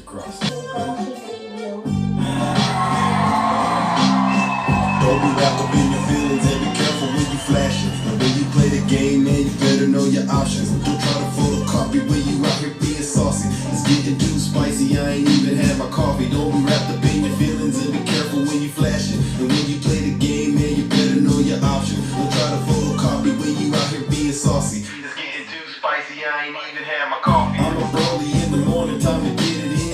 across. Don't be wrapped up in your feelings and be careful when you flash it. And when you play the game, man, you better know your options. Don't try to photocopy when you out here being saucy. It's getting too spicy, I ain't even had my coffee. Don't be wrapped up in your feelings and be careful when you flash it. And when you play the game, man, you better know your options. Don't try to photocopy when you out here being saucy. It's getting too spicy, I ain't even had my coffee. I'm a early in the morning, time to get it in.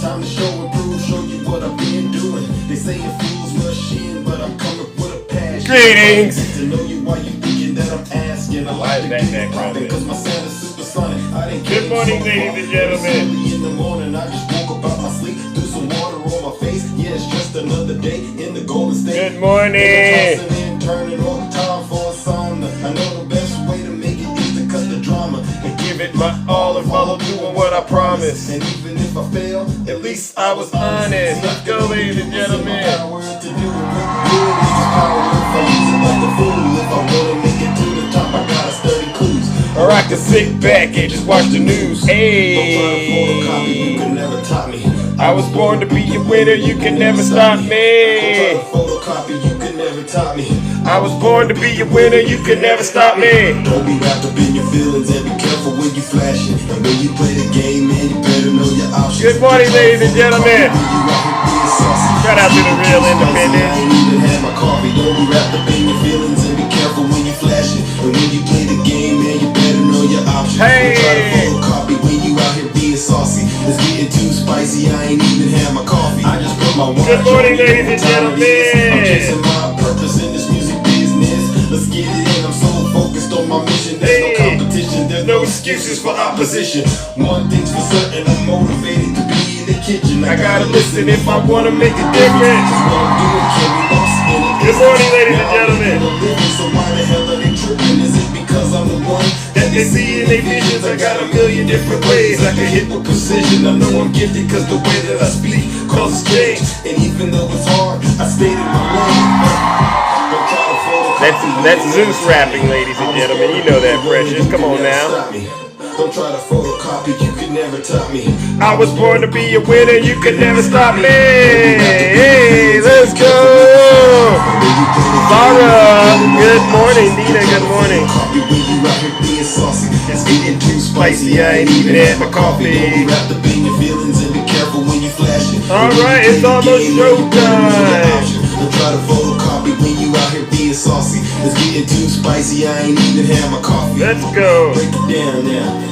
Time to show and prove, show you what I've been doing. They saying fools rush in, but I'm coming with a passion. Greetings. To know you while you thinking that I'm asking. I like to get it poppin' cause my sound is supersonic. I didn't Good morning, ladies and gentlemen. Early in the morning, I just woke up out my sleep, threw some water on my face. Yeah, it's just another day in the Golden State. Good morning. Tossing and turning all the time for a sauna. I know the best way to make it is to cut the drama and give it my all and follow through on what I promised. And even if I fail, at least I was honest. Let's go, ladies and gentlemen. Or I can sit back and just watch the news. Hey, I was born to be a winner, you can never stop me. I was born to be a winner, you can never stop me. Don't be wrapped up in your feelings and be careful when you flash it. And when you play the game, man, you better know your options. Good morning, ladies and gentlemen. Shout out to the real independent. I ain't even had my coffee. Don't be wrapped up in your feelings and be careful when you flash it. And when you play the game, man, you better know your options. Hey. Don't try to photocopy when you out here being saucy. It's getting too spicy, I ain't even had my coffee. I just put my watch. Good morning, ladies and gentlemen. I'm chasing my purpose in this music business. Let's get it in, I'm so focused on my mission. There's no competition, there's no excuses for opposition. One thing's for certain, I'm motivated to be in the kitchen. I gotta listen if I wanna make a difference. Good morning, ladies and gentlemen. So why the hell are they tripping? Is it because I'm the one That they see in their visions, I got a million different ways I can hit with precision. I know I'm gifted cause the way that I speak causes change. And even though it's hard, I stayed in my lane. That's Zeus rapping, ladies and gentlemen. You know that, Precious. Come on now. Don't try to photocopy, you can never top me. I was born to be a winner, you can never stop me. Hey, let's go. Zara, good morning. Nina, good morning. It's getting too spicy, I ain't even had my coffee. Wrapped up in your feelings and be careful when you flash it. Alright, it's almost showtime. Don't try to photocopy when you out here being saucy. It's getting too spicy, I ain't even had my coffee. Let's go. Break it down now.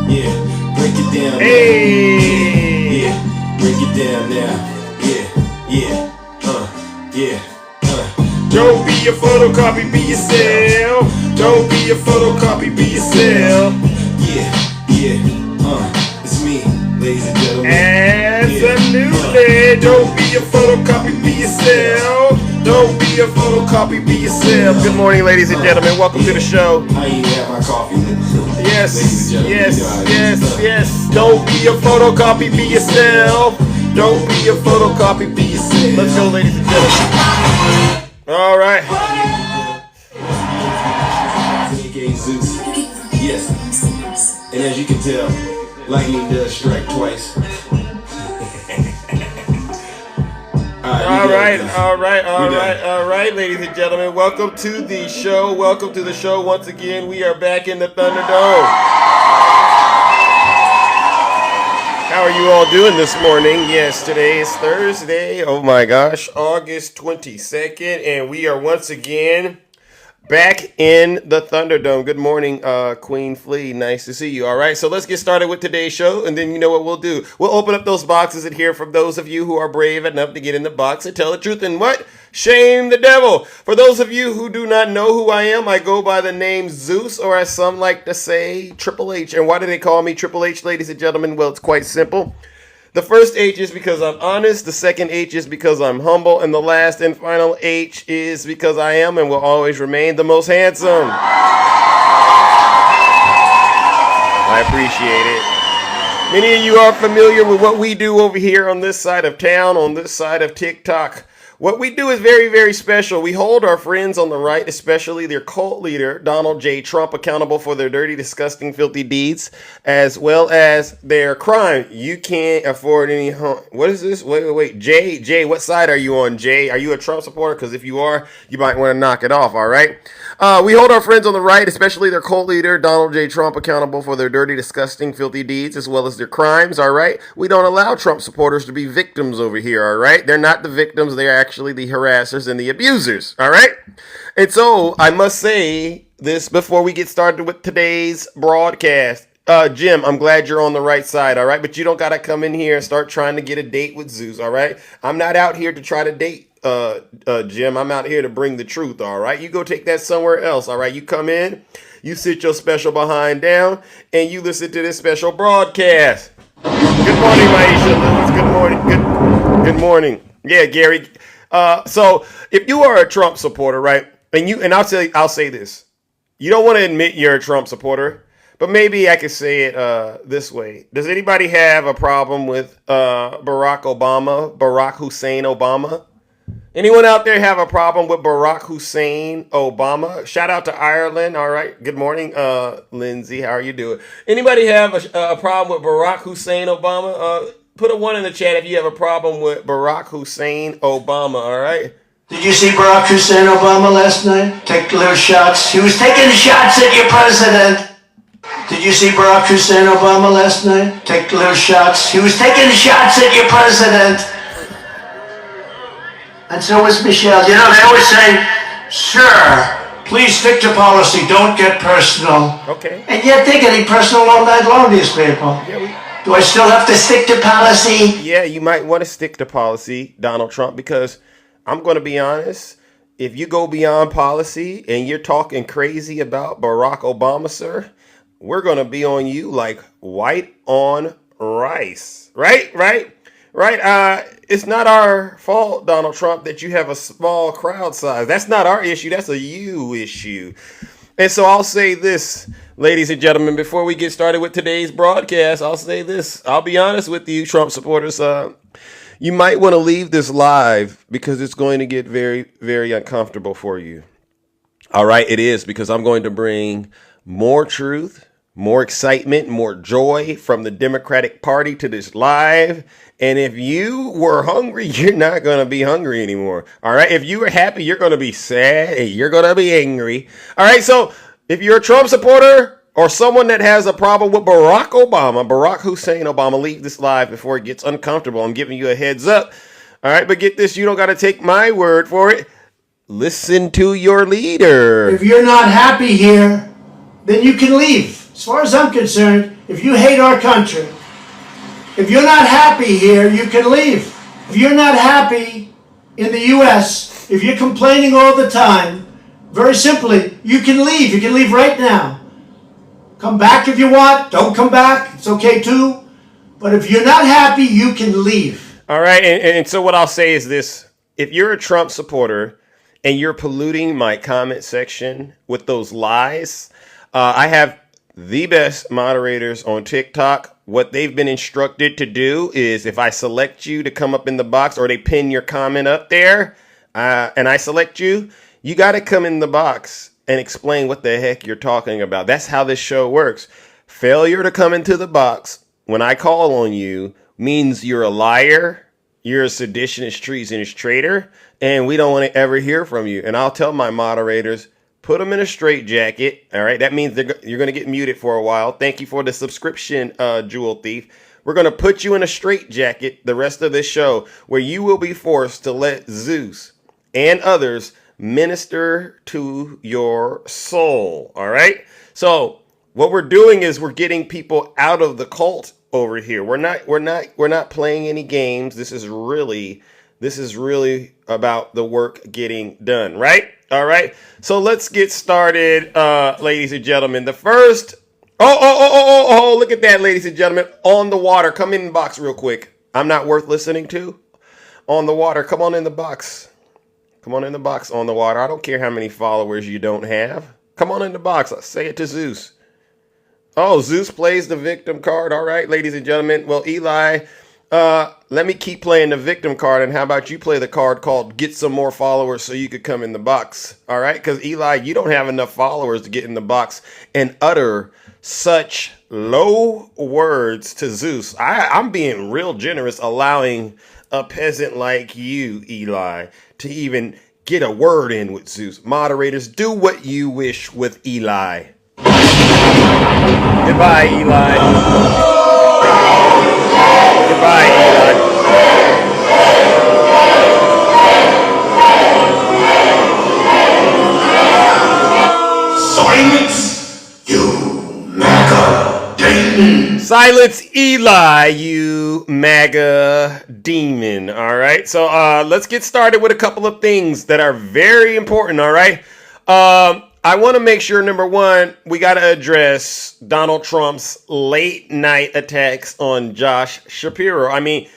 Yeah. Break it down now. Hey. Yeah. Break it down now. Yeah. Don't be a photocopy, be yourself. Don't be a photocopy, be yourself. It's me, ladies and gentlemen. Absolutely. Don't be a photocopy, be yourself. Don't be a photocopy, be yourself. Good morning, ladies and gentlemen. Welcome to the show. I ain't have my coffee. Yes. Don't be a photocopy, be yourself. Don't be a photocopy, be yourself. Let's go, ladies and gentlemen. All right. Zeus. Yes. And as you can tell, lightning does strike twice. All right, ladies and gentlemen. Welcome to the show. Welcome to the show once again. We are back in the Thunderdome. How are you all doing this morning? Yes, today is Thursday. Oh my gosh, August 22nd, and we are once again back in the Thunderdome. Good morning, Queen Flea. Nice to see you. All right, so let's get started with today's show, and then you know what we'll do. We'll open up those boxes and hear from those of you who are brave enough to get in the box and tell the truth and what? Shame the devil. For those of you who do not know who I am, I go by the name Zeus, or as some like to say, Triple H. And why do they call me Triple H, ladies and gentlemen? Well, it's quite simple. The first H is because I'm honest, the second H is because I'm humble, and the last and final H is because I am and will always remain the most handsome. I appreciate it. Many of you are familiar with what we do over here on this side of town, on this side of TikTok. What we do is very, very special. We hold our friends on the right, especially their cult leader, Donald J. Trump, accountable for their dirty, disgusting, filthy deeds, as well as their crime. You can't afford any What is this? Wait. Jay, what side are you on, Jay? Are you a Trump supporter? Because if you are, you might want to knock it off, all right? We hold our friends on the right, especially their cult leader, Donald J. Trump, accountable for their dirty, disgusting, filthy deeds, as well as their crimes, all right? We don't allow Trump supporters to be victims over here, all right? They're not the victims. They're actually the harassers and the abusers, all right? And so I must say this before we get started with today's broadcast. Jim, I'm glad you're on the right side, all right? But you don't got to come in here and start trying to get a date with Zeus, all right? I'm not out here to try to date Jim. I'm out here to bring the truth, all right? You go take that somewhere else, all right? You come in, you sit your special behind down, and you listen to this special broadcast. Good morning, Maisha Lewis. Good morning. Good morning. Yeah, Gary. So if you are a Trump supporter, right, and I'll say this. You don't want to admit you're a Trump supporter, but maybe I could say it this way. Does anybody have a problem with Barack Hussein Obama? Anyone out there have a problem with Barack Hussein Obama? Shout out to Ireland. All right. Good morning, Lindsay. How are you doing? Anybody have a problem with Barack Hussein Obama? Put a 1 in the chat if you have a problem with Barack Hussein Obama. All right. Did you see Barack Hussein Obama last night? Take little shots. He was taking shots at your president. Did you see Barack Hussein Obama last night? Take little shots. He was taking shots at your president. And so was Michelle. You know, they always say, sir, please stick to policy. Don't get personal. Okay. And yet they're getting personal all night long, these people. Do I still have to stick to policy? Yeah, you might want to stick to policy, Donald Trump, because I'm going to be honest. If you go beyond policy and you're talking crazy about Barack Obama, sir, we're going to be on you like white on rice. Right? It's not our fault, Donald Trump, that you have a small crowd size. That's not our issue. That's a you issue. And so I'll say this, ladies and gentlemen, before we get started with today's broadcast, I'll say this. I'll be honest with you, Trump supporters. You might want to leave this live because it's going to get very, very uncomfortable for you. All right, it is, because I'm going to bring more truth, more excitement, more joy from the Democratic Party to this live. And if you were hungry, you're not going to be hungry anymore. All right. If you were happy, you're going to be sad and you're going to be angry. All right. So if you're a Trump supporter or someone that has a problem with Barack Hussein Obama, leave this live before it gets uncomfortable. I'm giving you a heads up. All right. But get this. You don't got to take my word for it. Listen to your leader. If you're not happy here, then you can leave. As far as I'm concerned, if you hate our country, if you're not happy here, you can leave. If you're not happy in the U.S., if you're complaining all the time, very simply, you can leave. You can leave right now. Come back if you want. Don't come back. It's okay too. But if you're not happy, you can leave. All right. And so what I'll say is this. If you're a Trump supporter and you're polluting my comment section with those lies, I have the best moderators on TikTok. What they've been instructed to do is if I select you to come up in the box or they pin your comment up there and I select you, you got to come in the box and explain what the heck you're talking about. That's how this show works. Failure to come into the box when I call on you means you're a liar, you're a seditionist, treasonous traitor, and we don't want to ever hear from you. And I'll tell my moderators, put them in a straitjacket. All right. That means you're going to get muted for a while. Thank you for the subscription, Jewel Thief. We're going to put you in a straitjacket the rest of this show where you will be forced to let Zeus and others minister to your soul. All right. So what we're doing is we're getting people out of the cult over here. We're not playing any games. This is really about the work getting done. Right. All right, so let's get started, ladies and gentlemen. The first, look at that, ladies and gentlemen, on the water. Come in the box real quick. I'm not worth listening to. On the water, come on in the box. Come on in the box on the water. I don't care how many followers you don't have. Come on in the box. Say it to Zeus. Oh, Zeus plays the victim card. All right, ladies and gentlemen. Well, Eli Let me keep playing the victim card, and how about you play the card called get some more followers so you could come in the box, all right? Because, Eli, you don't have enough followers to get in the box and utter such low words to Zeus. I'm being real generous allowing a peasant like you, Eli, to even get a word in with Zeus. Moderators, do what you wish with Eli. Goodbye, Eli. Goodbye, Eli. Silence, you MAGA demon. Silence Eli, you MAGA demon. All right. So let's get started with a couple of things that are very important. All right. I want to make sure, number one, we got to address Donald Trump's late night attacks on Josh Shapiro. I mean,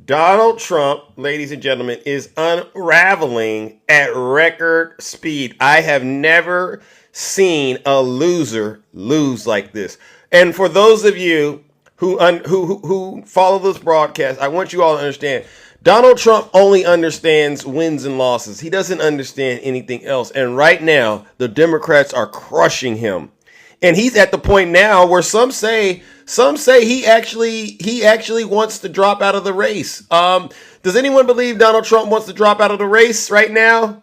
Donald Trump, ladies and gentlemen, is unraveling at record speed. I have never seen a loser lose like this. And for those of you who follow this broadcast, I want you all to understand, Donald Trump only understands wins and losses. He doesn't understand anything else. And right now, the Democrats are crushing him. And he's at the point now where some say he actually wants to drop out of the race. Does anyone believe Donald Trump wants to drop out of the race right now?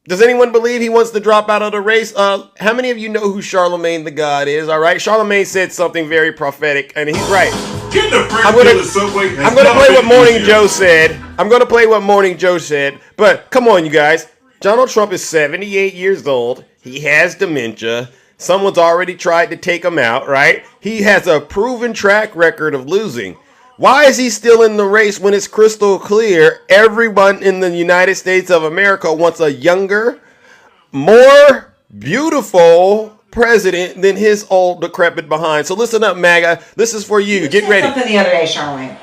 Does anyone believe he wants to drop out of the race? How many of you know who Charlemagne the God is? All right, Charlemagne said something very prophetic, and he's right. Get the I'm gonna play what Morning Joe said. I'm gonna play what Morning Joe said. But come on, you guys. Donald Trump is 78 years old. He has dementia. Someone's already tried to take him out, right? He has a proven track record of losing. Why is he still in the race when it's crystal clear everyone in the United States of America wants a younger, more beautiful president than his old decrepit behind? So listen up, MAGA. This is for you. Get ready. Something the other day, Charlemagne,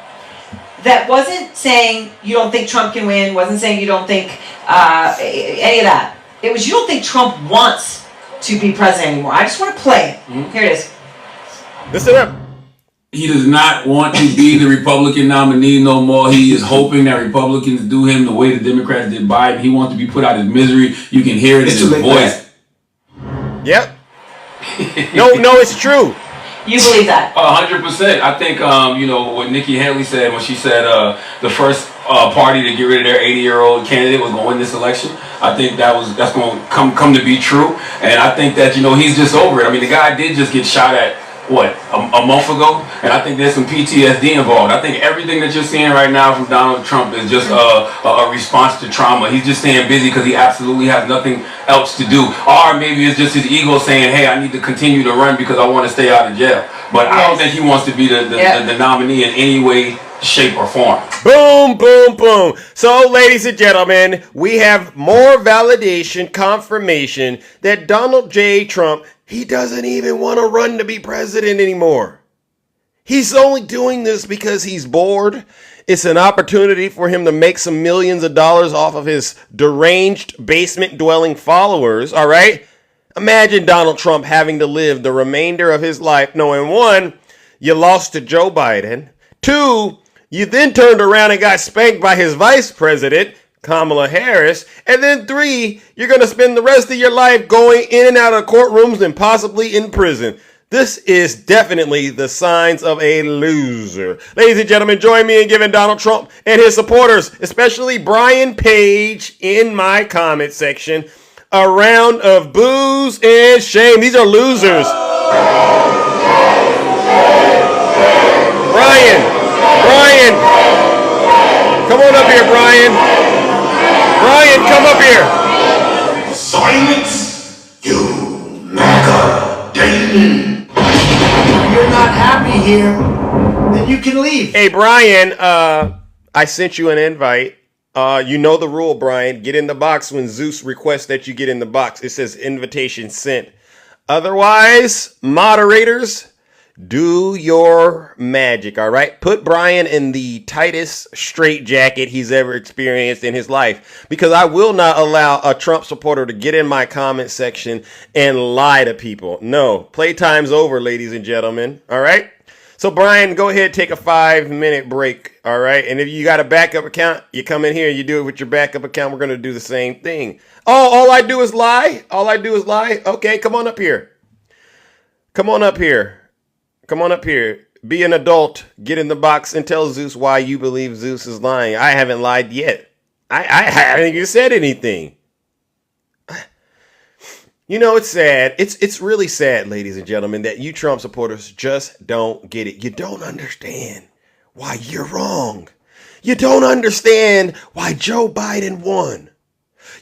that wasn't saying you don't think Trump can win, wasn't saying you don't think any of that. It was you don't think Trump wants to be president anymore. I just want to play it. Mm-hmm. Here it is. Listen up. He does not want to be the Republican nominee no more. He is hoping that Republicans do him the way the Democrats did Biden. He wants to be put out of misery. You can hear it in his voice. Yep. No, it's true. You believe that? 100%. I think, what Nikki Haley said when she said the first party to get rid of their 80-year-old candidate was going to win this election. I think that's going to come to be true. And I think that, he's just over it. I mean, the guy did just get shot at, a month ago? And I think there's some PTSD involved. I think everything that you're seeing right now from Donald Trump is just a response to trauma. He's just staying busy because he absolutely has nothing else to do. Or maybe it's just his ego saying, hey, I need to continue to run because I want to stay out of jail. But I don't think he wants to be the nominee in any way, shape, or form. Boom, boom, boom. So, ladies and gentlemen, we have more validation, confirmation that Donald J. Trump, he doesn't even want to run to be president anymore. He's only doing this because he's bored. It's an opportunity for him to make some millions of dollars off of his deranged basement-dwelling followers, all right? Imagine Donald Trump having to live the remainder of his life knowing, one, you lost to Joe Biden. Two, you then turned around and got spanked by his vice president, Kamala Harris. And then three, you're going to spend the rest of your life going in and out of courtrooms and possibly in prison. This is definitely the signs of a loser. Ladies and gentlemen, join me in giving Donald Trump and his supporters, especially Brian Page, in my comment section, a round of boos and shame. These are losers. Brian, come on up here, Brian. Brian, come up here. Silence, you MAGA demon. If you're not happy here, then you can leave. Hey, Brian, I sent you an invite. You know the rule, Brian. Get in the box when Zeus requests that you get in the box. It says invitation sent. Otherwise, moderators, do your magic, all right? Put Brian in the tightest straitjacket he's ever experienced in his life, because I will not allow a Trump supporter to get in my comment section and lie to people. No, playtime's over, ladies and gentlemen, all right? So, Brian, go ahead, take a 5-minute break, all right? And if you got a backup account, you come in here, you do it with your backup account. We're going to do the same thing. Oh, all I do is lie? All I do is lie? Okay, come on up here. Come on up here. Come on up here. Be an adult. Get in the box and tell Zeus why you believe Zeus is lying. I haven't lied yet. I haven't even said anything. You know, it's sad. It's really sad, ladies and gentlemen, that you Trump supporters just don't get it. You don't understand why you're wrong. You don't understand why Joe Biden won.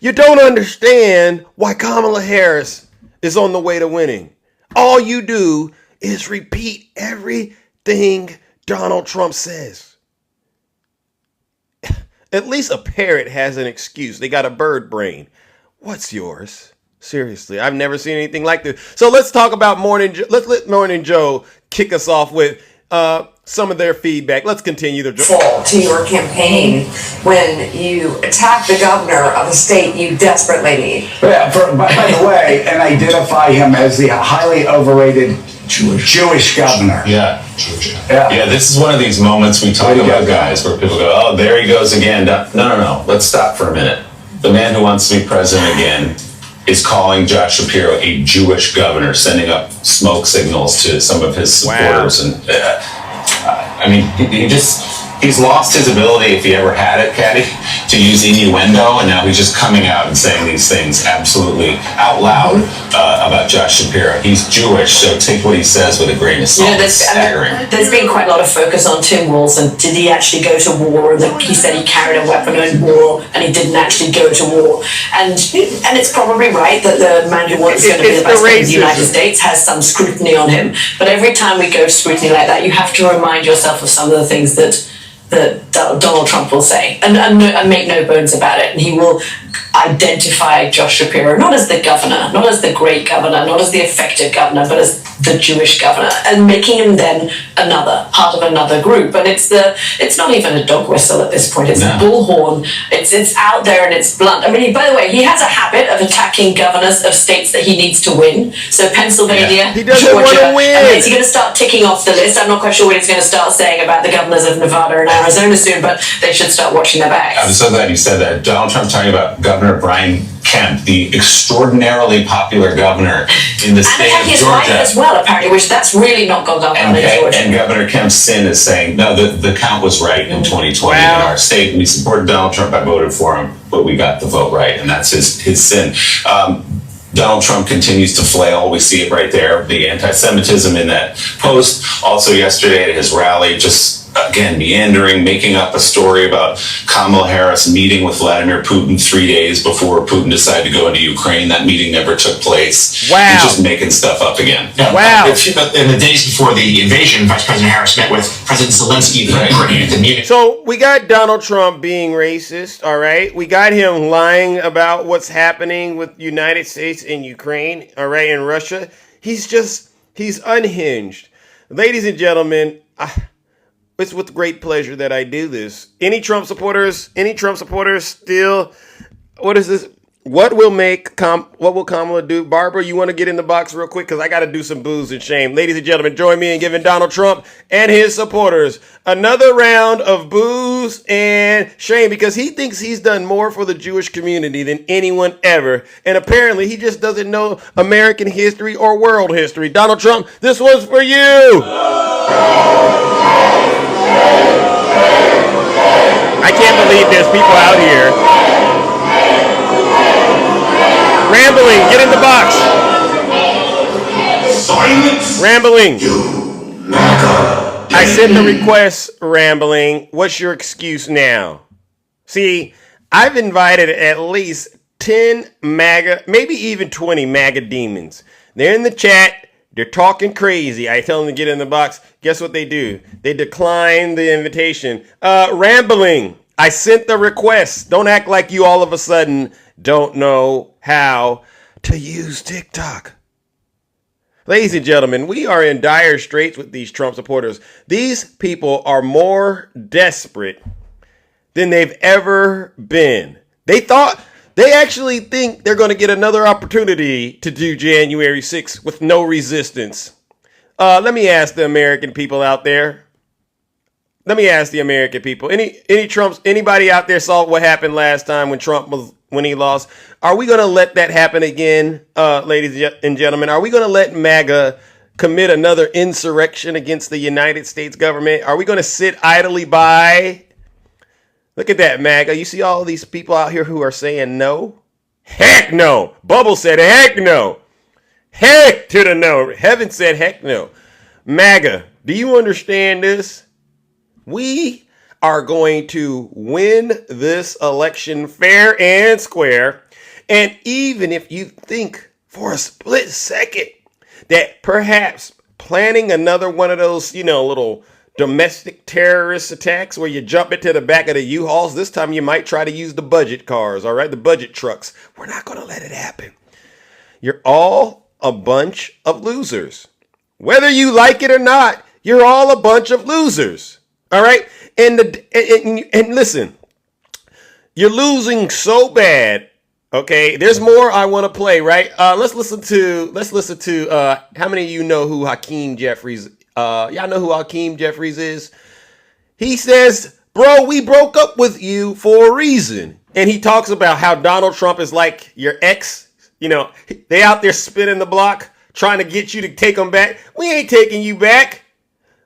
You don't understand why Kamala Harris is on the way to winning. All you do is repeat everything Donald Trump says. At least a parrot has an excuse. They got a bird brain. What's yours? Seriously, I've never seen anything like this. So let's talk about Morning Joe. Let's let Morning Joe kick us off with some of their feedback. Let's continue the fall to your campaign when you attack the governor of a state you desperately need. Yeah, by the way, and identify him as the highly overrated Jewish governor. Yeah. This is one of these moments we talk about, guys, where people go, "Oh, there he goes again." No. Let's stop for a minute. The man who wants to be president again is calling Josh Shapiro a Jewish governor, sending up smoke signals to some of his supporters. Wow. And I mean, he's lost his ability, if he ever had it, Caddy, to use innuendo, and now he's just coming out and saying these things absolutely out loud about Josh Shapiro. He's Jewish, so take what he says with a grain of salt. It's staggering. There's been quite a lot of focus on Tim Walz and did he actually go to war? He said he carried a weapon in war and he didn't actually go to war. And it's probably right that the man who wants going to be the vice president of the United States has some scrutiny on him. But every time we go to scrutiny like that, you have to remind yourself of some of the things that Donald Trump will say, and make no bones about it. And he will identify Josh Shapiro not as the governor, not as the great governor, not as the effective governor, but as the Jewish governor, and making him then another part of another group. And it's not even a dog whistle at this point. It's a bullhorn. It's out there and it's blunt. I mean, by the way, he has a habit of attacking governors of states that he needs to win. So Pennsylvania, He doesn't want Georgia. to win. And is he going to start ticking off the list? I'm not quite sure what he's going to start saying about the governors of Nevada and Arizona soon, but they should start watching their backs. I'm so glad you said that. Donald Trump's talking about Governor Brian Kemp, the extraordinarily popular governor in the state of his Georgia. wife as well, apparently, which that's really not gone down in Georgia. And Governor Kemp's sin is saying, no, the count was right in 2020 in our state. We supported Donald Trump. I voted for him, but we got the vote right, and that's his sin. Donald Trump continues to flail. We see it right there. The anti-Semitism in that post. Also yesterday at his rally, just again meandering, making up a story about Kamala Harris meeting with Vladimir Putin 3 days before Putin decided to go into Ukraine. That meeting never took place. Wow. He's just making stuff up again. Yeah, Wow. In the days before the invasion, Vice President Harris met with President Zelensky of Ukraine at the Munich. So we got Donald Trump being racist, all right? We got him lying about what's happening with the United States and Ukraine, all right, and Russia. He's unhinged. Ladies and gentlemen, it's with great pleasure that I do this. Any Trump supporters still, what is this? What will Kamala do? Barbara, you want to get in the box real quick? Because I got to do some booze and shame. Ladies and gentlemen, join me in giving Donald Trump and his supporters another round of booze and shame, because he thinks he's done more for the Jewish community than anyone ever. And apparently he just doesn't know American history or world history. Donald Trump, this one's for you. I can't believe there's people out here rambling. Get in the box. Silence. Rambling. MAGA. I sent the request, Rambling. What's your excuse now? See, I've invited at least 10 MAGA, maybe even 20 MAGA demons. They're in the chat. They're talking crazy. I tell them to get in the box. Guess what they do? They decline the invitation. Rambling. I sent the request. Don't act like you all of a sudden don't know how to use TikTok. Ladies and gentlemen, we are in dire straits with these Trump supporters. These people are more desperate than they've ever been. They actually think they're going to get another opportunity to do January 6th with no resistance. Let me ask the American people out there. Let me ask the American people. Anybody out there saw what happened last time when he lost? Are we going to let that happen again, ladies and gentlemen? Are we going to let MAGA commit another insurrection against the United States government? Are we going to sit idly by? Look at that, MAGA. You see all these people out here who are saying no? Heck no. Bubble said heck no. Heck to the no. Heaven said heck no. MAGA, do you understand this? We are going to win this election fair and square. And even if you think for a split second that perhaps planning another one of those, little domestic terrorist attacks where you jump into the back of the U-Hauls, this time you might try to use the budget cars, all right? The budget trucks. We're not going to let it happen. You're all a bunch of losers. Whether you like it or not, you're all a bunch of losers. All right? And listen, you're losing so bad. Okay, there's more I want to play, right? Let's listen to how many of you know who Hakeem Jeffries y'all know who Hakeem Jeffries is? He says, "Bro, we broke up with you for a reason." And he talks about how Donald Trump is like your ex. They out there spinning the block, trying to get you to take them back. We ain't taking you back.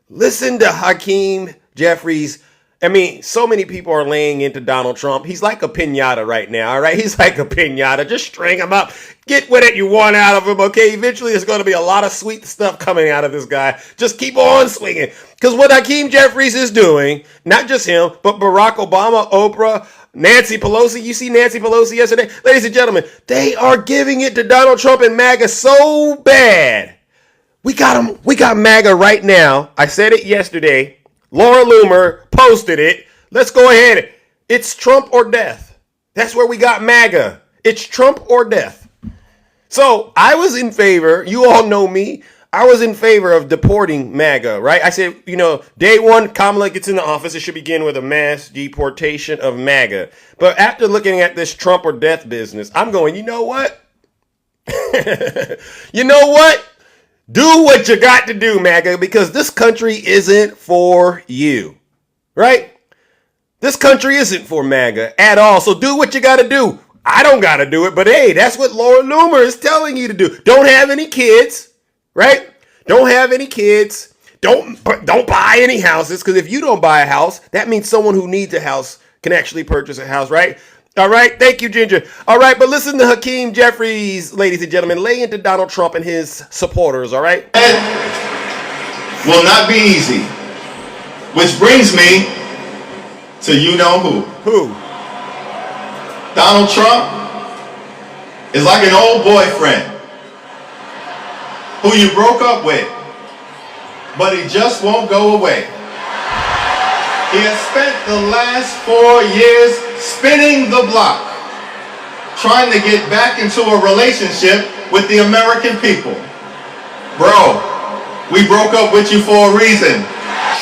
Listen to Hakeem Jeffries. I mean, so many people are laying into Donald Trump. He's like a piñata right now, all right? He's like a piñata. Just string him up. Get what you want out of him, okay? Eventually, there's going to be a lot of sweet stuff coming out of this guy. Just keep on swinging. Because what Hakeem Jeffries is doing, not just him, but Barack Obama, Oprah, Nancy Pelosi. You see Nancy Pelosi yesterday? Ladies and gentlemen, they are giving it to Donald Trump and MAGA so bad. We got MAGA right now. I said it yesterday. Laura Loomer posted it. Let's go ahead. It's Trump or death. That's where we got MAGA. It's Trump or death. So I was in favor. You all know me. I was in favor of deporting MAGA, right? I said, day one, Kamala gets in the office. It should begin with a mass deportation of MAGA. But after looking at this Trump or death business, I'm going, you know what? You know what? Do what you got to do, MAGA, because this country isn't for you, right? This country isn't for MAGA at all. So do what you got to do. I don't got to do it, but hey, that's what Laura Loomer is telling you to do. Don't have any kids, right? Don't have any kids. Don't buy any houses, because if you don't buy a house, that means someone who needs a house can actually purchase a house, right? All right. Thank you, Ginger. All right. But listen to Hakeem Jeffries, ladies and gentlemen, lay into Donald Trump and his supporters. All right. It will not be easy. Which brings me to you know who. Who? Donald Trump is like an old boyfriend who you broke up with, but he just won't go away. He has spent the last 4 years spinning the block, trying to get back into a relationship with the American people. Bro, we broke up with you for a reason.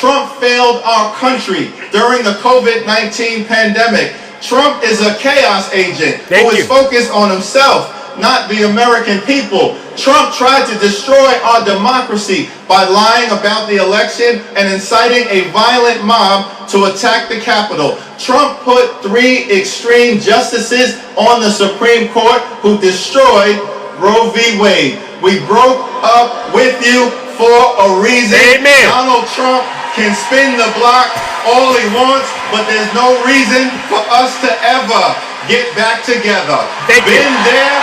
Trump failed our country during the COVID-19 pandemic. Trump is a chaos agent who is focused on himself, not the American people. Trump tried to destroy our democracy by lying about the election and inciting a violent mob to attack the Capitol. Trump put 3 extreme justices on the Supreme Court who destroyed Roe v. Wade. We broke up with you for a reason. Amen. Donald Trump can spin the block all he wants, but there's no reason for us to ever get back together. Been there,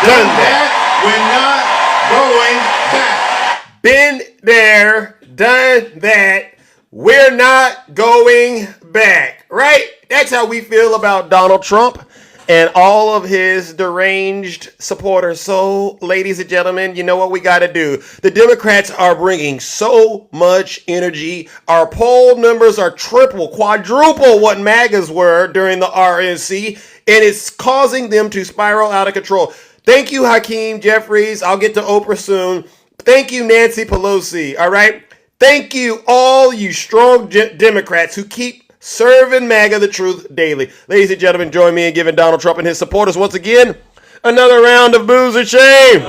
done that. We're not going back. Been there, done that. We're not going back. Right? That's how we feel about Donald Trump and all of his deranged supporters. So, ladies and gentlemen, you know what we got to do. The Democrats are bringing so much energy. Our poll numbers are triple, quadruple what MAGAs were during the RNC, and it's causing them to spiral out of control. Thank you, Hakeem Jeffries. I'll get to Oprah soon. Thank you, Nancy Pelosi. All right. Thank you, all you strong Democrats who keep serving MAGA the truth daily. Ladies and gentlemen, join me in giving Donald Trump and his supporters once again another round of booze and shame.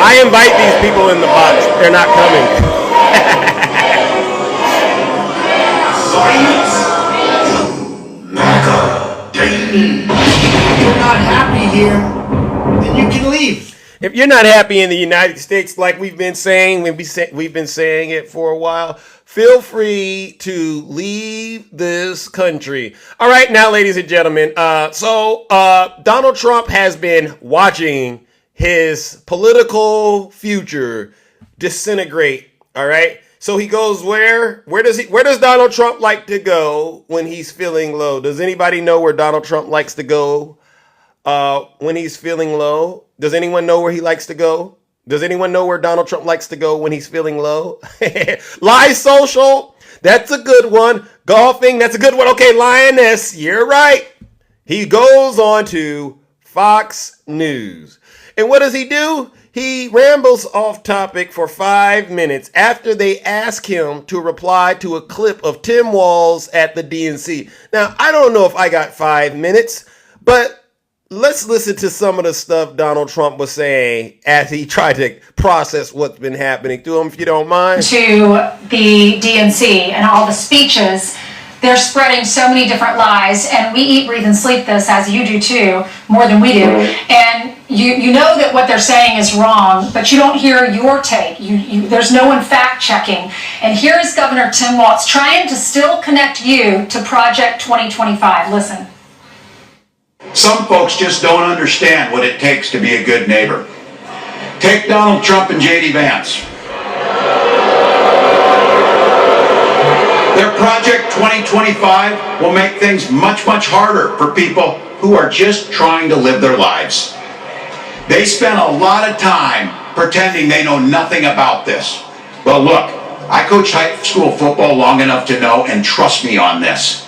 I invite these people in the box. They're not coming. If you're not happy here, then you can leave. If you're not happy in the United States, like we've been saying, we've been saying it for a while, feel free to leave this country. All right, now, ladies and gentlemen, Donald Trump has been watching his political future disintegrate. All right. So he goes where? Where does Donald Trump like to go when he's feeling low? Does anybody know where Donald Trump likes to go when he's feeling low? Does anyone know where he likes to go? Does anyone know where Donald Trump likes to go when he's feeling low? Live social, that's a good one. Golfing, that's a good one. Okay, Lioness, you're right. He goes on to Fox News. And what does he do? He rambles off topic for 5 minutes after they ask him to reply to a clip of Tim Walz at the DNC. Now, I don't know if I got 5 minutes, but let's listen to some of the stuff Donald Trump was saying as he tried to process what's been happening to him, if you don't mind. To the DNC and all the speeches, they're spreading so many different lies, and we eat, breathe, and sleep this, as you do too, more than we do. And you know that what they're saying is wrong, but you don't hear your take. There's no one fact checking. And here is Governor Tim Walz trying to still connect you to Project 2025. Listen. Some folks just don't understand what it takes to be a good neighbor. Take Donald Trump and J.D. Vance. Their Project 2025 will make things much, much harder for people who are just trying to live their lives. They spend a lot of time pretending they know nothing about this. Well, look, I coached high school football long enough to know, and trust me on this.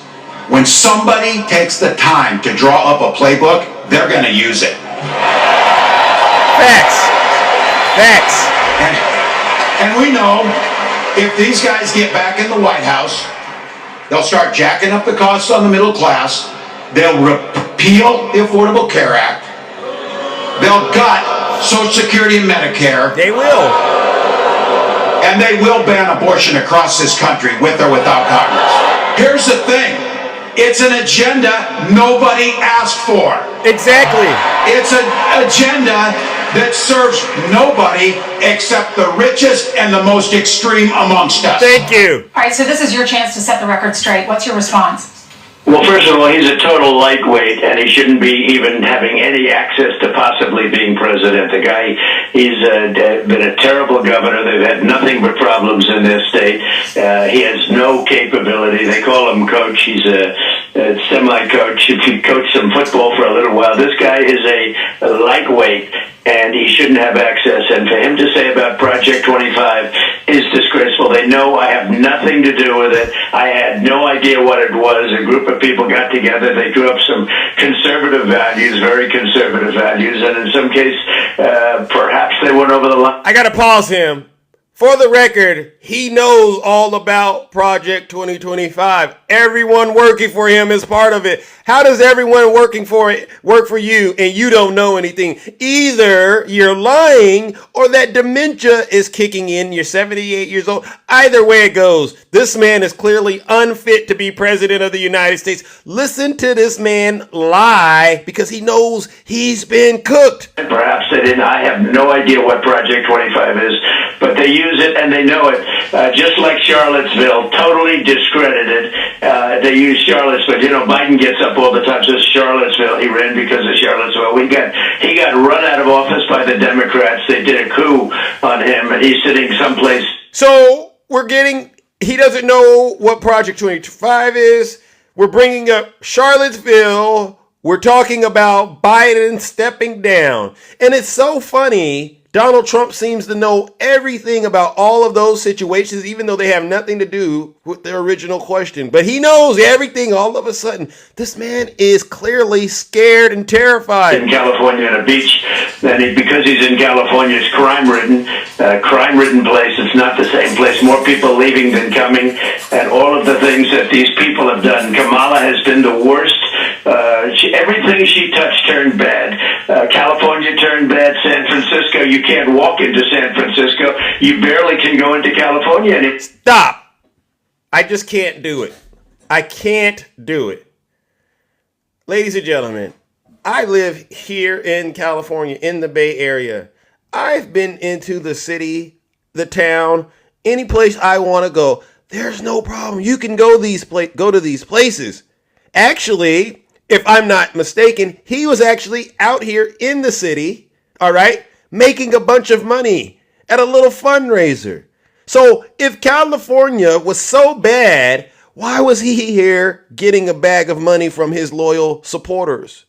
When somebody takes the time to draw up a playbook, they're going to use it. Facts. And we know if these guys get back in the White House, they'll start jacking up the costs on the middle class. They'll repeal the Affordable Care Act. They'll gut Social Security and Medicare. They will. And they will ban abortion across this country with or without Congress. Here's the thing. It's an agenda nobody asked for. Exactly. It's an agenda that serves nobody except the richest and the most extreme amongst us. Thank you. All right, so this is your chance to set the record straight. What's your response? Well, first of all, he's a total lightweight, and he shouldn't be even having any access to possibly being president. The guy, he's been a terrible governor. They've had nothing but problems in their state. He has no capability. They call him coach. He's a semi-coach. If he coached some football for a little while, this guy is a lightweight, and he shouldn't have access. And for him to say about Project 25 is disgraceful. They know I have nothing to do with it. I had no idea what it was. A group of people got together. They drew up some conservative values, very conservative values, and in some case, perhaps they went over the line. I got to pause him. For the record, he knows all about Project 2025. Everyone working for him is part of it. How does everyone working for it work for you and you don't know anything? Either you're lying or that dementia is kicking in. You're 78 years old. Either way it goes, this man is clearly unfit to be president of the United States. Listen to this man lie because he knows he's been cooked. Perhaps they didn't. I have no idea what Project 25 is, but they use it and they know it. Just like Charlottesville, totally discredited. They use Charlottesville. You know, Biden gets up all the time, says Charlottesville. He ran because of Charlottesville. He got run out of office by the Democrats. They did a coup on him, and he's sitting someplace. So he doesn't know what Project 25 is. We're bringing up Charlottesville. We're talking about Biden stepping down. And it's so funny. Donald Trump seems to know everything about all of those situations, even though they have nothing to do with the original question. But he knows everything all of a sudden. This man is clearly scared and terrified. In California on a beach, and because he's in California, it's crime-ridden place. It's not the same place. More people leaving than coming, and all of the things that these people have done. Kamala has been the worst. Everything she touched turned bad. California turned bad. San Francisco, You can't walk into San Francisco. You barely can go into California. And it's Stop. I just can't do it. I can't do it. Ladies and gentlemen, I live here in California, in the Bay Area. I've been into the city, the town, any place I want to go. There's no problem. You can go to these places. Actually, if I'm not mistaken, he was actually out here in the city, all right, making a bunch of money at a little fundraiser. So if California was so bad, why was he here getting a bag of money from his loyal supporters?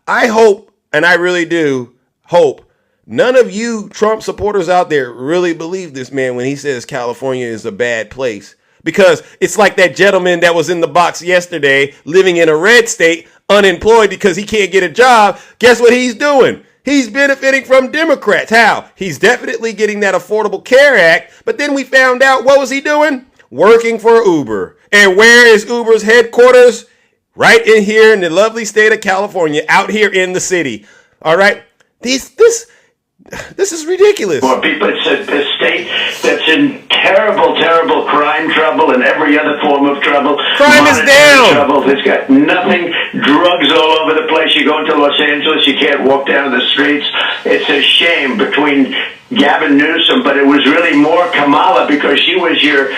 I hope, and I really do hope, none of you Trump supporters out there really believe this man when he says California is a bad place. Because it's like that gentleman that was in the box yesterday, living in a red state, unemployed because he can't get a job. Guess what he's doing? He's benefiting from Democrats. How? He's definitely getting that Affordable Care Act. But then we found out, what was he doing? Working for Uber. And where is Uber's headquarters? Right in here in the lovely state of California, out here in the city. All right? This is ridiculous. More people. It's a state that's in terrible, terrible crime trouble and every other form of trouble. Crime is down. Trouble. It's got nothing. Drugs all over the place. You go into Los Angeles, you can't walk down the streets. It's a shame between Gavin Newsom, but it was really more Kamala because she was your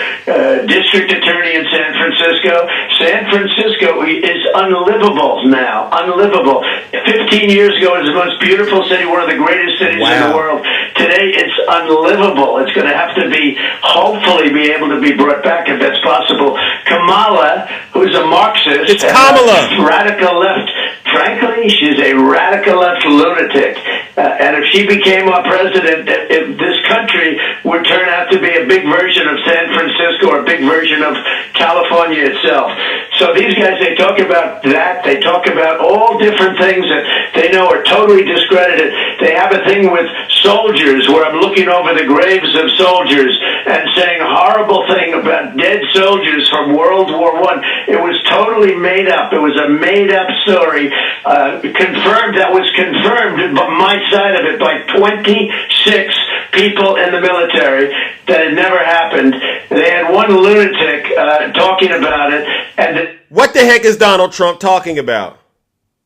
district attorney in San Francisco. San Francisco is unlivable now. Unlivable. 15 years ago, it was the most beautiful city, one of the greatest cities in the world. Today, it's unlivable. It's going to have to be, hopefully, be able to be brought back if that's possible. Kamala, who's a Marxist, it's Kamala, radical left. Frankly, she's a radical left lunatic. And if she became our president, if this country would turn out to be a big version of San Francisco or a big version of California itself. So these guys, they talk about that. They talk about all different things that they know are totally discredited. They have a thing with soldiers where I'm looking over the graves of soldiers and saying a horrible thing about dead soldiers from World War I. It was totally made up. It was a made-up story. Confirmed, that was confirmed by my side of it by 26 people in the military that it never happened. They had one lunatic talking about it. And what the heck is Donald Trump talking about?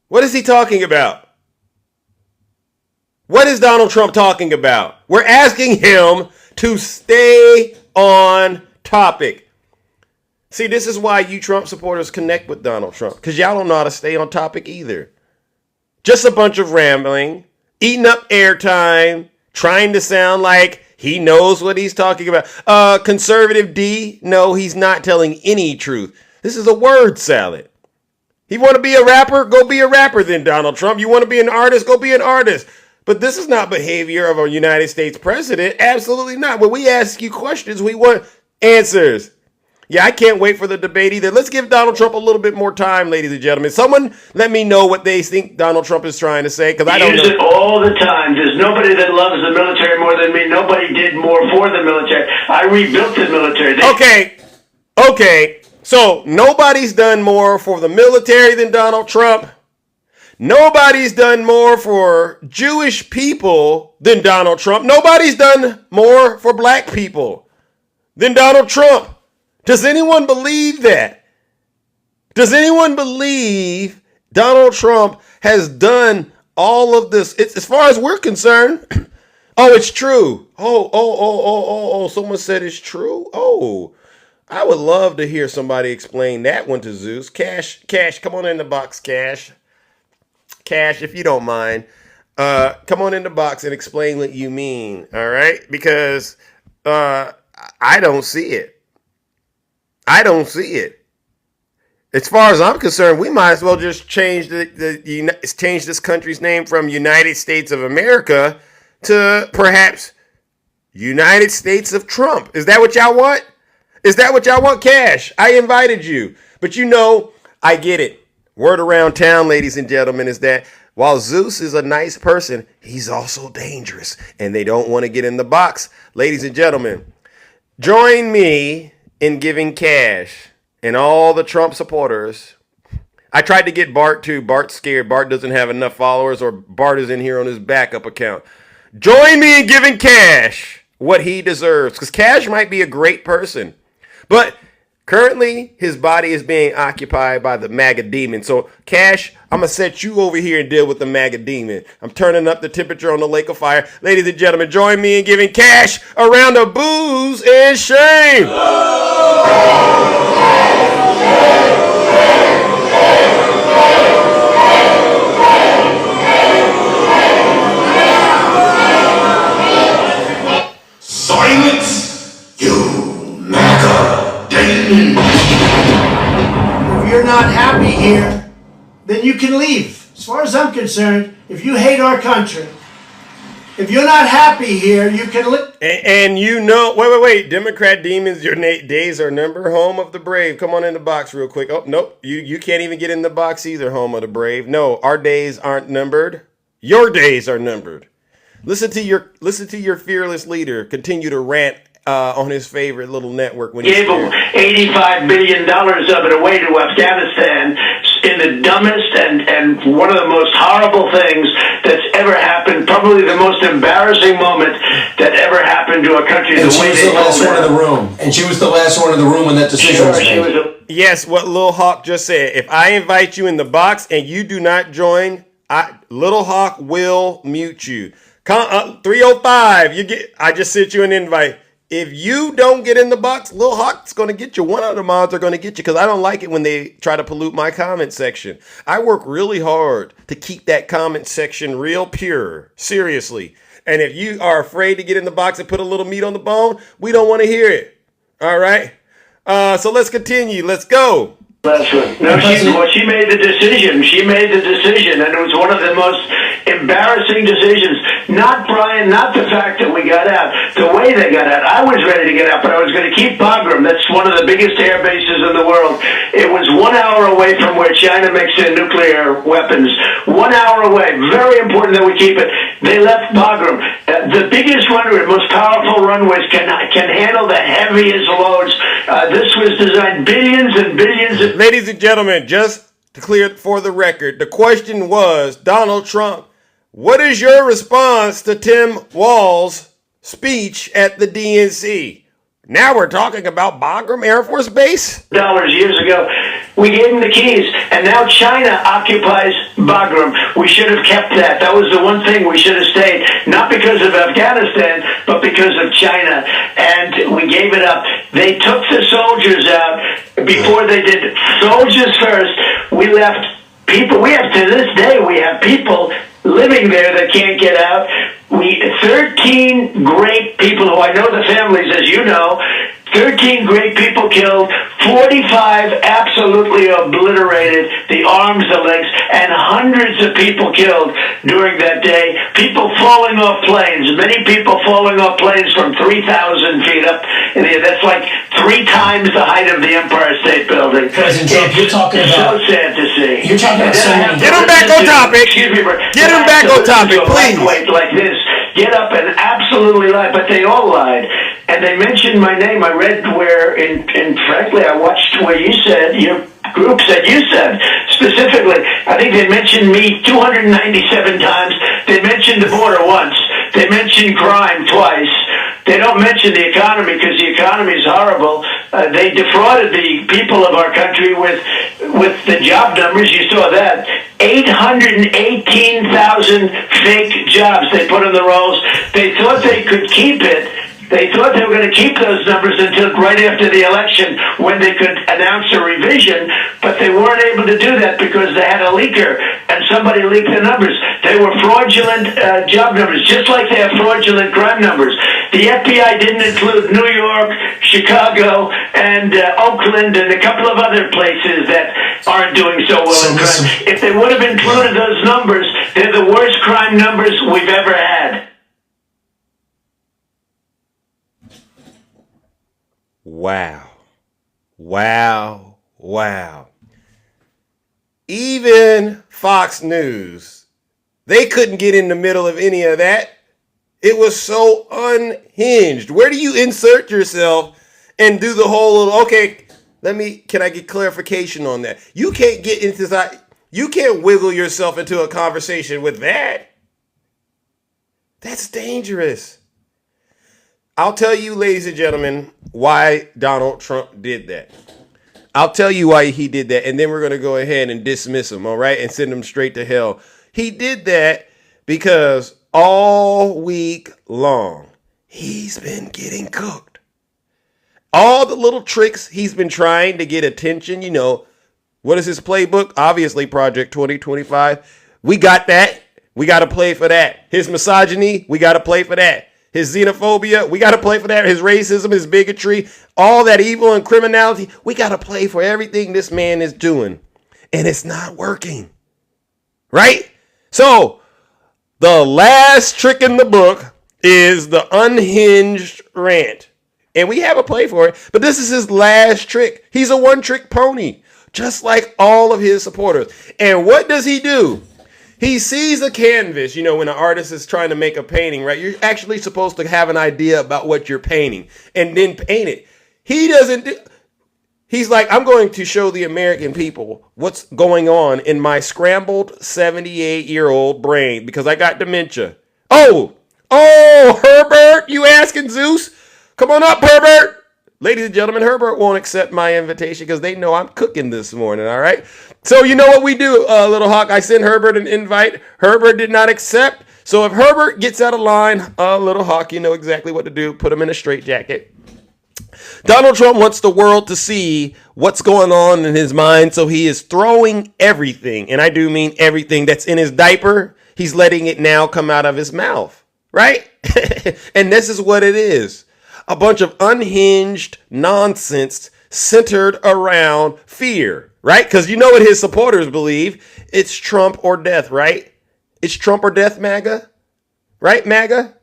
What is he talking about? What is Donald Trump talking about? We're asking him to stay on topic. See, this is why you Trump supporters connect with Donald Trump, because y'all don't know how to stay on topic either. Just a bunch of rambling, eating up airtime, trying to sound like he knows what he's talking about. Conservative D, no, he's not telling any truth. This is a word salad. You want to be a rapper? Go be a rapper then, Donald Trump. You want to be an artist? Go be an artist. But this is not behavior of a United States president. Absolutely not. When we ask you questions, we want answers. Yeah, I can't wait for the debate either. Let's give Donald Trump a little bit more time, ladies and gentlemen. Someone let me know what they think Donald Trump is trying to say, because I don't know. Use it all the time. There's nobody that loves the military more than me. Nobody did more for the military. I rebuilt the military. Okay. So nobody's done more for the military than Donald Trump. Nobody's done more for Jewish people than Donald Trump. Nobody's done more for black people than Donald Trump. Does anyone believe that? Does anyone believe Donald Trump has done all of this? It's, as far as we're concerned, oh, it's true. Oh, someone said it's true. Oh, I would love to hear somebody explain that one to Zeus. Cash, come on in the box, Cash. Cash, if you don't mind, come on in the box and explain what you mean, all right? Because I don't see it. I don't see it. As far as I'm concerned, we might as well just change change this country's name from United States of America to perhaps United States of Trump. Is that what y'all want? Is that what y'all want, Cash? I invited you. But you know, I get it. Word around town, ladies and gentlemen, is that while Zeus is a nice person, he's also dangerous. And they don't want to get in the box. Ladies and gentlemen, join me in giving Cash and all the Trump supporters. I tried to get Bart too. Bart's scared. Bart doesn't have enough followers, or Bart is in here on his backup account. Join me in giving Cash what he deserves. Because Cash might be a great person. But currently, his body is being occupied by the MAGA demon. So, Cash, I'm going to set you over here and deal with the MAGA demon. I'm turning up the temperature on the lake of fire. Ladies and gentlemen, join me in giving Cash a round of booze and shame. Silence, you MAGA demon. If you're not happy here, then you can leave. As far as I'm concerned, if you hate our country, if you're not happy here, you can leave. And you know, wait. Democrat demons, your days are numbered. Home of the brave. Come on in the box real quick. Oh, nope. You can't even get in the box either, home of the brave. No, our days aren't numbered. Your days are numbered. Listen to your fearless leader continue to rant on his favorite little network when he gave him $85 billion of it away to Afghanistan in the dumbest and one of the most horrible things that's ever happened, probably the most embarrassing moment that ever happened to a country. And she was the last one in the room. And she was the last one in the room when that decision was made. Yes, what Lil Hawk just said. If I invite you in the box and you do not join, Little Hawk will mute you. 305, I just sent you an invite. If you don't get in the box, Lil Hawk's going to get you. One of the mods are going to get you because I don't like it when they try to pollute my comment section. I work really hard to keep that comment section real pure. Seriously. And if you are afraid to get in the box and put a little meat on the bone, we don't want to hear it. All right? So let's continue. Let's go. That's right. No, she made the decision. She made the decision, and it was one of the most embarrassing decisions. Not Brian, not the fact that we got out, the way they got out. I was ready to get out, but I was going to keep Bagram. That's one of the biggest air bases in the world. It was 1 hour away from where China makes their nuclear weapons. 1 hour away. Very important that we keep it. They left Bagram. The biggest runway, most powerful runways can handle the heaviest loads. This was designed billions and billions of... Ladies and gentlemen, just to clear it for the record, the question was, Donald Trump, what is your response to Tim Walz's speech at the DNC? Now we're talking about Bagram Air Force Base? Years ago, we gave them the keys, and now China occupies Bagram. We should have kept that. That was the one thing we should have stayed, not because of Afghanistan, but because of China. And we gave it up. They took the soldiers out before they did. Soldiers first. We left people. We have, to this day, we have people living there that can't get out. 13 great people who I know the families, as you know, 13 great people killed, 45 absolutely obliterated, the arms, the legs, and hundreds of people killed during that day. People falling off planes, many people falling off planes from 3,000 feet up. That's like 3 times the height of the Empire State Building. President Trump, you're talking about... So sad to see. You're talking about so many... Get him back on topic. Excuse me, Get him back on topic, please. Like this. Get up and absolutely lie, but they all lied. And they mentioned my name. I read where, and frankly, I watched where you said, your group said, you said, specifically, I think they mentioned me 297 times. They mentioned the border once. They mentioned crime twice. They don't mention the economy because the economy is horrible. They defrauded the people of our country with the job numbers. You saw that. 818,000 fake jobs they put in the rolls. They thought they could keep it. They thought they were going to keep those numbers until right after the election when they could announce a revision, but they weren't able to do that because they had a leaker and somebody leaked the numbers. They were fraudulent job numbers, just like they have fraudulent crime numbers. The FBI didn't include New York, Chicago, and Oakland, and a couple of other places that aren't doing so well in crime. If they would have included those numbers, they're the worst crime numbers we've ever had. Wow. Wow. Wow. Even Fox News, they couldn't get in the middle of any of that. It was so unhinged. Where do you insert yourself and do the whole little, okay, can I get clarification on that? You can't get into that. You can't wiggle yourself into a conversation with that. That's dangerous. I'll tell you, ladies and gentlemen, why Donald Trump did that. I'll tell you why he did that, and then we're going to go ahead and dismiss him, all right, and send him straight to hell. He did that because all week long, he's been getting cooked. All the little tricks he's been trying to get attention, you know, what is his playbook? Obviously, Project 2025. We got that. We got to play for that. His misogyny, we got to play for that. His xenophobia, we got to play for that. His racism, his bigotry, all that evil and criminality, we got to play for everything this man is doing. And it's not working. Right? So, the last trick in the book is the unhinged rant. And we have a play for it, but this is his last trick. He's a one-trick pony, just like all of his supporters. And what does he do? He sees a canvas, you know, when an artist is trying to make a painting, right? You're actually supposed to have an idea about what you're painting and then paint it. He doesn't do. He's like, I'm going to show the American people what's going on in my scrambled 78-year-old brain because I got dementia. Oh, Herbert, you asking Zeus? Come on up, Herbert. Ladies and gentlemen, Herbert won't accept my invitation because they know I'm cooking this morning, all right? So you know what we do, Little Hawk? I sent Herbert an invite. Herbert did not accept. So if Herbert gets out of line, Little Hawk, you know exactly what to do. Put him in a straitjacket. Donald Trump wants the world to see what's going on in his mind, so he is throwing everything, and I do mean everything that's in his diaper, he's letting it now come out of his mouth, right? And this is what it is. A bunch of unhinged nonsense centered around fear, right? Because you know what his supporters believe. It's Trump or death, right? It's Trump or death, MAGA, right, MAGA?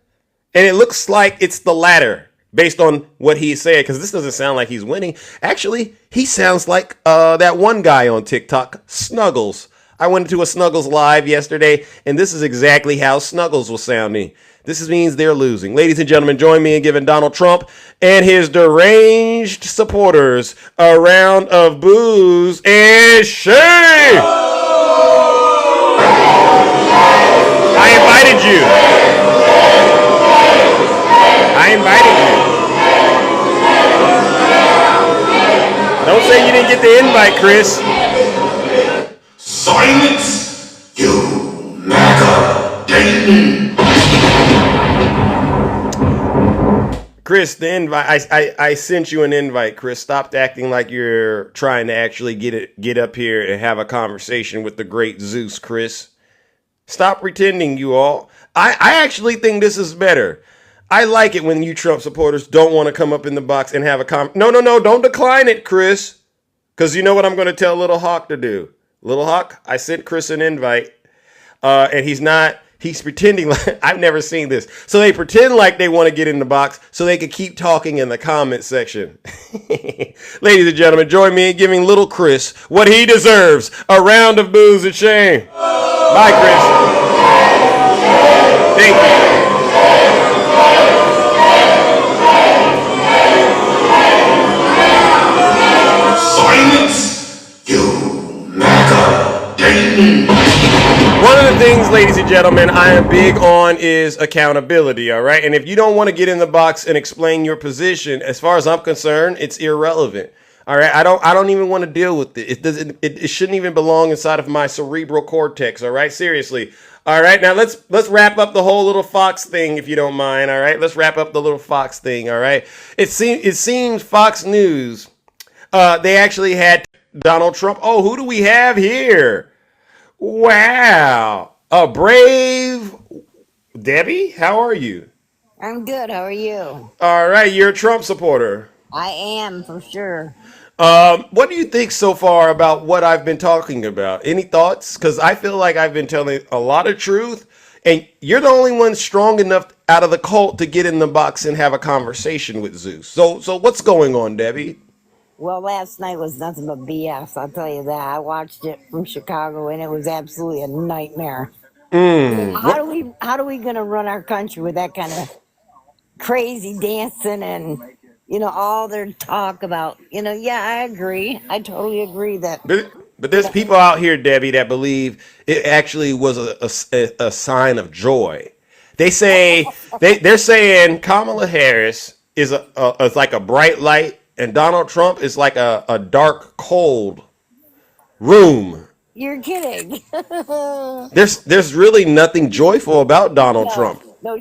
And it looks like it's the latter based on what he said, because this doesn't sound like he's winning. Actually, he sounds like that one guy on TikTok, Snuggles. I went into a Snuggles live yesterday, and this is exactly how Snuggles was sounding. This means they're losing. Ladies and gentlemen, join me in giving Donald Trump and his deranged supporters a round of boos and shame. I invited you. Don't say you didn't get the invite, Chris. Silence, you MAGA Dayton. Chris, the invite. I sent you an invite, Chris. Stop acting like you're trying to actually get up here and have a conversation with the great Zeus, Chris. Stop pretending, you all. I actually think this is better. I like it when you Trump supporters don't want to come up in the box and have a No, don't decline it, Chris. Because you know what I'm going to tell Little Hawk to do. Little Hawk, I sent Chris an invite, and he's pretending like, I've never seen this. So they pretend like they want to get in the box so they can keep talking in the comment section. Ladies and gentlemen, join me in giving little Chris what he deserves, a round of boos and shame. Bye, Chris. Thank you. Silence, you MAGA Dayton. One of the things, ladies and gentlemen, I am big on is accountability, all right? And if you don't want to get in the box and explain your position, as far as I'm concerned, it's irrelevant. All right, I don't even want to deal with it. It shouldn't even belong inside of my cerebral cortex, all right? Seriously. All right, now let's wrap up the whole little Fox thing, if you don't mind, all right? Let's wrap up the little Fox thing, all right? It seems Fox News, they actually had Donald Trump. Oh, who do we have here? Wow. A brave Debbie, how are you? I'm good. How are you? All right, you're a Trump supporter. I am, for sure. What do you think so far about what I've been talking about? Any thoughts? Because I feel like I've been telling a lot of truth, and you're the only one strong enough out of the cult to get in the box and have a conversation with Zeus. So what's going on, Debbie? Well, last night was nothing but BS, I'll tell you that. I watched it from Chicago, and it was absolutely a nightmare. How do we gonna run our country with that kind of crazy dancing and all their talk about yeah, I agree. I totally agree that. But there's people out here, Debbie, that believe it actually was a sign of joy. They're saying Kamala Harris is is like a bright light, and Donald Trump is like a dark, cold room. You're kidding. There's really nothing joyful about Donald Trump. No.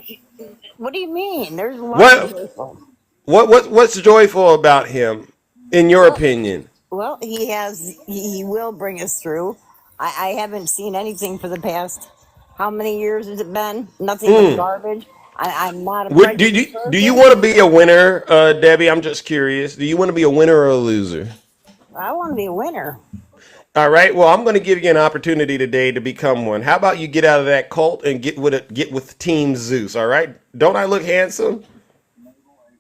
What do you mean? There's a lot of What joyful. what's joyful about him, in your opinion? Well, he will bring us through. I haven't seen anything for the past, how many years has it been? Nothing but garbage. I'm not a prejudiced Do you person. want to be a winner, Debbie? I'm just curious. Do you want to be a winner or a loser? I want to be a winner. All right. Well, I'm going to give you an opportunity today to become one. How about you get out of that cult and get with Team Zeus? All right. Don't I look handsome?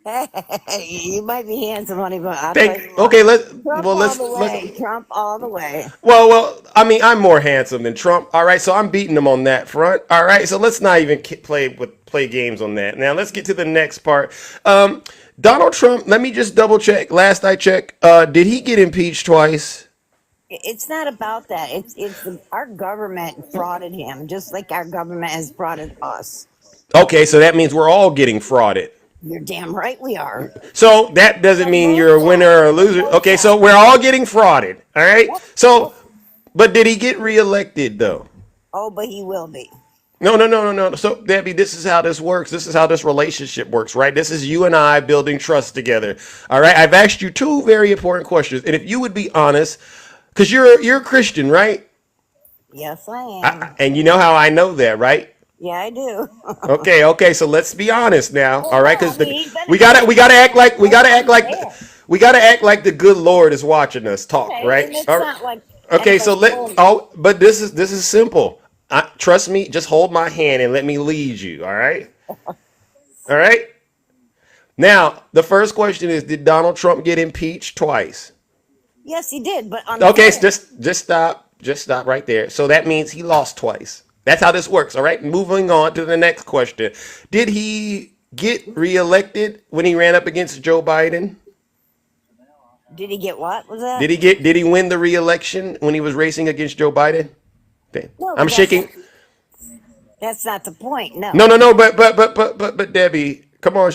You might be handsome, honey, but I'll tell you what. Okay. Let's Trump all the way. Well. I mean, I'm more handsome than Trump. All right. So I'm beating him on that front. All right. So let's not even play games on that. Now let's get to the next part. Donald Trump. Let me just double check. Last I checked, did he get impeached twice? It's not about that. Our government frauded him, just like our government has frauded us. Okay. So that means we're all getting frauded. You're damn right we are. So that doesn't mean you're a winner or a loser. Okay, so we're all getting frauded. All right. So, but did he get reelected though? Oh, but he will be. No. So Debbie, this is how this works. This is how this relationship works, right? This is you and I building trust together. All right. I've asked you two very important questions, and if you would be honest, because you're a Christian, right? Yes, I am. And you know how I know that, right? Yeah, I do. Okay. So let's be honest now, all right? Because we gotta act like the good Lord is watching us talk, Okay, right? and it's All not like okay, so everybody's but this is simple. Trust me. Just hold my hand and let me lead you. All right. All right. Now the first question is: did Donald Trump get impeached twice? Yes, he did, but Okay, so just stop right there. So that means he lost twice. That's how this works. All right. Moving on to the next question. Did he get reelected when he ran up against Joe Biden? Did he get what? Was that? Did he win the reelection when he was racing against Joe Biden? Okay. No, I'm shaking. That's not the point. No. No. But Debbie, come on.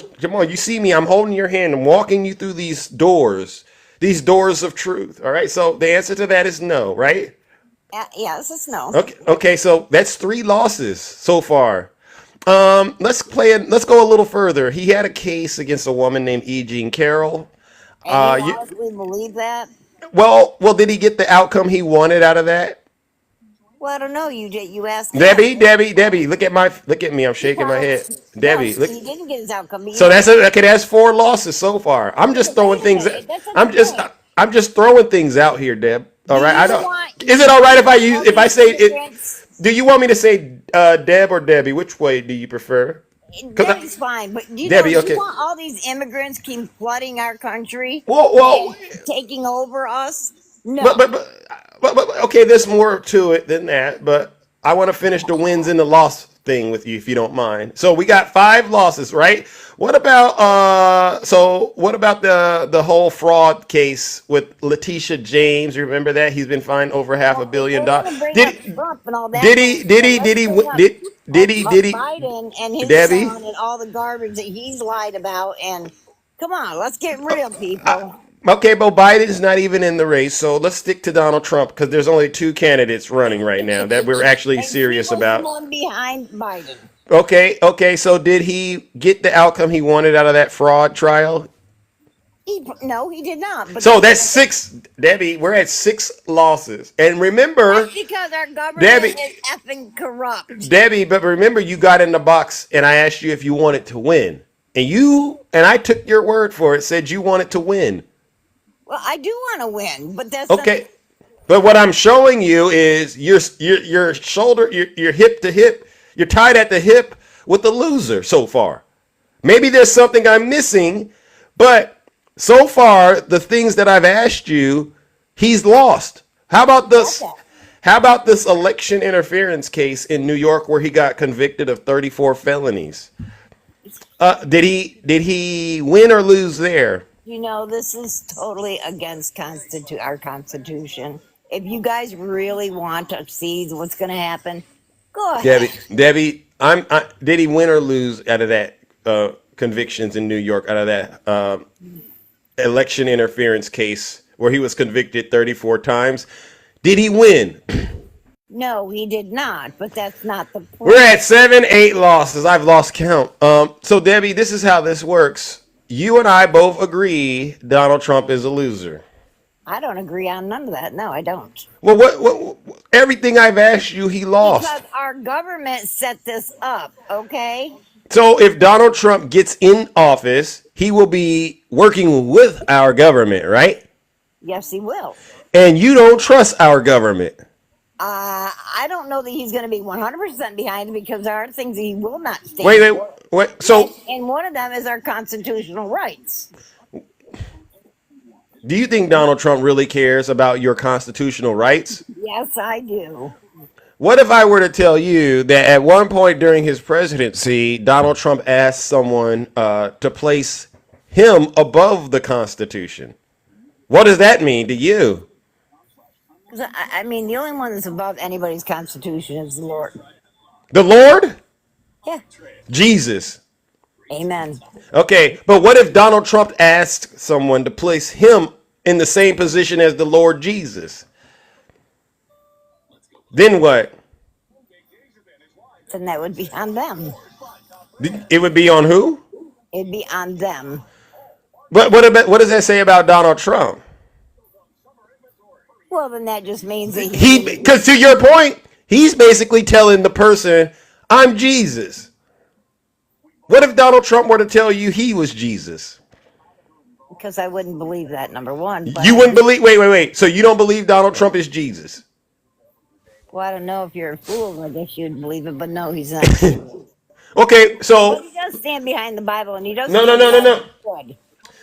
You see me? I'm holding your hand. I'm walking you through these doors of truth. All right. So the answer to that is no, right? Yes, it's no. Okay. So that's 3 losses so far. Let's go a little further. He had a case against a woman named E. Jean Carroll. And you honestly believe that? Well, did he get the outcome he wanted out of that? Well, I don't know. You asked me. Debbie, look at me. I'm shaking my head. Debbie, no, look. he didn't get his outcome. So that's 4 losses so far. I'm just throwing things. I'm just throwing things out here, Deb. All right. Is it all right if I say it? Do you want me to say Deb or Debbie? Which way do you prefer? Debbie's fine, but Debbie, you okay. want all these immigrants keep flooding our country, Well, taking over us? No. But okay, there's more to it than that. But I want to finish the wins and the loss thing with you, if you don't mind. So we got 5 losses, right? What about the whole fraud case with Letitia James? You remember that? He's been fined over $500 million. Did he Biden and his Debbie? son and all the garbage that he's lied about? And come on, let's get real, people. Okay, but Biden's not even in the race, so let's stick to Donald Trump because there's only 2 candidates running right now that we're actually serious about. One behind Biden. Okay. So did he get the outcome he wanted out of that fraud trial? No, he did not. But So that's 6, Debbie. We're at 6 losses, and remember, that's because our government Debbie, is effing corrupt. Debbie. But remember, you got in the box, and I asked you if you wanted to win, and I took your word for it. Said you wanted to win. Well, I do want to win, but that's okay. But what I'm showing you is your shoulder, your hip to hip. You're tied at the hip with the loser so far. Maybe there's something I'm missing, but so far the things that I've asked you, he's lost. How about this? How about this election interference case in New York where he got convicted of 34 felonies? Did he win or lose there? You know, this is totally against our Constitution. If you guys really want to see what's going to happen, go ahead. Debbie, Did he win or lose out of that convictions in New York, out of that election interference case where he was convicted 34 times? Did he win? No, he did not, but that's not the point. We're at 7-8 losses. I've lost count. So Debbie, this is how this works. You and I both agree Donald Trump is a loser. I don't agree on none of that. No, I don't. Well, what everything I've asked you, he lost. Because our government set this up, okay? So if Donald Trump gets in office, he will be working with our government, right? Yes, he will. And you don't trust our government. I don't know that he's going to be 100% behind it because there are things he will not stand for. Wait. So, and one of them is our constitutional rights. do you think Donald Trump really cares about your constitutional rights? Yes, I do. What if I were to tell you that at one point during his presidency, Donald Trump asked someone to place him above the Constitution? What does that mean to you? I mean, the only one that's above anybody's constitution is the Lord. The Lord? Yeah. Jesus. Amen. Okay, but what if Donald Trump asked someone to place him in the same position as the Lord Jesus? Then what? Then that would be on them. It would be on who? It'd be on them. But what does that say about Donald Trump? Well, then that just means that Because to your point, he's basically telling the person, I'm Jesus. What if Donald Trump were to tell you he was Jesus? Because I wouldn't believe that, number one. But You wouldn't believe, wait. So you don't believe Donald Trump is Jesus? Well, I don't know if you're a fool. I guess you'd believe it, but no, he's not. Okay, so. But he does stand behind the Bible, and he does. No.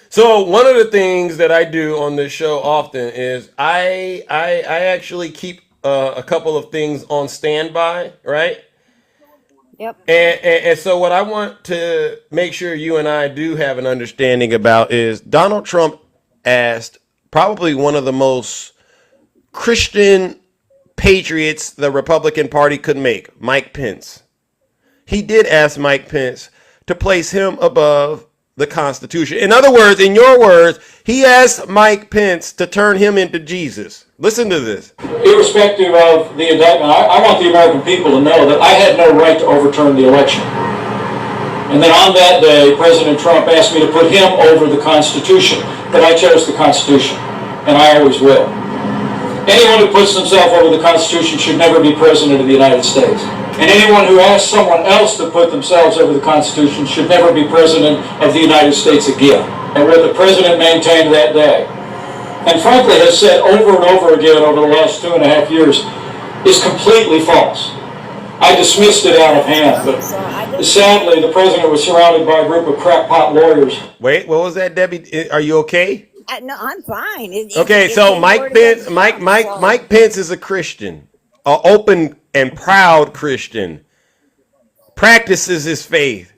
So one of the things that I do on this show often is I actually keep a couple of things on standby, right? Yep. And so what I want to make sure you and I do have an understanding about is Donald Trump asked probably one of the most Christian patriots the Republican Party could make, Mike Pence. He did ask Mike Pence to place him above the Constitution. In other words, in your words, he asked Mike Pence to turn him into Jesus. Listen to this. Irrespective of the indictment, I want the American people to know that I had no right to overturn the election. And then on that day, President Trump asked me to put him over the Constitution. But I chose the Constitution, and I always will. Anyone who puts themselves over the Constitution should never be President of the United States. And anyone who asks someone else to put themselves over the Constitution should never be President of the United States again. And what the President maintained that day, and frankly has said over and over again over the last 2.5 years, is completely false. I dismissed it out of hand, but sadly the President was surrounded by a group of crackpot lawyers. Wait, what was that, Debbie? Are you okay? No, I'm fine. Okay, so Mike Pence is a Christian, an open and proud Christian, practices his faith.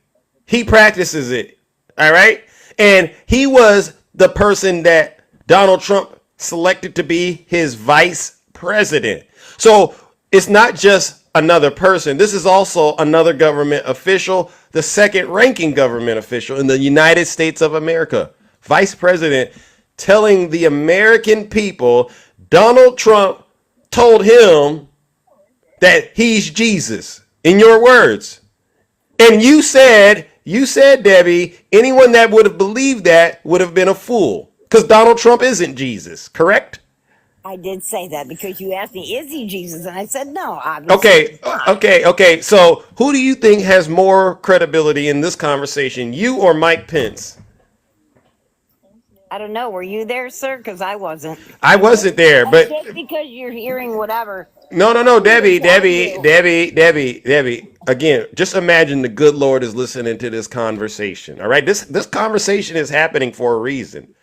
He practices it, all right? And he was the person that Donald Trump selected to be his vice president. So it's not just another person. This is also another government official, the second ranking government official in the United States of America, vice president, telling the American people Donald Trump told him that he's Jesus, in your words. And you said, Debbie, anyone that would have believed that would have been a fool because Donald Trump isn't Jesus, correct? I did say that because you asked me, is he Jesus? And I said, no, obviously. Okay. So who do you think has more credibility in this conversation, you or Mike Pence? I don't know. Were you there, sir? Because I wasn't. I wasn't there, but just because you're hearing whatever. No, Debbie. Again, just imagine the good Lord is listening to this conversation. All right, this conversation is happening for a reason.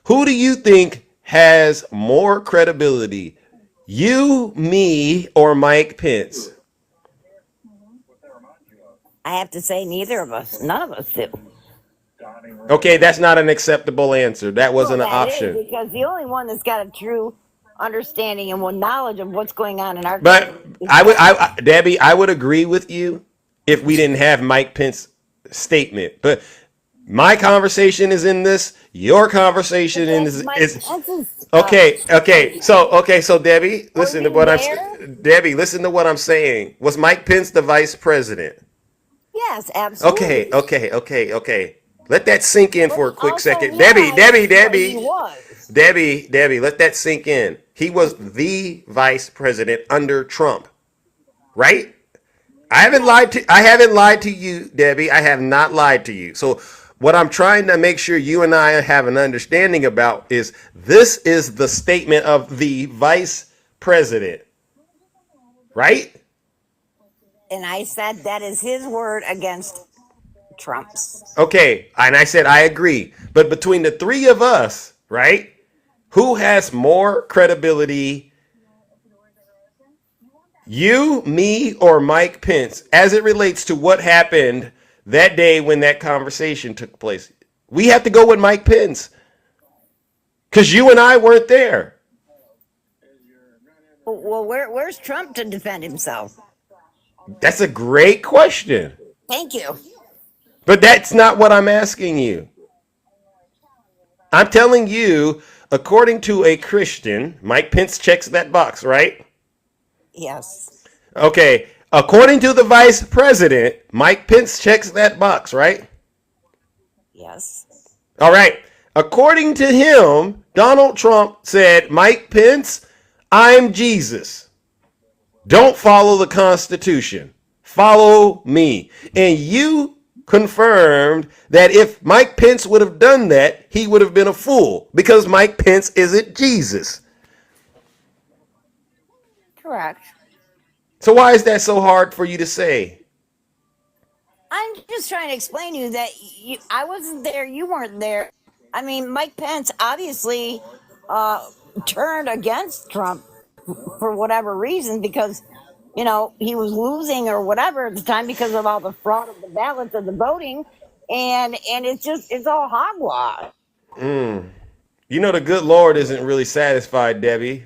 Who do you think has more credibility, you, me, or Mike Pence? I have to say neither of us. None of us do. Okay, that's not an acceptable answer. That wasn't an option. Because the only one that's got a true understanding and knowledge of what's going on in our But Debbie, I would agree with you if we didn't have Mike Pence's statement. But my conversation is in this. Your conversation is okay. So Debbie, listen to what listen to what I'm saying. Was Mike Pence the vice president? Yes, absolutely. Okay. Let that sink in for a quick second. Debbie, let that sink in. He was the vice president under Trump, right? I haven't lied to you, Debbie. I have not lied to you. So what I'm trying to make sure you and I have an understanding about is this is the statement of the vice president, right? And I said that is his word against Trump's. Okay, and I said I agree. But between the three of us, right, who has more credibility, you, me, or Mike Pence, as it relates to what happened that day when that conversation took place? We have to go with Mike Pence because you and I weren't there. Well, where's Trump to defend himself? That's a great question. Thank you. But that's not what I'm asking you. I'm telling you, according to a Christian, Mike Pence checks that box, right? Yes. Okay. According to the vice president, Mike Pence checks that box, right? Yes. All right. According to him, Donald Trump said, Mike Pence, I'm Jesus. Don't follow the Constitution. Follow me. And you confirmed that if Mike Pence would have done that, he would have been a fool because Mike Pence isn't Jesus. Correct. So why is that so hard for you to say? I'm just trying to explain to you that I wasn't there, you weren't there. I mean, Mike Pence obviously turned against Trump for whatever reason because, you know, he was losing or whatever at the time because of all the fraud of the ballots of the voting. And it's all hogwash. You know, the good Lord isn't really satisfied, Debbie.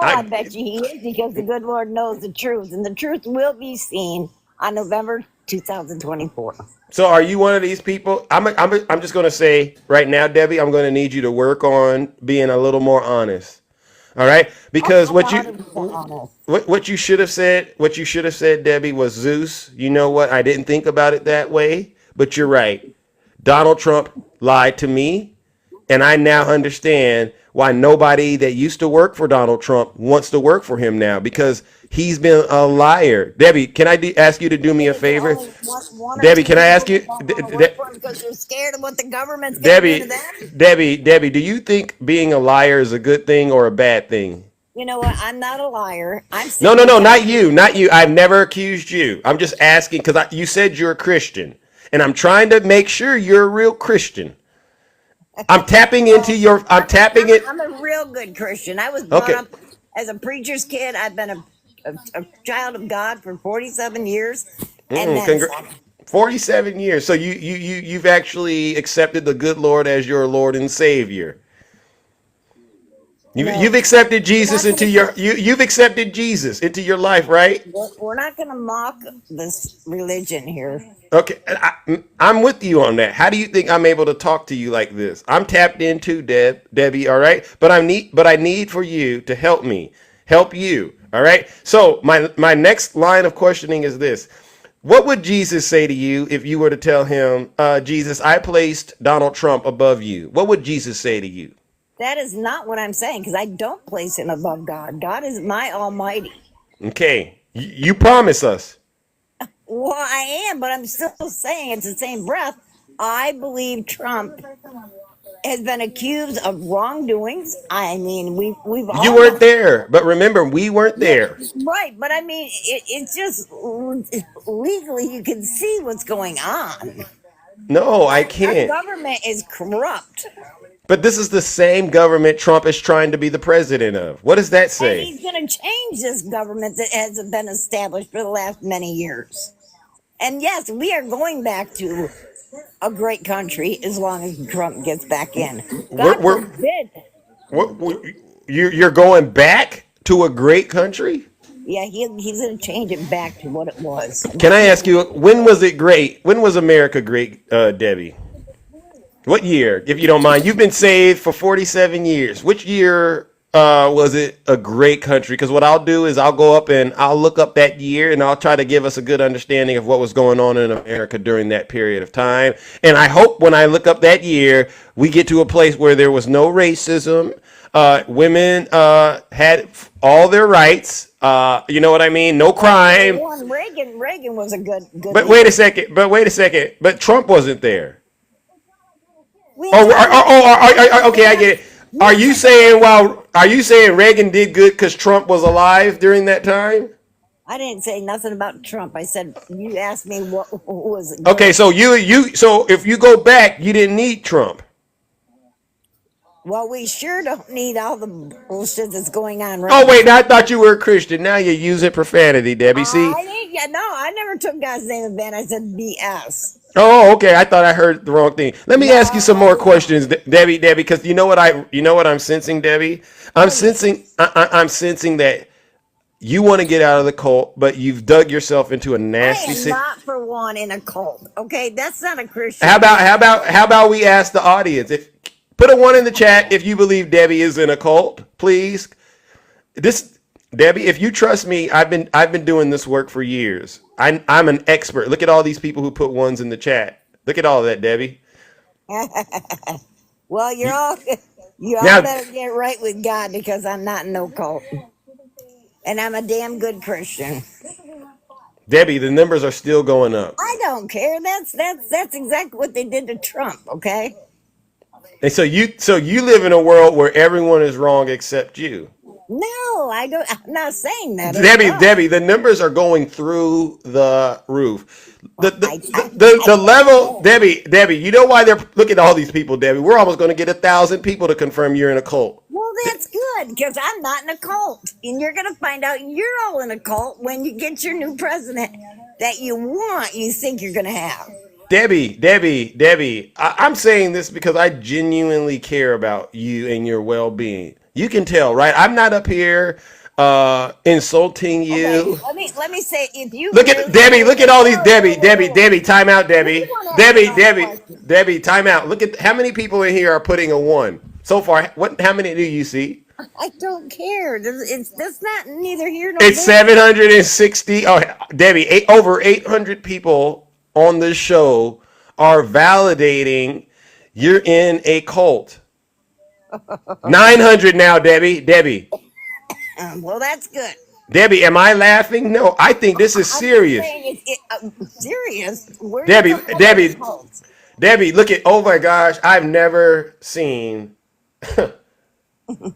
Oh, I bet you he is because the good Lord knows the truth, and the truth will be seen on November 2024. So are you one of these people? I'm just going to say right now, Debbie, I'm going to need you to work on being a little more honest. All right? Because what you should have said, Debbie, was Zeus. You know what? I didn't think about it that way, but you're right. Donald Trump lied to me, and I now understand why nobody that used to work for Donald Trump wants to work for him now, because he's been a liar. Debbie, can I ask you to do me a favor? Debbie, can I ask you? Because you're scared of what the government's going to do to them? Debbie, do you think being a liar is a good thing or a bad thing? You know what? I'm not a liar. No, not you. I've never accused you. I'm just asking because you said you're a Christian, and I'm trying to make sure you're a real Christian. I'm tapping into your. I'm a real good Christian. I was brought up as a preacher's kid. I've been a child of God for 47 years. And 47 years. So you've actually accepted the good Lord as your Lord and Savior. You've accepted Jesus you've accepted Jesus into your life, right? We're not going to mock this religion here. Okay, I'm with you on that. How do you think I'm able to talk to you like this? I'm tapped into, Debbie. All right, but I need for you to help me, help you. All right. So my next line of questioning is this: what would Jesus say to you if you were to tell him, Jesus, I placed Donald Trump above you? What would Jesus say to you? That is not what I'm saying, because I don't place him above God. God is my Almighty. Okay, you promise us. Well, I am, but I'm still saying it's the same breath. I believe Trump has been accused of wrongdoings. I mean, we've all... You weren't there, but remember, we weren't there. Right, but I mean, it's just legally you can see what's going on. No, I can't. Our government is corrupt. But this is the same government Trump is trying to be the president of. What does that say? And he's going to change this government that has been established for the last many years. And yes, we are going back to a great country as long as Trump gets back in. God forbid. You're going back to a great country? Yeah, he's gonna change it back to what it was. Can I ask you, when was it great? When was America great, Debbie? What year, if you don't mind? You've been saved for 47 years. Which year was it a great country? Because what I'll do is I'll go up and I'll look up that year and I'll try to give us a good understanding of what was going on in America during that period of time. And I hope when I look up that year, we get to a place where there was no racism. Women had all their rights. You know what I mean? No crime. Reagan was a good. But wait a second. But Trump wasn't there. Okay, I get it. Are you saying Reagan did good because Trump was alive during that time? I didn't say nothing about Trump. I said you asked me what was it. Okay, so so if you go back, you didn't need Trump. Well, we sure don't need all the bullshit that's going on right Oh now. wait, I thought you were a Christian. Now you're using profanity, Debbie. See? I never took God's name in vain. I said BS. Oh, okay. I thought I heard the wrong thing. Let me ask you some more questions, Debbie, because you know what I'm sensing, Debbie? I'm sensing that you want to get out of the cult, but you've dug yourself into a nasty I am not for one in a cult. Okay, that's not a Christian. How about we ask the audience? Put a 1 in the chat if you believe Debbie is in a cult, please. Debbie, if you trust me, I've been doing this work for years. I'm an expert. Look at all these people who put 1s in the chat. Look at all of that, Debbie. Well, you all better get right with God because I'm not in no cult, and I'm a damn good Christian. Debbie, the numbers are still going up. I don't care. That's exactly what they did to Trump. Okay. And so you live in a world where everyone is wrong except you. No, I don't. I'm not saying that. Debbie, the numbers are going through the roof. The level, Debbie, you know why they're look at all these people, Debbie. We're almost going to get 1,000 people to confirm you're in a cult. Well, that's good because I'm not in a cult, and you're going to find out you're all in a cult when you get your new president that you think you're going to have. Debbie, I'm saying this because I genuinely care about you and your well-being. You can tell, right? I'm not up here insulting you. Okay, let me say, if you look at Debbie, look at all these Debbie, time out, Debbie, time out. Look at how many people in here are putting a 1 so far. How many do you see? I don't care. That's not neither here nor It's there. 760. Oh, Debbie, over 800 people on this show are validating you're in a cult. 900 now, Debbie. Well, that's good. Debbie, am I laughing? No, I think this is serious. Serious? Debbie, look at, oh my gosh, I've never seen,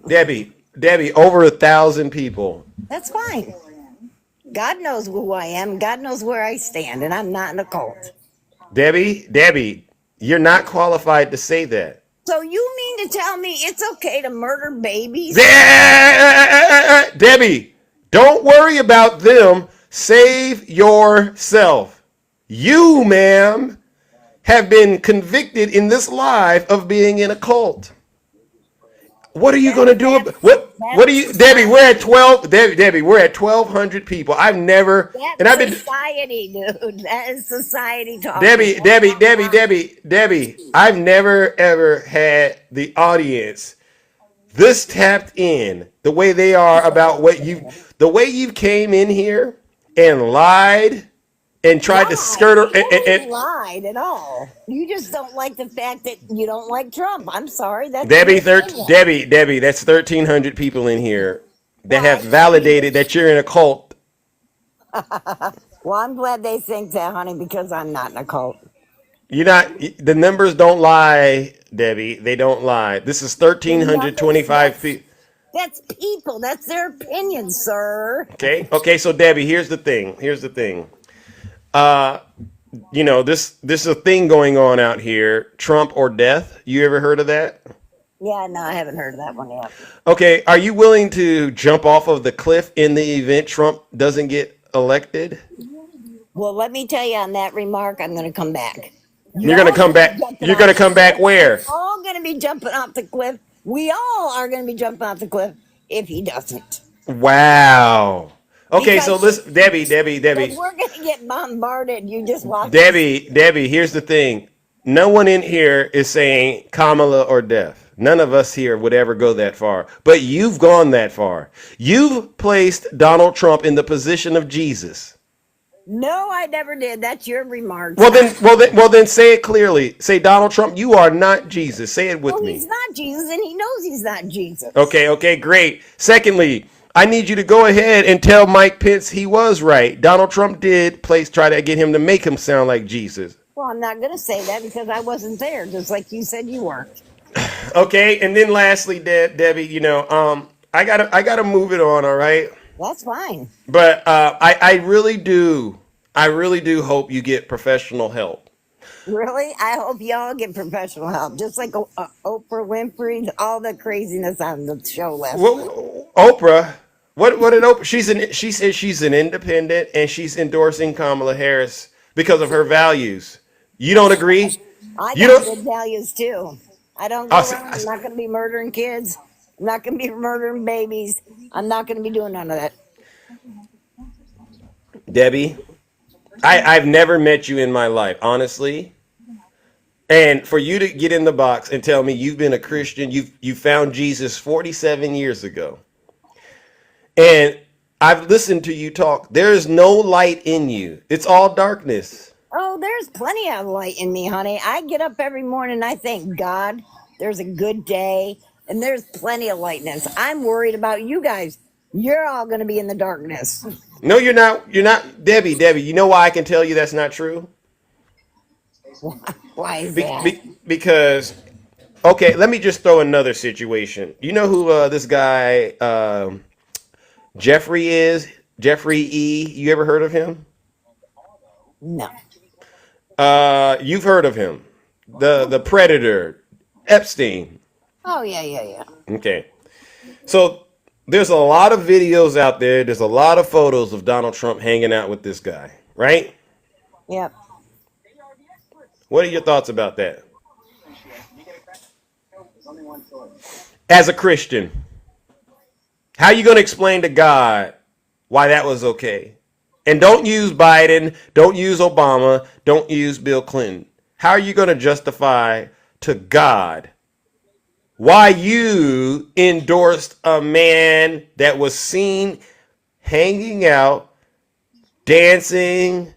Debbie, over 1,000 people. That's fine. God knows who I am. God knows where I stand, and I'm not in a cult. Debbie, you're not qualified to say that. So you mean to tell me it's okay to murder babies? Debbie, don't worry about them. Save yourself. You, ma'am, have been convicted in this life of being in a cult. What are you going to do? What are you, Debbie? We're at 12. Debbie, we're at 1,200 people. I've never, and I've been society, dude. That is society talking. Debbie. I've never ever had the audience this tapped in the way they are about the way you came in here and lied and tried to skirt her. And lied at all. You just don't like the fact that you don't like Trump. I'm sorry. That's Debbie, that's 1,300 people in here that have validated that you're in a cult. Well, I'm glad they think that, honey, because I'm not in a cult. You're not. The numbers don't lie, Debbie. They don't lie. This is 1,325 people. That's people. That's their opinion, sir. Okay. So Debbie, here's the thing. This is a thing going on out here. Trump or death. You ever heard of that? Yeah, no, I haven't heard of that one yet. Okay, are you willing to jump off of the cliff in the event Trump doesn't get elected? Well, let me tell you on that remark, I'm going to come back. You're going to come back. You're going to come back where? We're all going to be jumping off the cliff. We all are going to be jumping off the cliff if he doesn't. Wow. Okay, so Because listen, Debbie. because we're gonna get bombarded. You just watch. Debbie, here's the thing. No one in here is saying Kamala or death. None of us here would ever go that far. But you've gone that far. You've placed Donald Trump in the position of Jesus. No, I never did. That's your remarks. Well then say it clearly. Say, Donald Trump, you are not Jesus. Say it with No, me. he's not Jesus, and he knows he's not Jesus. Okay, great. Secondly, I need you to go ahead and tell Mike Pence he was right. Donald Trump did try to get him to make him sound like Jesus. Well, I'm not going to say that because I wasn't there, just like you said you weren't. Okay, and then lastly, Debbie, I gotta move it on. All right. That's fine. But I really do hope you get professional help. Really? I hope y'all get professional help, just like Oprah Winfrey, all the craziness on the show last week. Oprah, what did Oprah? She says she's an independent and she's endorsing Kamala Harris because of her values. You don't agree? I got good values too. I don't go around. I'm not going to be murdering kids. I'm not going to be murdering babies. I'm not going to be doing none of that. Debbie, I've never met you in my life, honestly. And for you to get in the box and tell me you've been a Christian, you found Jesus 47 years ago. And I've listened to you talk. There is no light in you. It's all darkness. Oh, there's plenty of light in me, honey. I get up every morning and I thank God there's a good day and there's plenty of lightness. I'm worried about you guys. You're all going to be in the darkness. No, you're not. You're not. Debbie, you know why I can tell you that's not true? Why is that? Because, okay, let me just throw another situation. You know who this guy Jeffrey is? Jeffrey E. You ever heard of him? No. You've heard of him. The Predator, Epstein. Oh, yeah. Okay. So there's a lot of videos out there. There's a lot of photos of Donald Trump hanging out with this guy, right? Yep. What are your thoughts about that? As a Christian, how are you going to explain to God why that was okay? And don't use Biden, don't use Obama, don't use Bill Clinton. How are you going to justify to God why you endorsed a man that was seen hanging out, dancing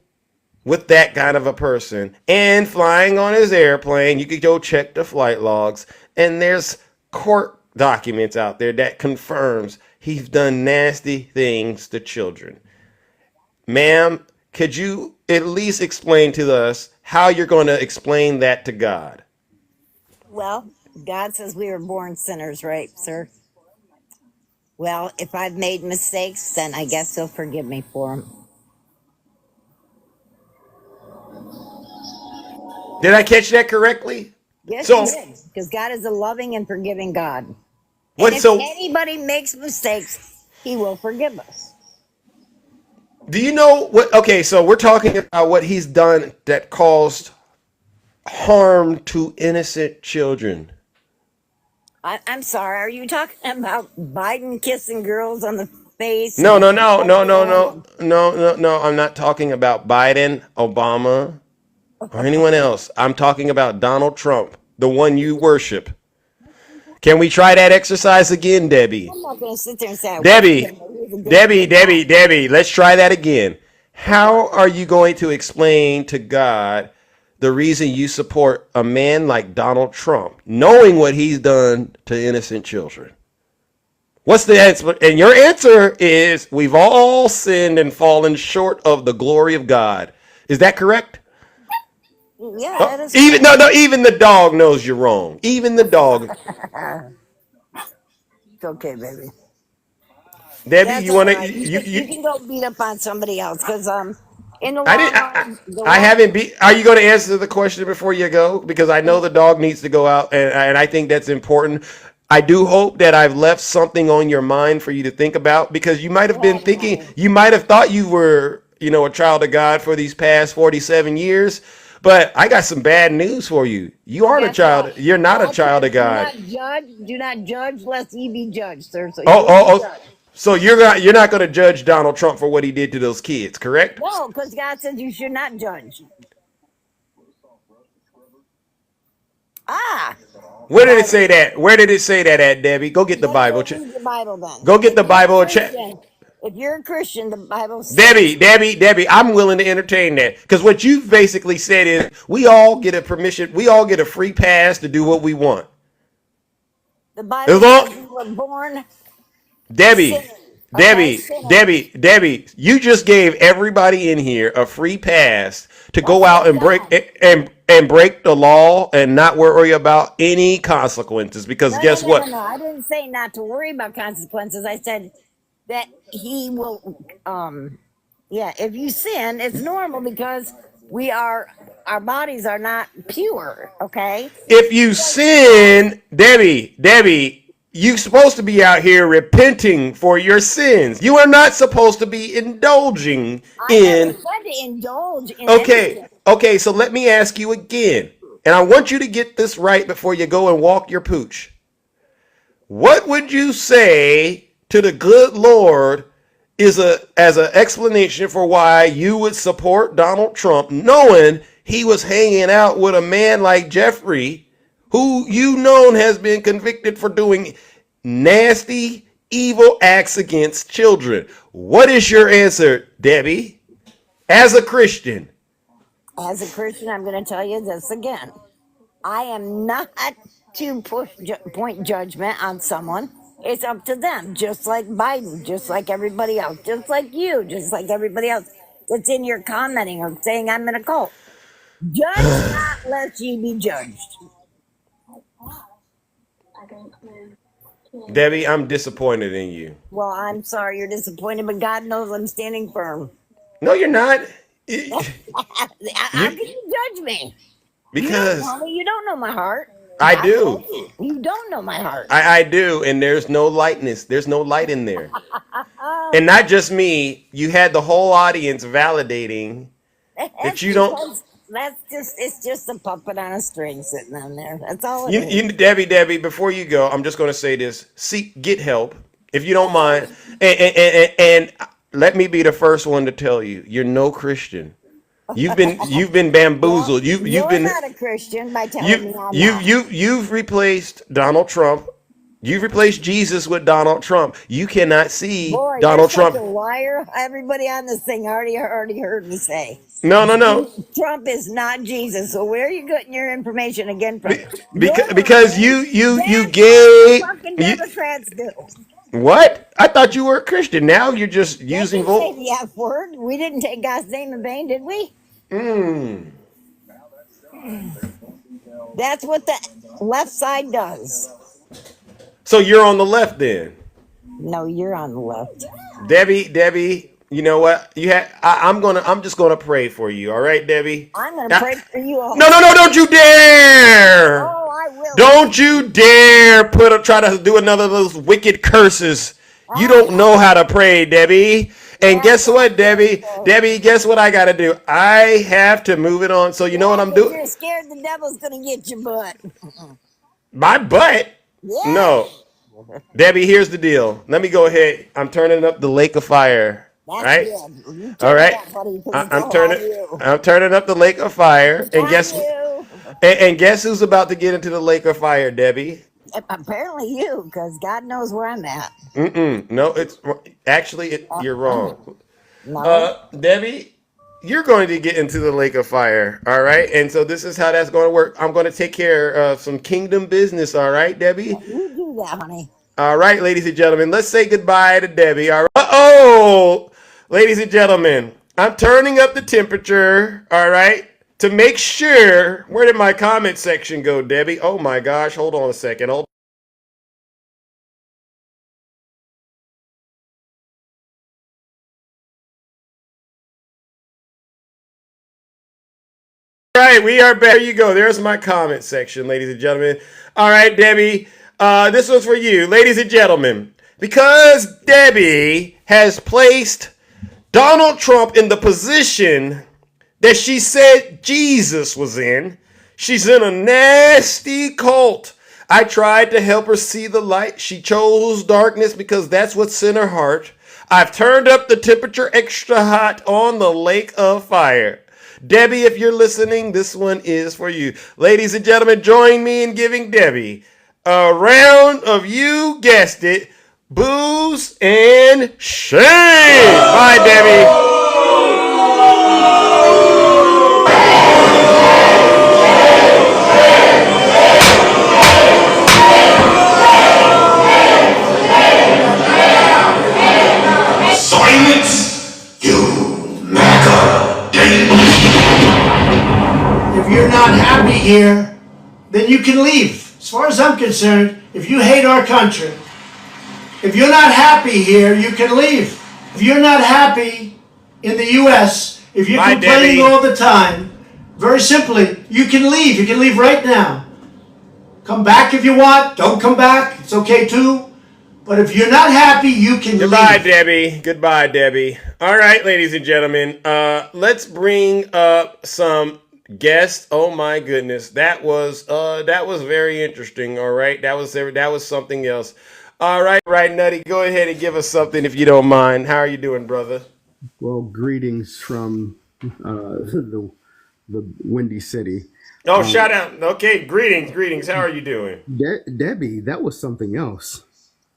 with that kind of a person and flying on his airplane? You could go check the flight logs, and there's court documents out there that confirms he's done nasty things to children. Ma'am, could you at least explain to us how you're going to explain that to God? Well, God says we were born sinners, right, sir? Well, if I've made mistakes, then I guess he'll forgive me for them. Did I catch that correctly? Yes, you did. Because God is a loving and forgiving God. And if anybody makes mistakes, he will forgive us. Do you know what? Okay, so we're talking about what he's done that caused harm to innocent children. I'm sorry. Are you talking about Biden kissing girls on the face? No. I'm not talking about Biden, Obama, or anyone else. I'm talking about Donald Trump, the one you worship. Can we try that exercise again, Debbie? I'm not going to sit there and say, Debbie, let's try that again. How are you going to explain to God the reason you support a man like Donald Trump, knowing what he's done to innocent children? What's the answer? And your answer is, we've all sinned and fallen short of the glory of God. Is that correct? Yeah, that is Even the dog knows you're wrong. Even the dog. It's okay, baby. Debbie, That's you want all right. to? You can go beat up on somebody else because in the long I haven't beat. Are you going to answer the question before you go? Because I know the dog needs to go out, and I think that's important. I do hope that I've left something on your mind for you to think about, because you might have been thinking, you might have thought you were, a child of God for these past 47 years. But I got some bad news for you. You aren't a child. You're not a child of God. Do not judge lest ye be judged, sir. So So you're not going to judge Donald Trump for what he did to those kids, correct? No, because God says you should not judge. Ah. Where did it say that? Where did it say that at, Debbie? Go get the Bible. Read the Bible then. Go get the Bible. If you're a Christian, the Bible says. Debbie, I'm willing to entertain that. Because what you basically said is we all get a permission, we all get a free pass to do what we want. The Bible says we were born. Debbie, you just gave everybody in here a free pass to go out and break the law and not worry about any consequences. Because guess what? No, I didn't say not to worry about consequences. I said that he will. If you sin, it's normal because our bodies are not pure. Okay. If you sin, Debbie. You're supposed to be out here repenting for your sins. You are not supposed to be indulging in. I never said to indulge in anything. Okay, so let me ask you again. And I want you to get this right before you go and walk your pooch. What would you say to the good Lord as an explanation for why you would support Donald Trump, knowing he was hanging out with a man like Jeffrey, who you known has been convicted for doing nasty, evil acts against children? What is your answer, Debbie? As a Christian. As a Christian, I'm going to tell you this again. I am not to point judgment on someone. It's up to them, just like Biden, just like everybody else, just like you, just like everybody else that's in here commenting or saying I'm in a cult. Judge not, lest ye be judged. Debbie, I'm disappointed in you. Well, I'm sorry you're disappointed, but God knows I'm standing firm. No, you're not. How can you judge me? Because you don't know my heart. I do. You don't know my heart. I do, and there's no lightness. There's no light in there. And not just me. You had the whole audience validating that you don't. It's just a puppet on a string sitting on there. That's all. Debbie, before you go, I'm just going to say this: get help if you don't mind, and let me be the first one to tell you, you're no Christian. You've been bamboozled. You're not a Christian by telling me I'm not. You've replaced Donald Trump. You've replaced Jesus with Donald Trump. You cannot see Donald Trump. Such a liar. Everybody on this thing already heard me say. No. Trump is not Jesus. So where are you getting your information again from? Because you gave. Fucking Democrats do. What? I thought you were a Christian. Now you're just using vote. Say the F word. We didn't take God's name in vain, did we? That's what the left side does. So you're on the left then? No, you're on the left. Debbie, you know what? I'm just gonna pray for you. All right, Debbie? I'm gonna pray for you. No, don't you dare! Oh, I will. Don't you dare try to do another of those wicked curses. You don't know how to pray, Debbie. And guess what, Debbie? Debbie, guess what I gotta do? I have to move it on. So you know what I'm doing? You're scared the devil's gonna get your butt. My butt? Yeah. No. Debbie, here's the deal. Let me go ahead. I'm turning up the lake of fire. Right? All right. I'm turning up the lake of fire. And guess who's about to get into the lake of fire, Debbie? Apparently you, because God knows where I'm at. No, it's actually you're wrong. No. Debbie, you're going to get into the lake of fire. All right. And so this is how that's going to work. I'm going to take care of some kingdom business. All right, Debbie? You do that, honey. All right, ladies and gentlemen, let's say goodbye to Debbie. All right. Uh-oh, ladies and gentlemen, I'm turning up the temperature. All right. To make sure, where did my comment section go, Debbie? Oh my gosh, hold on a second. All right, we are back. There you go. There's my comment section, ladies and gentlemen. All right, Debbie, this one's for you, ladies and gentlemen. Because Debbie has placed Donald Trump in the position that she said Jesus was in. She's in a nasty cult, I tried to help her see the light. She chose darkness because that's what's in her heart. I've turned up the temperature extra hot on the lake of fire. Debbie, if you're listening, this one is for you. Ladies and gentlemen, join me in giving Debbie a round of, you guessed it, booze and shame. Bye, Debbie. Silence, you MAGA If you're not happy here, then you can leave. As far as I'm concerned, if you hate our country, if you're not happy here, you can leave. If you're not happy in the U.S., if you're complaining all the time, very simply, you can leave. You can leave right now. Come back if you want. Don't come back. It's okay too. But if you're not happy, you can Goodbye, leave. Debbie. Goodbye, Debbie. All right, ladies and gentlemen, let's bring up some guests. Oh my goodness, that was very interesting. All right, that was something else. All right, Nutty, go ahead and give us something if you don't mind. How are you doing, brother? Well, greetings from the Windy City. Oh, shout out. Okay, greetings. How are you doing? Debbie, that was something else.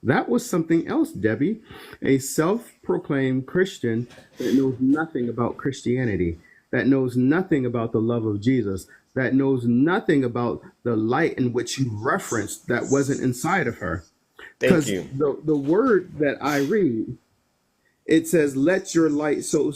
That was something else, Debbie. A self-proclaimed Christian that knows nothing about Christianity, that knows nothing about the love of Jesus, that knows nothing about the light in which you referenced that wasn't inside of her. Thank you. The word that I read, it says, let your light so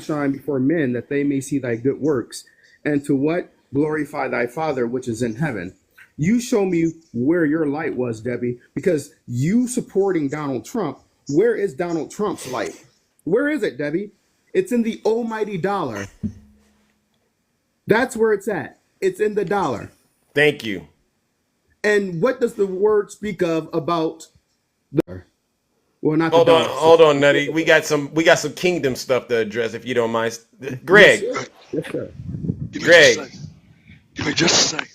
shine before men that they may see thy good works. And to what? Glorify thy Father which is in heaven. You show me where your light was, Debbie, because you supporting Donald Trump. Where is Donald Trump's light? Where is it, Debbie? It's in the almighty dollar. That's where it's at. It's in the dollar. Thank you. And what does the word speak of about the? Well, not hold the on, dollar. hold on, Nutty. We got some kingdom stuff to address if you don't mind. Greg. Yes, sir. Greg. Give me just a second.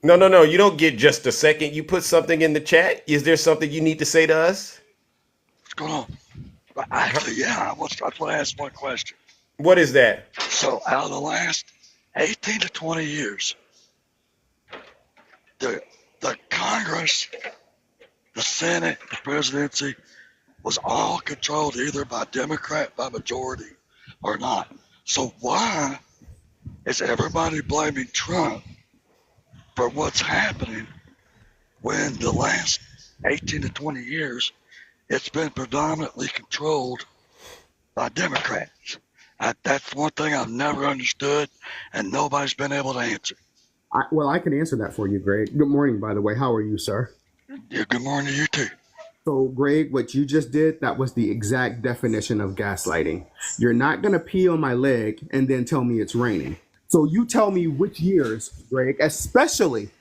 No. You don't get just a second. You put something in the chat. Is there something you need to say to us? What's going on? Actually, yeah. I want to ask one question. What is that? So, out of the last 18 to 20 years, the Congress, the Senate, the presidency was all controlled either by Democrat, by majority, or not. So why is everybody blaming Trump for what's happening when the last 18 to 20 years it's been predominantly controlled by Democrats? That's one thing I've never understood, and nobody's been able to answer. Well, I can answer that for you, Greg. Good morning, by the way. How are you, sir? Yeah, good morning to you too. So, Greg, what you just did, that was the exact definition of gaslighting. You're not going to pee on my leg and then tell me it's raining. So you tell me which years, Greg, especially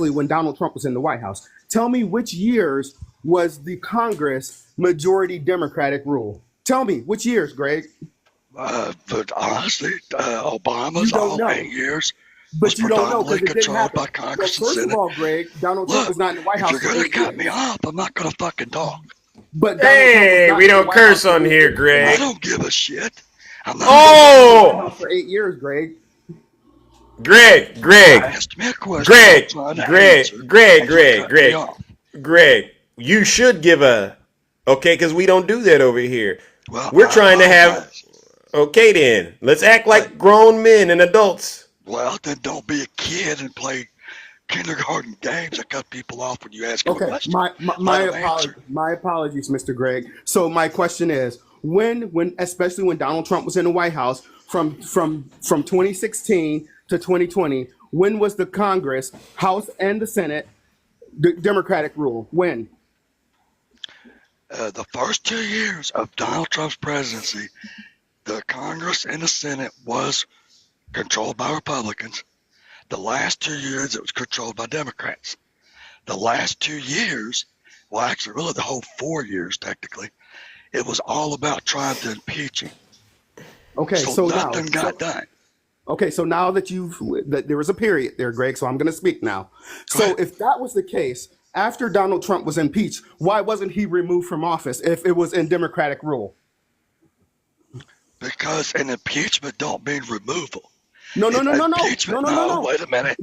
when Donald Trump was in the White House, tell me which years was the Congress majority Democratic rule. Tell me which years, Greg. But honestly, Obama's all 8 years. But you don't know because it didn't happen. By Congress well, and first Senate. of all, Greg, Donald Trump was not in the White House. If you're going to cut me off, I'm not going to fucking talk. But hey, we don't curse on here, Greg. I don't give a shit. I'm not for 8 years, Greg. Greg. Asked me a question. Greg. You should give because we don't do that over here. Well, we're trying to have. Okay, then let's act like grown men and adults. Well, then don't be a kid and play kindergarten games that cut people off when you ask them a question. My apologies, Mr. Greg. So my question is, when especially when Donald Trump was in the White House from 2016 to 2020, when was the Congress, House and the Senate, the Democratic rule? When? The first 2 years of Donald Trump's presidency, the Congress and the Senate was controlled by Republicans. The last 2 years, it was controlled by Democrats. The last 2 years, well, actually, really the whole 4 years, technically, it was all about trying to impeach him. Okay, so nothing got done. Okay, so now that there was a period there, Greg, so I'm going to speak now. So if that was the case, after Donald Trump was impeached, why wasn't he removed from office if it was in Democratic rule? Because an impeachment don't mean removal. No. Impeachment, no. Wait a minute.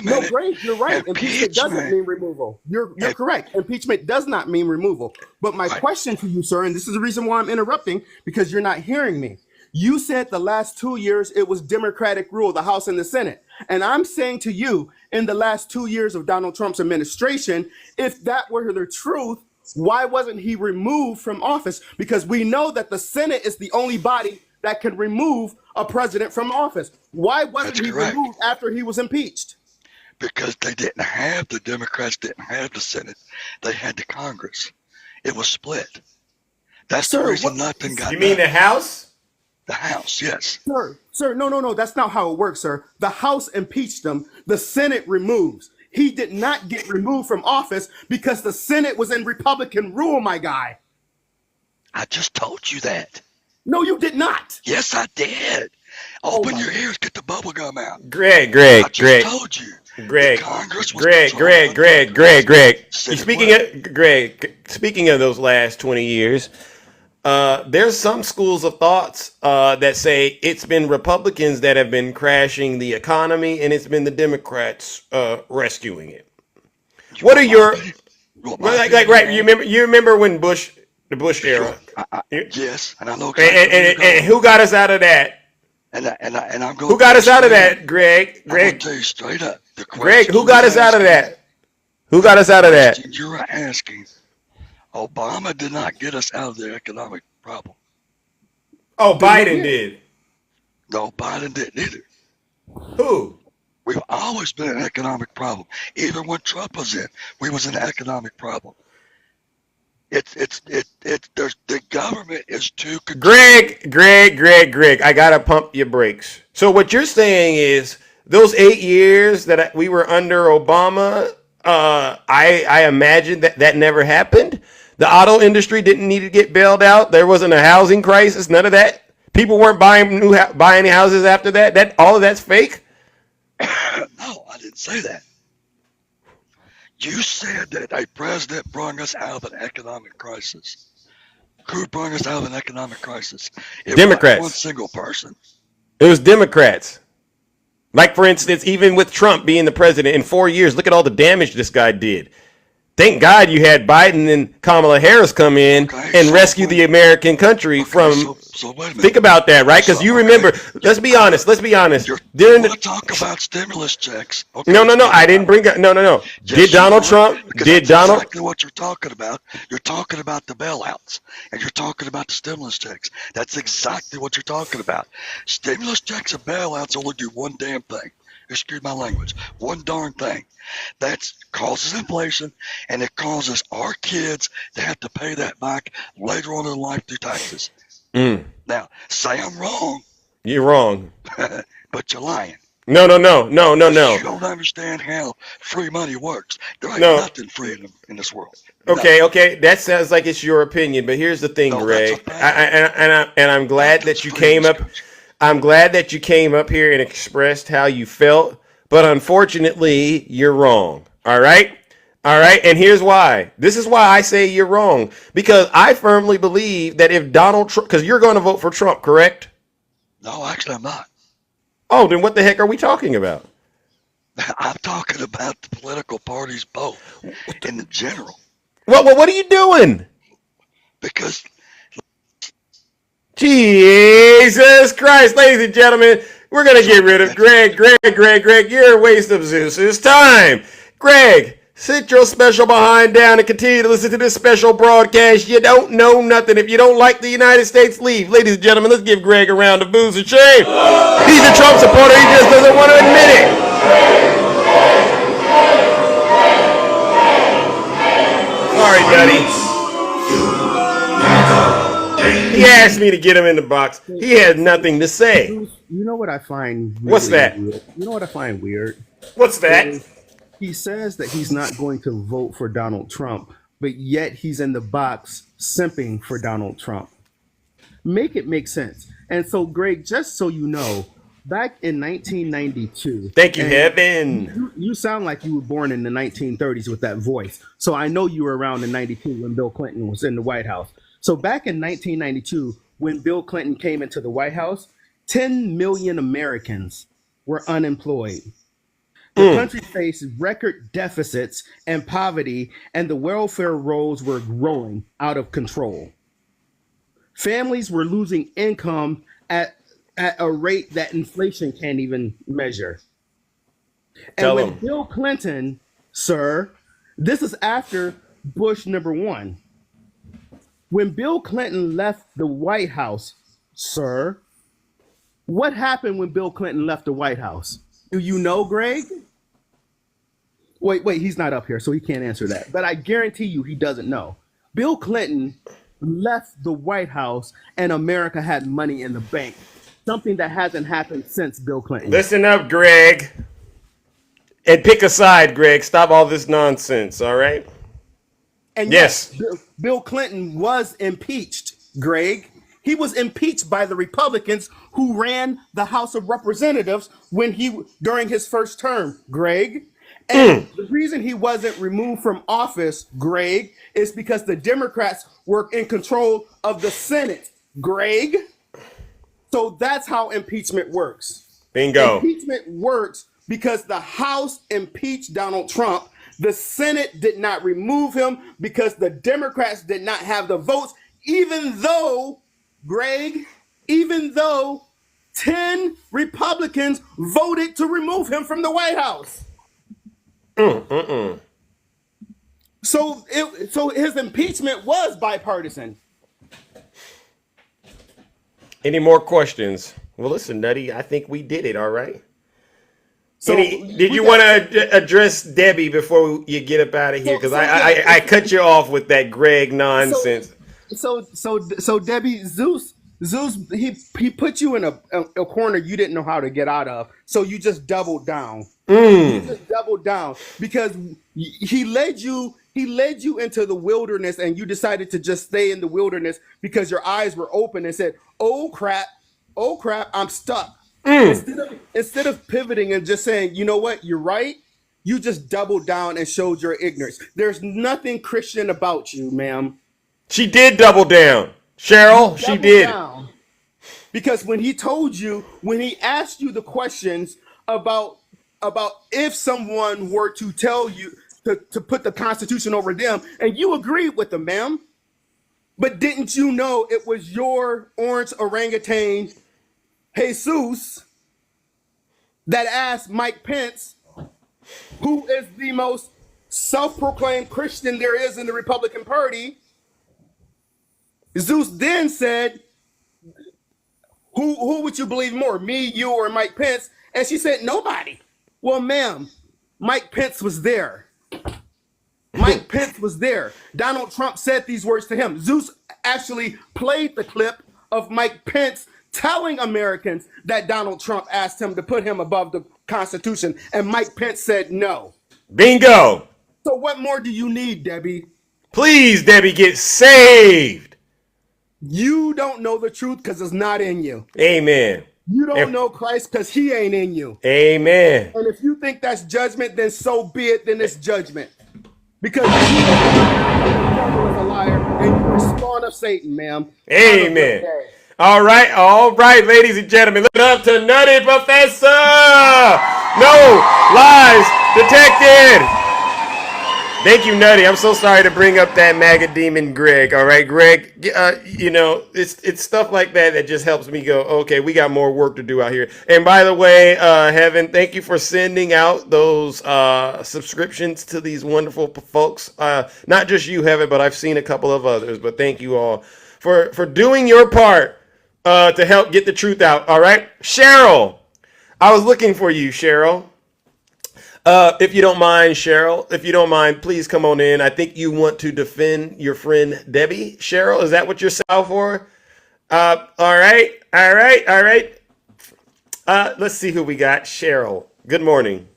No, Greg, you're right. Impeachment doesn't mean removal. You're correct. Impeachment does not mean removal. But my question to you, sir, and this is the reason why I'm interrupting, because you're not hearing me. You said the last 2 years it was Democratic rule, the House and the Senate. And I'm saying to you, in the last 2 years of Donald Trump's administration, if that were the truth, why wasn't he removed from office? Because we know that the Senate is the only body that can remove a president from office. Why wasn't he removed after he was impeached? Because the Democrats didn't have the Senate. They had the Congress. It was split. That's the reason nothing got done. You mean the House? The House, yes. Sir, no, that's not how it works, sir. The House impeached him. The Senate removes. He did not get removed from office because the Senate was in Republican rule, my guy. I just told you that. No, you did not. Yes, I did. Open your ears, get the bubble gum out. Greg. I just told you. Greg. Congress was Greg. Speaking of those last 20 years, there's some schools of thoughts that say it's been Republicans that have been crashing the economy, and it's been the Democrats rescuing it. What are your right? You remember when the Bush era? Yes, and I know. And who got us out of that? And I'm going. Who got us out of that, Greg? I'm going to tell you straight up. Greg, who got us out of that? Who got us out of that? You're asking. Obama did not get us out of the economic problem. Oh, Biden did. No, Biden didn't either. Who? We've always been an economic problem. Even when Trump was in, we was an economic problem. The government is too controlled. Greg, I gotta pump your brakes. So what you're saying is those 8 years that we were under Obama, I imagine that never happened. The auto industry didn't need to get bailed out. There wasn't a housing crisis. None of that. People weren't buying houses after that. All of that's fake. No, I didn't say that. You said that a president brought us out of an economic crisis. Who brought us out of an economic crisis? Democrats. One single person. It was Democrats. Like, for instance, even with Trump being the president in 4 years, look at all the damage this guy did. Thank God you had Biden and Kamala Harris come in and rescue the American country from. So wait a minute. Think about that, right? Because you remember. Let's be honest. During the talk about stimulus checks. Okay, no. I didn't bring up. No. Yes, Did Donald Trump? Exactly what you're talking about. You're talking about the bailouts, and you're talking about the stimulus checks. That's exactly what you're talking about. Stimulus checks and bailouts only do one damn thing. Excuse my language. One darn thing. That causes inflation, and it causes our kids to have to pay that back later on in life through taxes. Now, say I'm wrong. You're wrong. But you're lying. No. You don't understand how free money works. There ain't nothing free in this world. Okay. That sounds like it's your opinion, but here's the thing, Greg. I'm glad that you came up. I'm glad that you came up here and expressed how you felt, but unfortunately, you're wrong. All right? And here's why. This is why I say you're wrong. Because I firmly believe that if Donald Trump, because you're going to vote for Trump, correct? No, actually, I'm not. Oh, then what the heck are we talking about? I'm talking about the political parties both, in the general. What are you doing? Because Jesus Christ, ladies and gentlemen, we're going to get rid of Greg. You're a waste of Zeus's time. Greg, sit your special behind down and continue to listen to this special broadcast. You don't know nothing. If you don't like the United States, leave. Ladies and gentlemen, let's give Greg a round of boos and shame. He's a Trump supporter. He just doesn't want to admit it. Sorry, Duddy. He asked me to get him in the box. He had nothing to say. You know what I find really What's that? weird? You know what I find weird? What's that? He says that he's not going to vote for Donald Trump, but yet he's in the box simping for Donald Trump. Make it make sense. And so, Greg, just so you know, back in 1992. Thank you, and Heaven. You sound like you were born in the 1930s with that voice. So I know you were around in 92 when Bill Clinton was in the White House. So back in 1992, when Bill Clinton came into the White House, 10 million Americans were unemployed. The country faced record deficits and poverty, and the welfare rolls were growing out of control. Families were losing income at a rate that inflation can't even measure. And when Bill Clinton, sir, this is after Bush number 1. When Bill Clinton left the White House, sir, what happened when Bill Clinton left the White House? Do you know, Greg? Wait, he's not up here, so he can't answer that. But I guarantee you he doesn't know. Bill Clinton left the White House and America had money in the bank. Something that hasn't happened since Bill Clinton. Listen up, Greg. And pick a side, Greg. Stop all this nonsense, all right? And yes, Bill Clinton was impeached, Greg. He was impeached by the Republicans who ran the House of Representatives during his first term, Greg. And the reason he wasn't removed from office, Greg, is because the Democrats were in control of the Senate, Greg. So that's how impeachment works. Bingo. Impeachment works because the House impeached Donald Trump. The Senate did not remove him because the Democrats did not have the votes, even though, Greg, 10 Republicans voted to remove him from the White House. So his impeachment was bipartisan. Any more questions? Well, listen, Nutty, I think we did it, all right? So did you want to address Debbie before you get up out of here? Because I cut you off with that Greg nonsense. So Debbie, Zeus, he put you in a corner you didn't know how to get out of. So you just doubled down. You just doubled down because he led you into the wilderness, and you decided to just stay in the wilderness because your eyes were open and said, "Oh crap, I'm stuck." Instead of pivoting and just saying, "You know what, you're right," you just doubled down and showed your ignorance. There's nothing Christian about you, ma'am. She did double down, Cheryl. She did. Because when he asked you the questions about if someone were to tell you to put the Constitution over them, and you agreed with them, ma'am, but didn't you know it was your orange orangutan, Jesus, that asked Mike Pence, who is the most self-proclaimed Christian there is in the Republican Party? Zeus then said, who would you believe more, me, you, or Mike Pence? And she said, nobody. Well, ma'am, Mike Pence was there. Mike Pence was there. Donald Trump said these words to him. Zeus actually played the clip of Mike Pence telling Americans that Donald Trump asked him to put him above the Constitution, and Mike Pence said no. Bingo. So what more do you need, Debbie? Please, Debbie, get saved. You don't know the truth because it's not in you. Amen. You don't know Christ because he ain't in you. Amen. And if you think that's judgment, then so be it, then it's judgment. Because you are a liar and you're the spawn of Satan, ma'am. Amen. All right, ladies and gentlemen. Look up to Nutty Professor. No lies detected. Thank you, Nutty. I'm so sorry to bring up that MAGA demon, Greg. All right, Greg. It's stuff like that just helps me go, okay, we got more work to do out here. And by the way, Heaven, thank you for sending out those subscriptions to these wonderful folks. Not just you, Heaven, but I've seen a couple of others. But thank you all for doing your part to help get the truth out. All right, Cheryl. I was looking for you, Cheryl. If you don't mind, Cheryl, please come on in. I think you want to defend your friend Debbie. Cheryl, is that what you're out for? All right. Let's see who we got. Cheryl, good morning.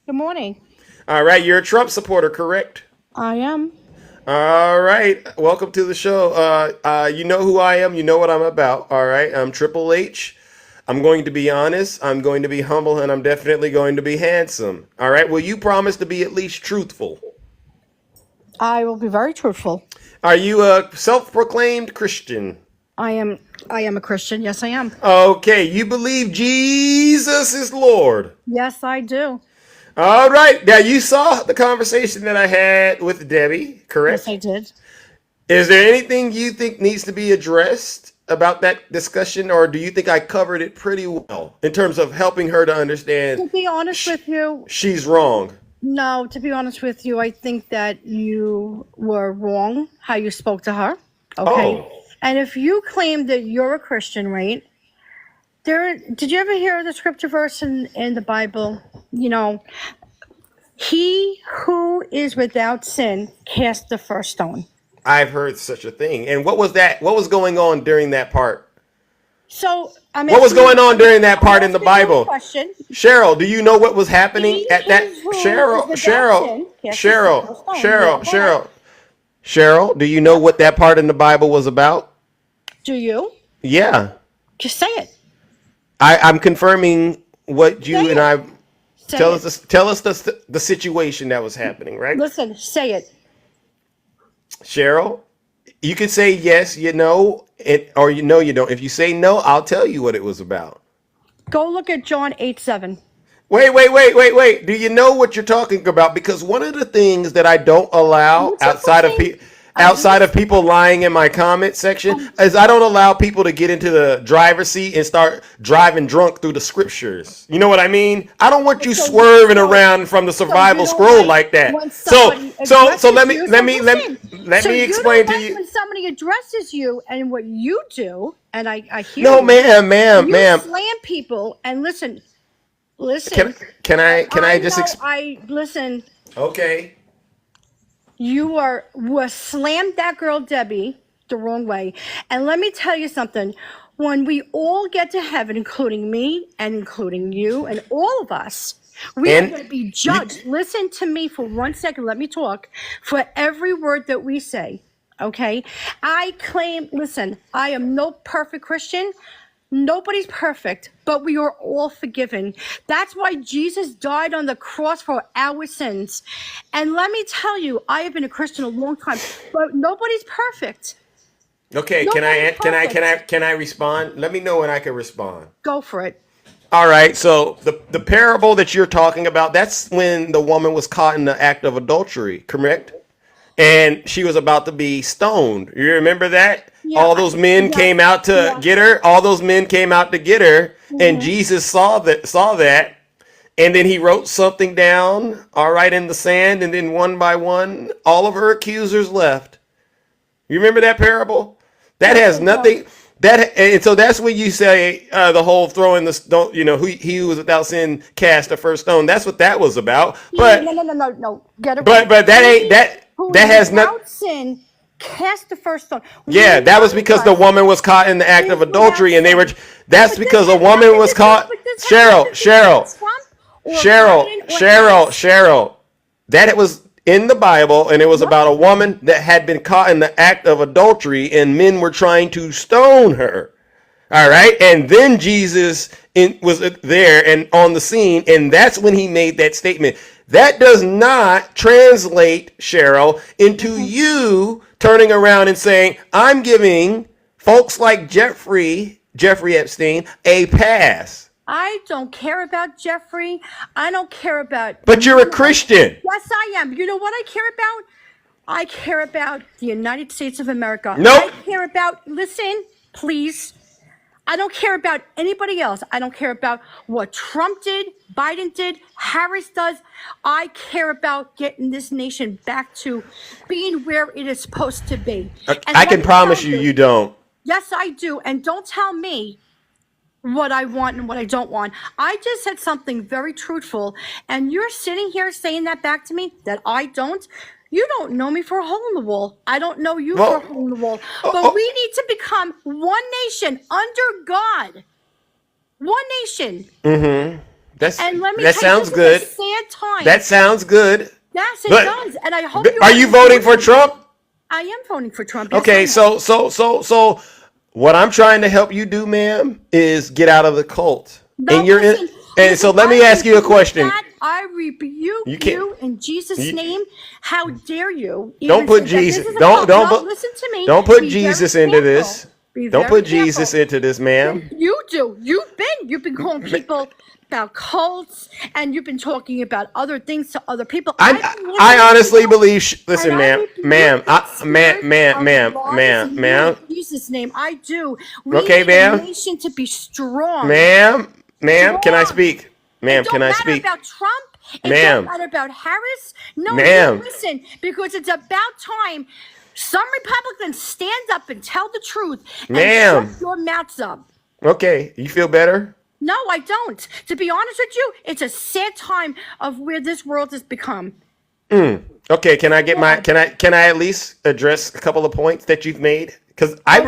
Good morning. All right, you're a Trump supporter, correct? I am. All right, welcome to the show. You know who I am. You know what I'm about. All right, I'm Triple H. I'm going to be honest, I'm going to be humble, and I'm definitely going to be handsome. All right. Will you promise to be at least truthful? I will be very truthful. Are you a self-proclaimed Christian? I am a Christian. Yes, I am. Okay. You believe Jesus is Lord? Yes, I do. All right. Now, you saw the conversation that I had with Debbie, correct? Yes, I did. Is there anything you think needs to be addressed about that discussion, or do you think I covered it pretty well in terms of helping her to understand To be honest with you, she's wrong? no, to be honest with you, I think that you were wrong how you spoke to her. Okay. Oh. And if you claim that you're a Christian, right? Did you ever hear the scripture verse in the Bible? You know, he who is without sin cast the first stone. I've heard such a thing. And what was that? What was going on during that part? So, I'm What was asking going you- on during that I'm part in the asking you a Bible? question. Cheryl, do you know what was happening He at that? who is Cheryl, without Cheryl, sin cast the Cheryl, first stone. Cheryl, Yeah, Cheryl, Cheryl, do you know what that part in the Bible was about? Do you? Yeah. Just say it. I'm confirming what you Say and it. I Say tell it. us. Tell us the situation that was happening, right? Listen, say it. Cheryl, you can say yes, you know, or you know you don't. If you say no, I'll tell you what it was about. Go look at John 8:7. Wait. Do you know what you're talking about? Because one of the things that I don't allow outside of people lying in my comment section is I don't allow people to get into the driver's seat and start driving drunk through the scriptures. You know what I mean? I don't want you swerving around from the survival scroll like that. So let me explain to you. When somebody addresses you and what you do, and I hear No, you, ma'am. you slam people and listen. Can I just listen. Okay. You was slammed that girl Debbie the wrong way, and let me tell you something. When we all get to heaven, including me and including you and all of us, we are going to be judged. Listen to me for 1 second. Let me talk. For every word that we say, okay? Listen, I am no perfect Christian. Nobody's perfect, but we are all forgiven. That's why Jesus died on the cross for our sins. And let me tell you, I have been a Christian a long time, but nobody's perfect. Okay, can I respond? Let me know when I can respond. Go for it. All right, so the parable that you're talking about, that's when the woman was caught in the act of adultery, correct? And she was about to be stoned. You remember that? Yeah, all those men came out to get her. All those men came out to get her, and Jesus saw that, and then he wrote something down, all right, in the sand, and then one by one, all of her accusers left. You remember that parable? That has nothing. And so that's when you say the whole throwing the stone. You know, he who was without sin cast the first stone. That's what that was about. But No. Get it. But that ain't that. That has without sin. Cast the first stone. Yeah, that was because the woman was caught in the act of adultery, and they were. That's because a woman was caught. Cheryl. That it was in the Bible, and it was about a woman that had been caught in the act of adultery, and men were trying to stone her. All right, and then Jesus was there and on the scene, and that's when he made that statement. That does not translate, Cheryl, into you turning around and saying, I'm giving folks like Jeffrey Epstein a pass. I don't care about Jeffrey. I don't care about... But you're a Christian. Yes, I am. You know what I care about? I care about the United States of America. Nope. I care about... Listen, please. I don't care about anybody else. I don't care about what Trump did, Biden did, Harris does. I care about getting this nation back to being where it is supposed to be. I can promise you don't. Yes, I do. And don't tell me what I want and what I don't want. I just said something very truthful, and you're sitting here saying that back to me that I don't. You don't know me for a hole in the wall. I don't know you for a hole in the wall. But we need to become one nation under God. One nation. Mm-hmm. And let me that tell you, sounds this is good. a sad time. That sounds good. Yes, it But- does. And I hope Are you voting for Trump? I am voting for Trump. Yes, Okay, I am. so What I'm trying to help you do, ma'am, is get out of the cult. No, And you're in. listen, And so let me ask you a question. I rebuke You can't- you in Jesus' name. How dare you? Don't even put think that this Jesus. is a Don't cult? No, put. listen to me. Don't put Be Jesus very into careful. this. Be Don't very put Jesus careful. into this, ma'am. You do. You've been calling people about cults, and you've been talking about other things to other people. I honestly believe. Listen, and ma'am, ma'am, ma'am. In Jesus' name, I do. We Okay, need ma'am. a nation to be strong. Ma'am, can I Strong. speak? Ma'am, It can don't I matter speak? about Trump. It Ma'am. don't matter about Harris. No, Ma'am. you listen, because it's about time some Republicans stand up and tell the truth and Ma'am. shut your mouths up. Okay, you feel better? No, I don't. To be honest with you, it's a sad time of where this world has become. Okay, can I get my can I at least address a couple of points that you've made? Because I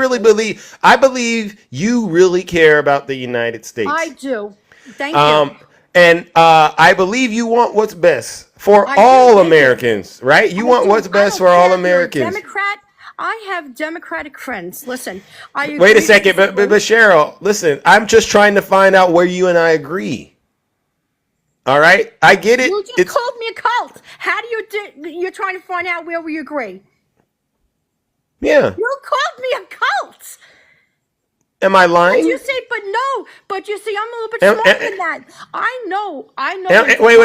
believe you really care about the United States. I do. Thank you. And I believe you want what's best for I do, all thank you. Americans, right? You want what's best for all Americans. Democrat. I have Democratic friends. Listen, I Wait a agree second, with but Cheryl, listen, I'm just trying to find out where you and I agree. All right, I get it. You just called me a cult. How do you're trying to find out where we agree? Yeah. You called me a cult. Am I But lying? you say, but you see, I'm a little bit Am- smarter am- than that. I know.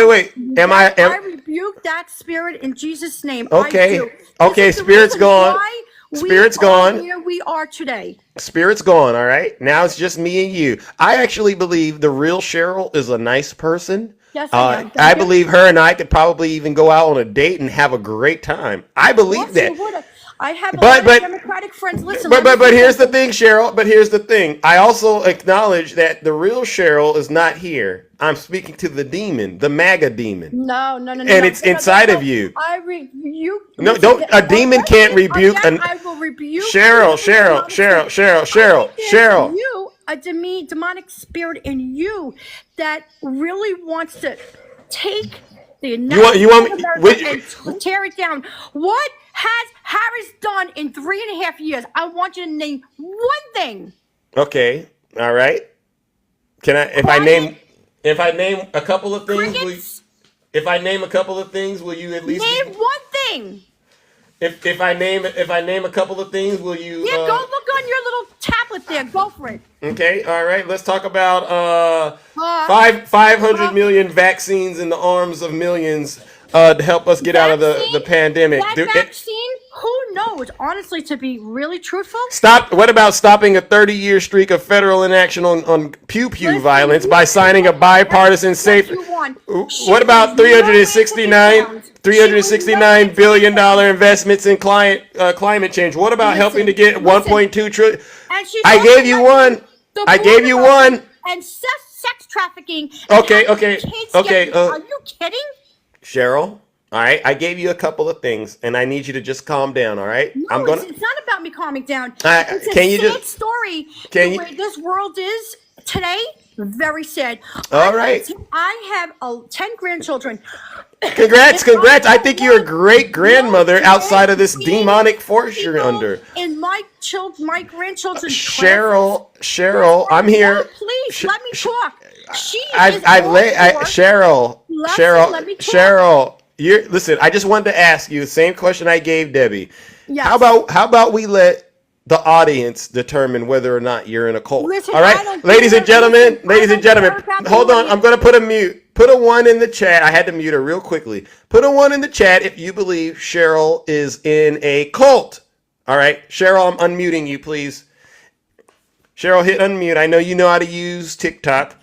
Wait. I rebuke that spirit in Jesus' name. Okay. I do. Okay, This is the spirit's reason gone. why Spirit's we are gone. Here we are today. Spirit's gone. All right. Now it's just me and you. I actually believe the real Cheryl is a nice person. Yes, I am. Thank I you. believe her and I could probably even go out on a date and have a great time. I believe Yes, that. you would have. I have a But- lot of but- Democratic friends. Listen, But let me say here's the something. thing, Cheryl. But here's the thing. I also acknowledge that the real Cheryl is not here. I'm speaking to the demon, the MAGA demon. No. And it's inside of you. I rebuke. No, listen, don't. A demon can't rebuke. Again, I will rebuke. Cheryl. You, a demonic spirit in you that really wants to take the United You want States me- of wait- America and tear it down. What has Harris done in 3.5 years? I want you to name one thing. Okay. All right. Can I? If I name a couple of things, if I name a couple of things, will you at least Name one thing. If I name a couple of things, will you? Yeah, go look on your little tablet there. Go for it. Okay. All right. Let's talk about 500 million vaccines in the arms of millions to help us get out of the pandemic. That vaccine, who knows? Honestly, to be really truthful, What about stopping a 30-year streak of federal inaction on pew violence by signing a bipartisan safe? What about $369 billion investments in climate change? What about helping to get 1.2 trillion? I gave you one. And sex trafficking. Okay. Are you kidding? Cheryl, all right. I gave you a couple of things, and I need you to just calm down. All right. No, it's not about me calming down. It's a can you sad just- story. can The you- way this world is today, very sad. All right. I have 10 grandchildren. Congrats. I think you're a great grandmother outside of this demonic force you're under. In my grandchildren's Cheryl, I'm here. Please let me talk. Cheryl, listen, I just wanted to ask you the same question I gave Debbie. Yes. How about we let the audience determine whether or not you're in a cult? Listen, all I right, don't ladies and care. gentlemen, Listen, I don't care about the hold on. audience. I'm going to put a mute. Put a 1 in the chat. I had to mute her real quickly. Put a 1 in the chat if you believe Cheryl is in a cult. All right, Cheryl, I'm unmuting you, please. Cheryl, hit unmute. I know you know how to use TikTok.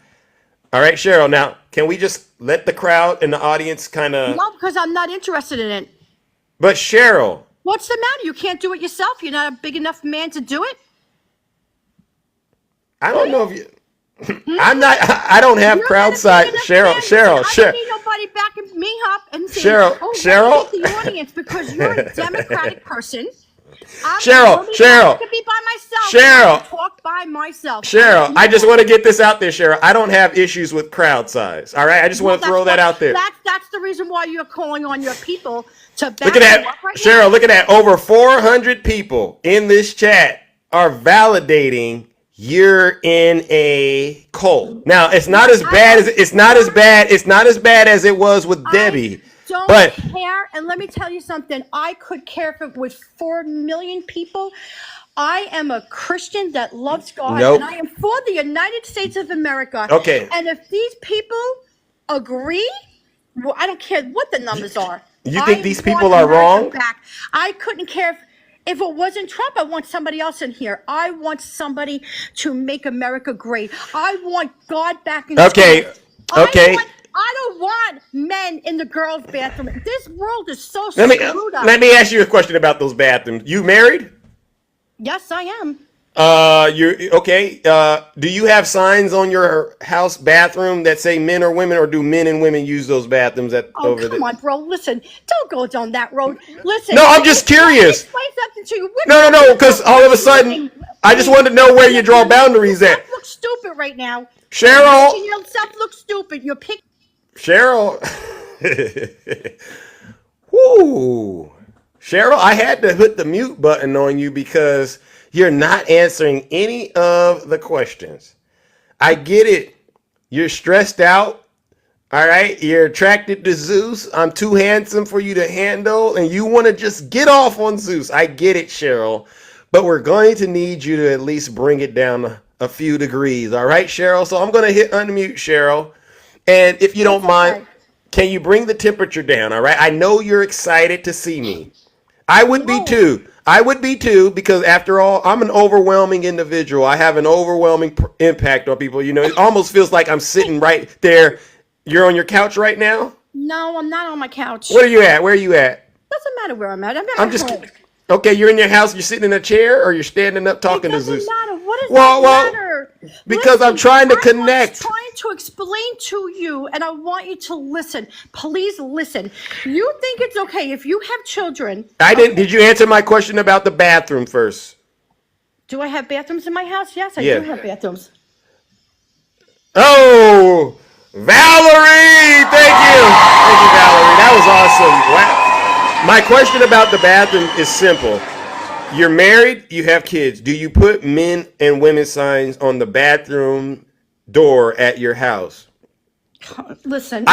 All right, Cheryl. Now, can we just let the crowd and the audience kind of? No, because I'm not interested in it. But Cheryl, What's the matter? You can't do it yourself? You're not a big enough man to do it? I don't know if you. I don't have crowd side. Cheryl. I don't need nobody backing me up and saying, Cheryl, oh, Cheryl. let me get the audience because you're a Democratic person. Cheryl, I can be by myself. Cheryl. I talk by myself. Cheryl, I just want to get this out there, Cheryl. I don't have issues with crowd size. All right, I just want to throw that out there. That's the reason why you're calling on your people to back Look at that, you up right Cheryl. Look at that. Over 400 people in this chat are validating you're in a cult. Now, it's not as bad as it was with Debbie. Don't But care, and let me tell you something. I could care if it was 4 million people. I am a Christian that loves God, Nope. and I am for the United States of America. Okay. And if these people agree, well, I don't care what the numbers are. You think these people want are America wrong? Back. I couldn't care if it wasn't Trump. I want somebody else in here. I want somebody to make America great. I want God back in. Okay. Okay. I don't want men in the girls' bathroom. This world is so Let screwed up. me ask you a question about those bathrooms. You married? Yes, I am. You're okay. Do you have signs on your house bathroom that say men or women, or do men and women use those bathrooms Oh, come on, bro. Listen, don't go down that road. Listen. No, I'm just let me curious. explain something to you. No, because all of a sudden, I just wanted to know where you draw boundaries at. You look stupid right now. Cheryl. You're making yourself look stupid. You're picking. Cheryl. Woo. Cheryl, I had to hit the mute button on you because you're not answering any of the questions. I get it. You're stressed out. All right. You're attracted to Zeus. I'm too handsome for you to handle. And you want to just get off on Zeus. I get it, Cheryl. But we're going to need you to at least bring it down a few degrees. All right, Cheryl. So I'm going to hit unmute, Cheryl. And if you don't mind, can you bring the temperature down? All right. I know you're excited to see me. I would be too. I would be too, because after all, I'm an overwhelming individual. I have an overwhelming impact on people. You know, it almost feels like I'm sitting right there. You're on your couch right now? No, I'm not on my couch. Where are you at? Where are you at? Doesn't matter where I'm at. I'm just home. okay. You're in your house. You're sitting in a chair, or you're standing up talking to Zeus. Matter. What does Well, that matter? because I'm trying to connect. I'm trying to explain to you, and I want you to listen. Please listen. You think it's okay if you have children? I didn't. Did you answer my question about the bathroom first? Do I have bathrooms in my house? Yes, I Yeah. do have bathrooms. Oh, Valerie! Thank you, Valerie. That was awesome. Wow. My question about the bathroom is simple. You're married, you have kids. Do you put men and women signs on the bathroom door at your house? Listen. No,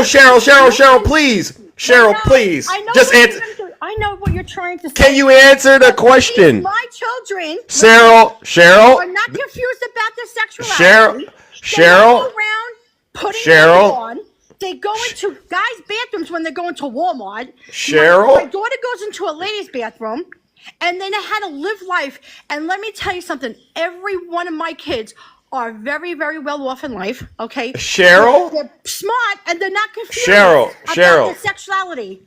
Cheryl, please. Cheryl, please. Just answer. I know what you're trying to say. Can you answer the question? My children, Cheryl, are not confused about their sexuality. Cheryl, They go around putting Cheryl, makeup on. They go into guys' bathrooms when they go into Walmart. Cheryl. My daughter goes into a ladies' bathroom, and they know how to live life. And let me tell you something. Every one of my kids are very, very well off in life. Okay, Cheryl? They're smart and they're not confused Cheryl, about Cheryl. their sexuality.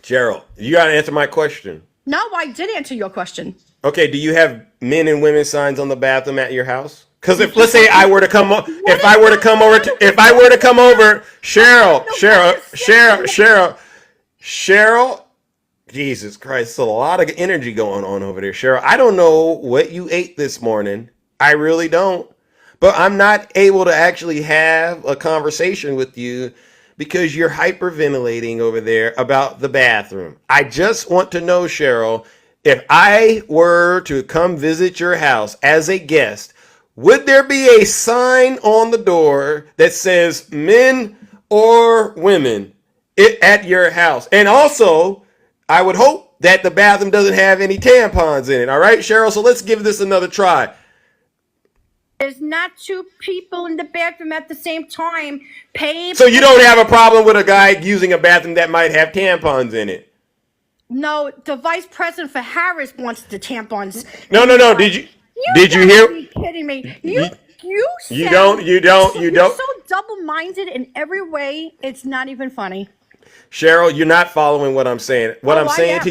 Cheryl, you gotta answer my question. No, I did answer your question. Okay, do you have men and women signs on the bathroom at your house? Because if let's say I were to come, if I were to come over, Cheryl, Jesus Christ, it's a lot of energy going on over there, Cheryl. I don't know what you ate this morning. I really don't. But I'm not able to actually have a conversation with you because you're hyperventilating over there about the bathroom. I just want to know, Cheryl, if I were to come visit your house as a guest, would there be a sign on the door that says men or women at your house? And also, I would hope that the bathroom doesn't have any tampons in it. All right, Cheryl? So let's give this another try. There's not two people in the bathroom at the same time. So you don't have a problem with a guy using a bathroom that might have tampons in it? No, the vice president for Harris wants the tampons. No. Did you hear? Are you kidding me? You You don't. You're so double-minded in every way. It's not even funny. Cheryl, you're not following what I'm saying. What I'm I saying am.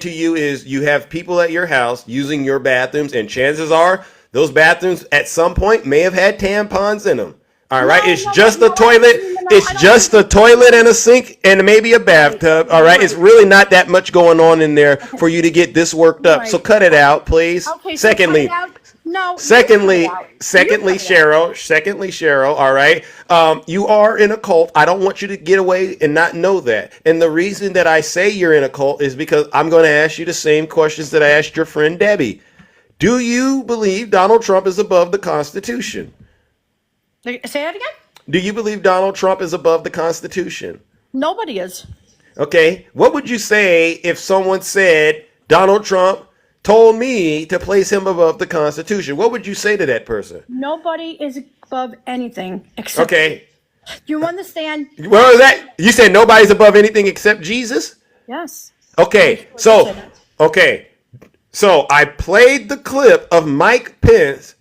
to you is you have people at your house using your bathrooms, and chances are those bathrooms at some point may have had tampons in them. All right, it's just the toilet. It's just the toilet and a sink and maybe a bathtub. All right, it's really not that much going on in there for you to get this worked up. So cut it out, please. Okay, so Secondly, cut it out. No. Secondly, Cheryl, all right, you are in a cult. I don't want you to get away and not know that. And the reason that I say you're in a cult is because I'm going to ask you the same questions that I asked your friend Debbie. Do you believe Donald Trump is above the Constitution? Say that again? Do you believe Donald Trump is above the Constitution? Nobody is. Okay. What would you say if someone said Donald Trump told me to place him above the Constitution? What would you say to that person? Nobody is above anything except. Okay. You understand? Well, that you said nobody's above anything except Jesus? Yes. Okay. So I played the clip of Mike Pence,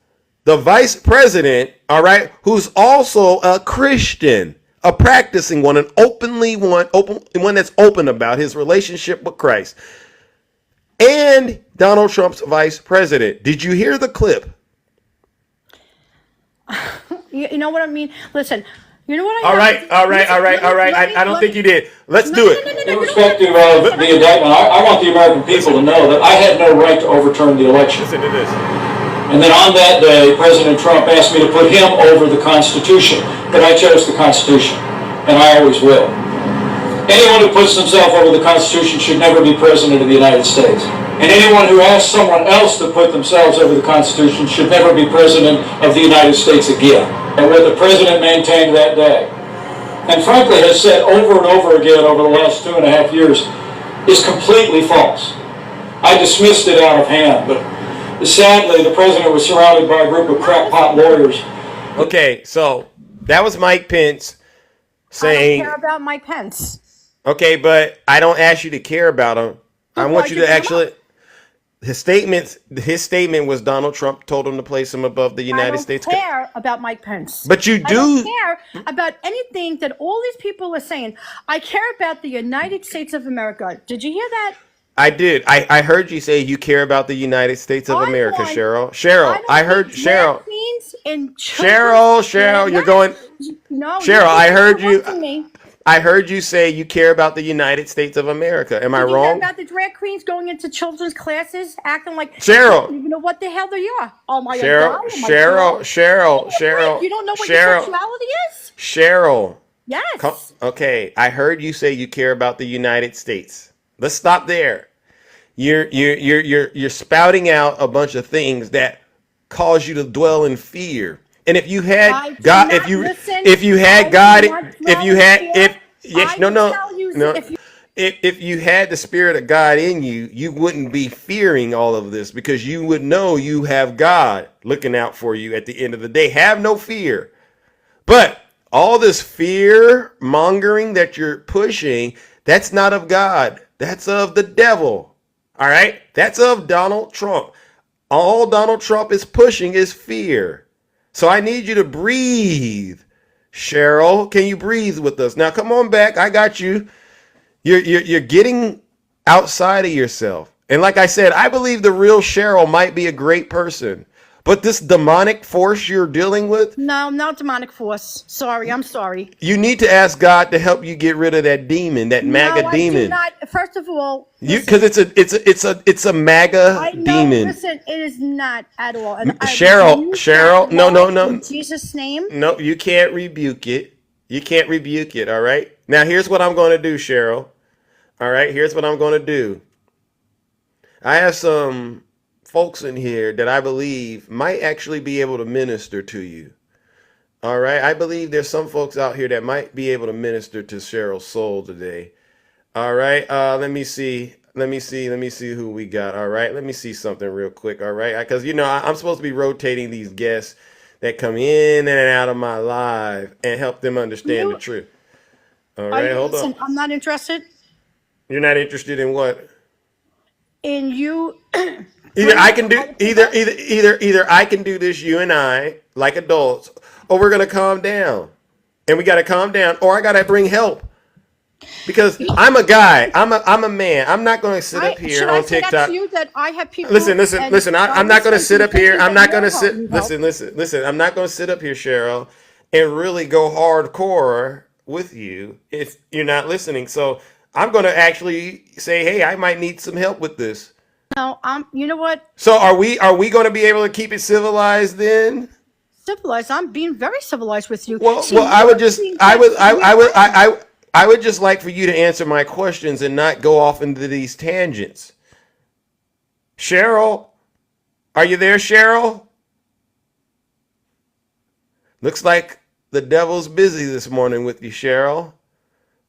the vice president, all right, who's also a Christian, a practicing one, an one that's open about his relationship with Christ. And Donald Trump's vice president. Did you hear the clip? You know what I mean? Listen, you know what I All right. I don't think you did. Let's do it. Irrespective of the indictment, I want the American people to know that I had no right to overturn the election. Listen to this. And then on that day, President Trump asked me to put him over the Constitution. But I chose the Constitution, and I always will. Anyone who puts himself over the Constitution should never be President of the United States. And anyone who asks someone else to put themselves over the Constitution should never be President of the United States again. And what the President maintained that day, and frankly has said over and over again over the last 2.5 years, is completely false. I dismissed it out of hand, but sadly the President was surrounded by a group of crackpot lawyers. Okay, so that was Mike Pence saying... I don't care about Mike Pence. Okay, but I don't ask you to care about him. I want you to actually... His statement was Donald Trump told him to place him above the United States. I don't care about Mike Pence. But you do. I don't care about anything that all these people are saying. I care about the United States of America. Did you hear that? I did. I heard you say you care about the United States of America, Cheryl. Cheryl, I heard Cheryl. Cheryl, you're going. No, Cheryl, I heard you say you care about the United States of America. Am I wrong? wrong? About the drag queens going into children's classes, acting like Cheryl. You know what the hell they are? Oh my Cheryl, God! Cheryl. You don't know what your sexuality is? Cheryl. Yes. Okay, I heard you say you care about the United States. Let's stop there. You're spouting out a bunch of things that cause you to dwell in fear. And if you had God, if you had the Spirit of God in you, you wouldn't be fearing all of this because you would know you have God looking out for you at the end of the day. Have no fear. But all this fear mongering that you're pushing, that's not of God. That's of the devil. All right. That's of Donald Trump. All Donald Trump is pushing is fear. So I need you to breathe. Cheryl, can you breathe with us? Now come on back. I got you. You're getting outside of yourself. And like I said, I believe the real Cheryl might be a great person. But this demonic force you're dealing with? No, not demonic force. Sorry, I'm sorry. You need to ask God to help you get rid of that demon, that MAGA demon. Do not. First of all, because it's a MAGA demon. Listen, it is not at all. And Cheryl, no. In Jesus' name. No, you can't rebuke it. You can't rebuke it. All right. Now here's what I'm going to do, Cheryl. All right. Here's what I'm going to do. I have some folks in here that I believe might actually be able to minister to you. All right. I believe there's some folks out here that might be able to minister to Cheryl's soul today. All right. Let me see who we got. All right. Let me see something real quick. All right. Because, I'm supposed to be rotating these guests that come in and out of my live and help them understand the truth. All right. Hold on. I'm not interested. You're not interested in what? In you. Either I can do this, you and I, like adults, or we're gonna calm down, and we gotta calm down, or I gotta bring help, because I'm a guy, I'm a man. I'm not gonna sit up here on TikTok. That to you that I have people. Listen. I'm not gonna sit up here. I'm not gonna sit. Listen. I'm not gonna sit up here, Cheryl, and really go hardcore with you if you're not listening. So I'm gonna actually say, hey, I might need some help with this. No, you know what? So are we going to be able to keep it civilized then? Civilized? I'm being very civilized with you. Well, I would just like for you to answer my questions and not go off into these tangents. Cheryl, Are you there, Cheryl? Looks like the devil's busy this morning with you, Cheryl.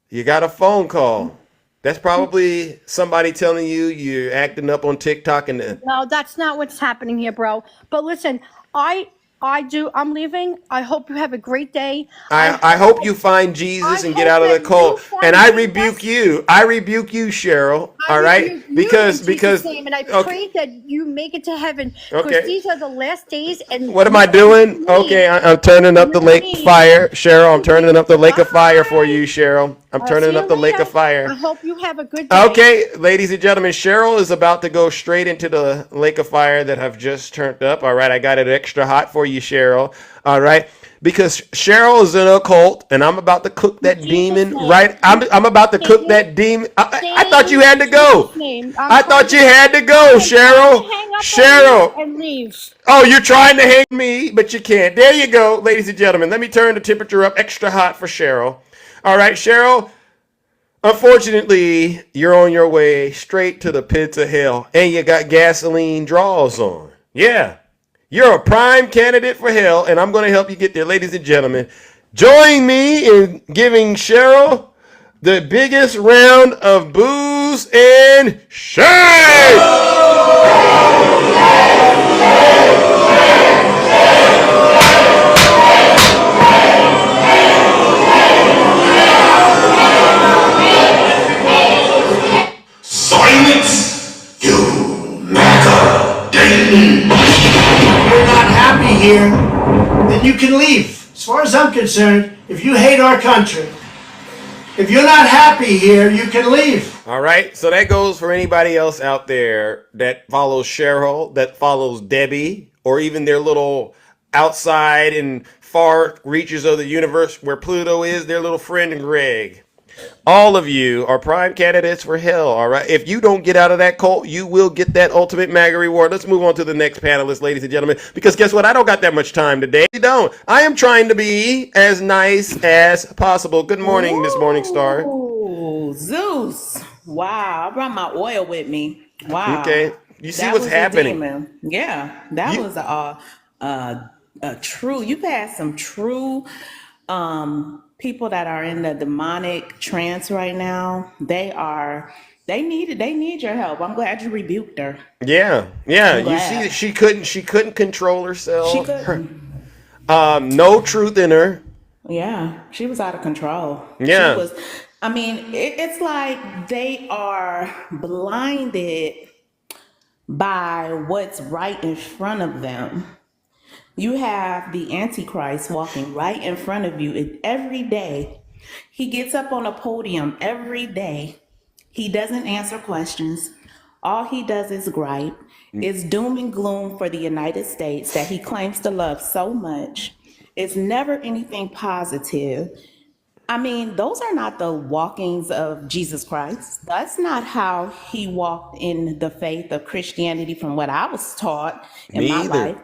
You got a phone call. That's probably somebody telling you you're acting up on TikTok and No, that's not what's happening here, bro. But listen, I'm leaving. I hope you have a great day. I hope you find Jesus and get hope out of the that you cult. find And I Jesus. rebuke you. I rebuke you, Cheryl. All right? Because name, and I okay. pray that you make it to heaven. Okay. Because these are the last days. And What am I doing? Okay, I'm turning up the lake of fire, Cheryl. I'm turning up the lake of fire for you, Cheryl. I'm turning up the lake of fire. I hope you have a good day. Okay, ladies and gentlemen, Cheryl is about to go straight into the lake of fire that I've just turned up. All right, I got it extra hot for you, Cheryl. All right, because Cheryl is in a cult, and I'm about to cook that demon. Right, I'm about to cook that demon. I thought you had to go. I thought you had to go, Cheryl. Cheryl. And leave. Oh, you're trying to hang me, but you can't. There you go, ladies and gentlemen. Let me turn the temperature up extra hot for Cheryl. All right, Cheryl. Unfortunately, you're on your way straight to the pits of hell, and you got gasoline draws on. Yeah, you're a prime candidate for hell, and I'm going to help you get there, ladies and gentlemen. Join me in giving Cheryl the biggest round of booze and shame. Silence, you MAGA Dayton. If you're not happy here, then you can leave. As far as I'm concerned, if you hate our country, if you're not happy here, you can leave. All right, so that goes for anybody else out there that follows Cheryl, that follows Debbie, or even their little outside and far reaches of the universe where Pluto is, their little friend Greg. All of you are prime candidates for hell, all right? If you don't get out of that cult, you will get that ultimate MAGA reward. Let's move on to the next panelist, ladies and gentlemen, because guess what? I don't got that much time today. You don't. I am trying to be as nice as possible. Good morning, Miss Morningstar. Ooh, Zeus. Wow, I brought my oil with me. Wow. Okay. You see That what's was a happening. demon. Yeah, that was a true, you've had some true people that are in the demonic trance right now. They need your help. I'm glad you rebuked her. Yeah. I'm You glad. see, she couldn't control herself. She couldn't. No truth in her. Yeah, she was out of control. Yeah. She was, I mean, it's like they are blinded by what's right in front of them. You have the Antichrist walking right in front of you every day. He gets up on a podium every day. He doesn't answer questions. All he does is gripe. It's doom and gloom for the United States that he claims to love so much. It's never anything positive. I mean, those are not the walkings of Jesus Christ. That's not how he walked in the faith of Christianity from what I was taught in Me my either. life.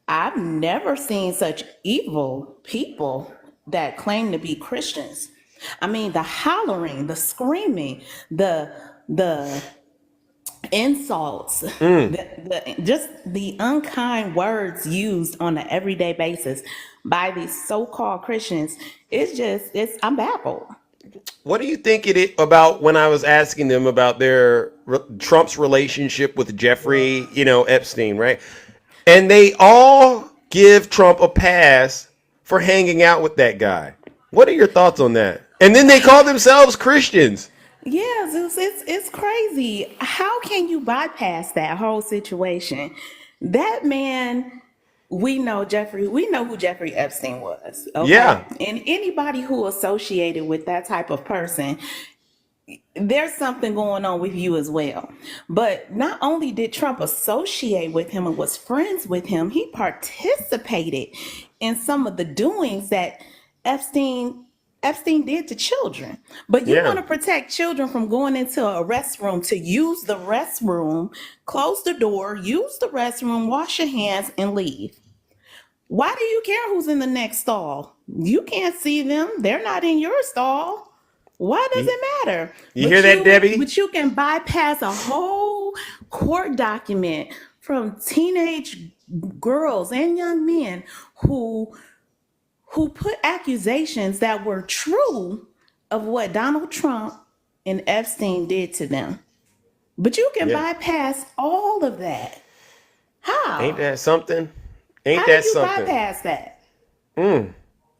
I've never seen such evil people that claim to be Christians. I mean, the hollering, the screaming, the insults, just the unkind words used on an everyday basis by these so-called Christians. I'm baffled. What do you think it is about when I was asking them about Trump's relationship with Jeffrey, Epstein, right? And they all give Trump a pass for hanging out with that guy. What are your thoughts on that? And then they call themselves Christians. Yeah, Zeus, it's crazy. How can you bypass that whole situation? That man, we know who Jeffrey Epstein was. Okay? Yeah. And anybody who associated with that type of person, there's something going on with you as well. But not only did Trump associate with him and was friends with him, he participated in some of the doings that Epstein did to children. But you want to protect children from going into a restroom to use the restroom, close the door, use the restroom, wash your hands, and leave. Why do you care who's in the next stall? You can't see them. They're not in your stall. Why does it matter? You hear that, Debbie? But you can bypass a whole court document teenage girls and young men who put accusations that were true of what Donald Trump and Epstein did to them. But you can bypass all of that. How? Ain't that something? Ain't How that do you something? bypass that? Mm.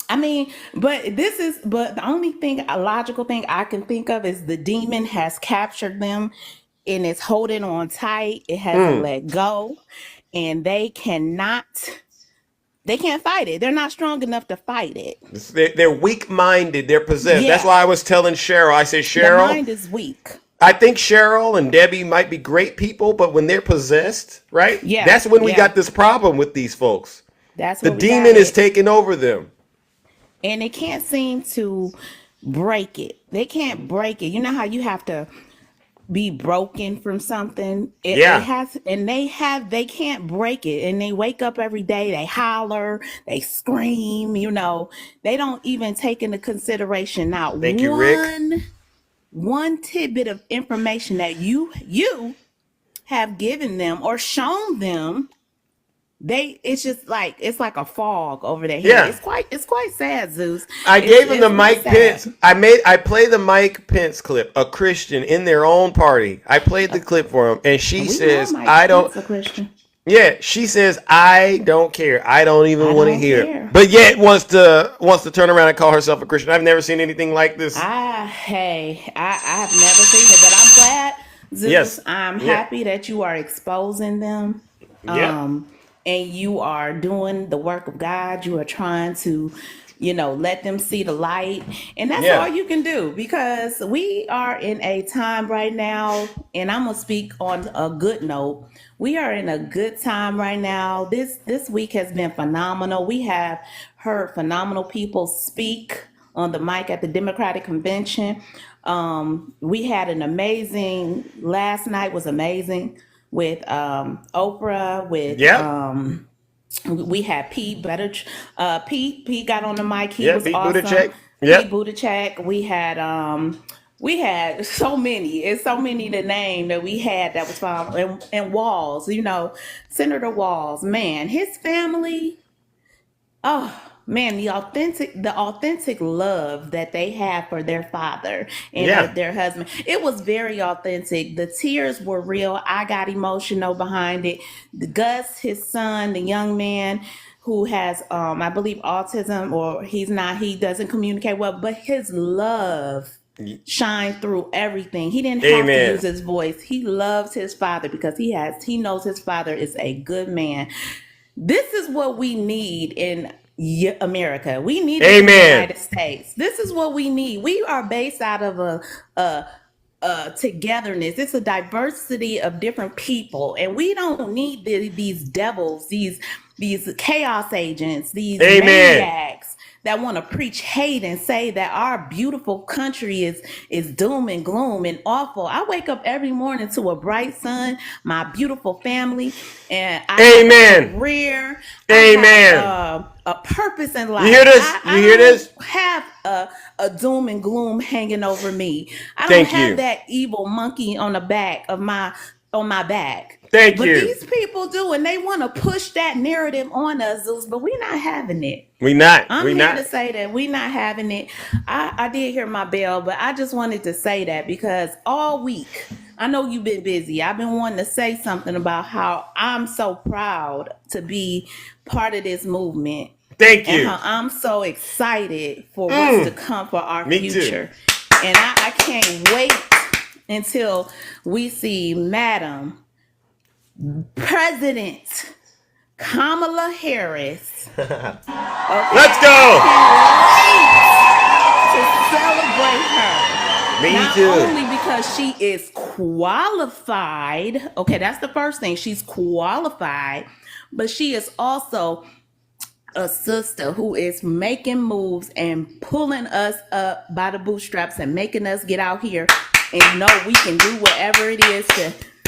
I mean, but the only thing, a logical thing I can think of is the demon has captured them and it's holding on tight. It hasn't let go, and they can't fight it. They're not strong enough to fight it. They're weak-minded. They're possessed. Yeah. That's why I was telling Cheryl. I said, The Cheryl, mind is weak. I think Cheryl and Debbie might be great people, but when they're possessed, right? Yeah, That's when we yeah. got this problem with these folks. That's The what we demon got is it. taking over them. And they can't seem to break it. They can't break it. You know how you have to be broken from something? It has, and they can't break it. And they wake up every day, they holler, they scream, you know. They don't even take into consideration not Thank you, Rick. one tidbit of information that you have given them or shown them. It's like a fog over their head. Yeah. It's quite sad, Zeus. I gave him the really Mike sad. Pence. I played the Mike Pence clip, a Christian in their own party. I played the clip for him, and she We says, know Mike "I don't." Pence a Christian. Yeah, she says, "I don't care. I don't even want to don't hear." care. But yet wants to turn around and call herself a Christian. I've never seen anything like this. I have never seen it, but I'm glad, Zeus. Yes. I'm Yeah. happy that you are exposing them. Yeah. And you are doing the work of God. You are trying to, let them see the light. And that's Yeah. all you can do, because we are in a time right now, and I'm going to speak on a good note. We are in a good time right now. This week has been phenomenal. We have heard phenomenal people speak on the mic at the Democratic Convention. We had an amazing, last night was amazing with Oprah, with we had Pete Buttigieg. Pete got on the mic. He was Pete awesome. Buttigieg. Yep. Pete Buttigieg. We had so many. It's so many to name that we had that was fun. And Walls, Senator Walls, man, his family. Oh man, the authentic love that they have for their father and their husband. It was very authentic. The tears were real. I got emotional behind it. Gus, his son, the young man who has I believe autism, or he doesn't communicate well, but his love shined through everything. He didn't have to use his voice. He loves his father because he knows his father is a good man. This is what we need in America. We need it in the United States. This is what we need. We are based out of a togetherness. It's a diversity of different people, and we don't need these devils, these chaos agents, these maniacs that want to preach hate and say that our beautiful country is doom and gloom and awful. I wake up every morning to a bright sun, my beautiful family, and I have a career. I have a purpose in life. You hear this? I don't have a doom and gloom hanging over me. I don't have that evil monkey on the back of my back. But these people do, and they want to push that narrative on us, Zeus, but we're not having it. I'm here to say that we're not having it. I did hear my bell, but I just wanted to say that because all week, I know you've been busy. I've been wanting to say something about how I'm so proud to be part of this movement. Thank you. And how I'm so excited for what's to come for our future. And I can't wait until we see Madam President Kamala Harris. Okay. Let's go. To celebrate her. Me Not too. only because she is qualified. Okay, that's the first thing. She's qualified, but she is also a sister who is making moves and pulling us up by the bootstraps and making us get out here and know we can do whatever it is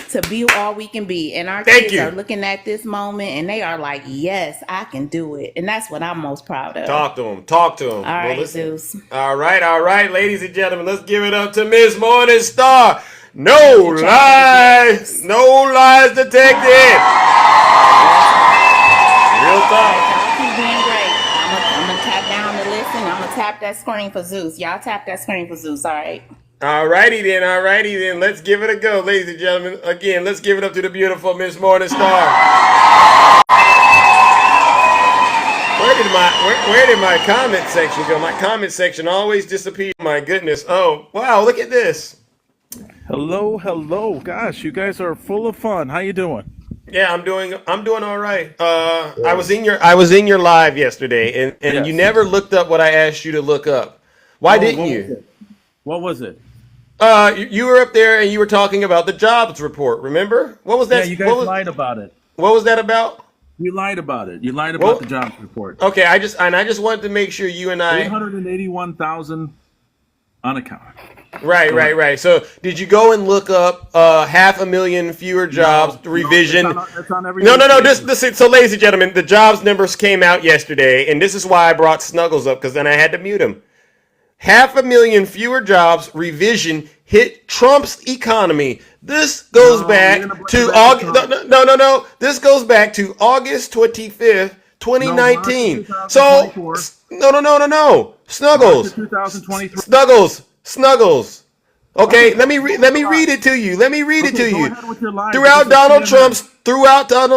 to be all we can be. And our kids are looking at this moment and they are like, yes, I can do it. And that's what I'm most proud of. Talk to him. All right, Zeus. All right, ladies and gentlemen, let's give it up to Miss Morningstar, No lies. No lies detected. Real talk. Y'all keep being great. I'm gonna tap down to listen. I'm gonna tap that screen for Zeus. Y'all tap that screen for Zeus, all right? Alrighty then. Let's give it a go, ladies and gentlemen. Again, let's give it up to the beautiful Miss Morningstar. Where did my comment section go? My comment section always disappears. My goodness. Oh, wow, look at this. Hello. Gosh, you guys are full of fun. How you doing? Yeah, I'm doing all right. I was in your live yesterday, and Yes. you never looked up what I asked you to look up. Why didn't you? What was it? You were up there and you were talking about the jobs report. Remember? What was that? Yeah, you guys lied about it. What was that about? You lied about it. You lied about the jobs report. Okay, I just wanted to make sure you and I. 881,000 unaccounted. Right. So, did you go and look up 500,000 fewer jobs revision? It's on every No. So, ladies and gentlemen, the jobs numbers came out yesterday, and this is why I brought Snuggles up, because then I had to mute him. 500,000 fewer jobs revision hit Trump's economy. This goes back to August. No. This goes back to August 25th, 2019. So no. Snuggles. 2023. Snuggles. Okay, let me read it to you. Throughout Donald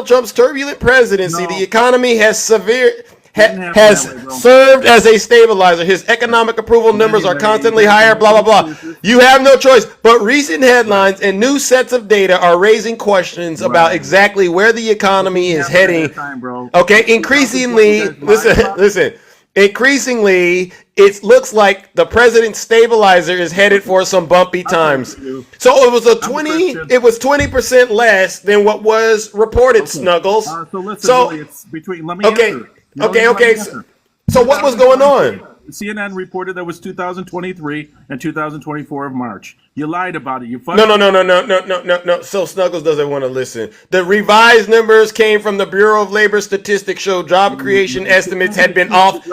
Trump's turbulent presidency, the economy has served as a stabilizer. His economic approval numbers are constantly higher, blah, blah, blah. You have no choice. But recent headlines and new sets of data are raising questions about exactly where the economy is heading. Okay, increasingly, listen. Increasingly, it looks like the president's stabilizer is headed for some bumpy times. So it was 20% less than what was reported, Snuggles. So listen, really, it's between. Let me answer. Okay. So what was going on? CNN reported that was 2023 and 2024 of March. You lied about it. No. So Snuggles doesn't want to listen. The revised numbers came from the Bureau of Labor Statistics show job creation estimates had been off.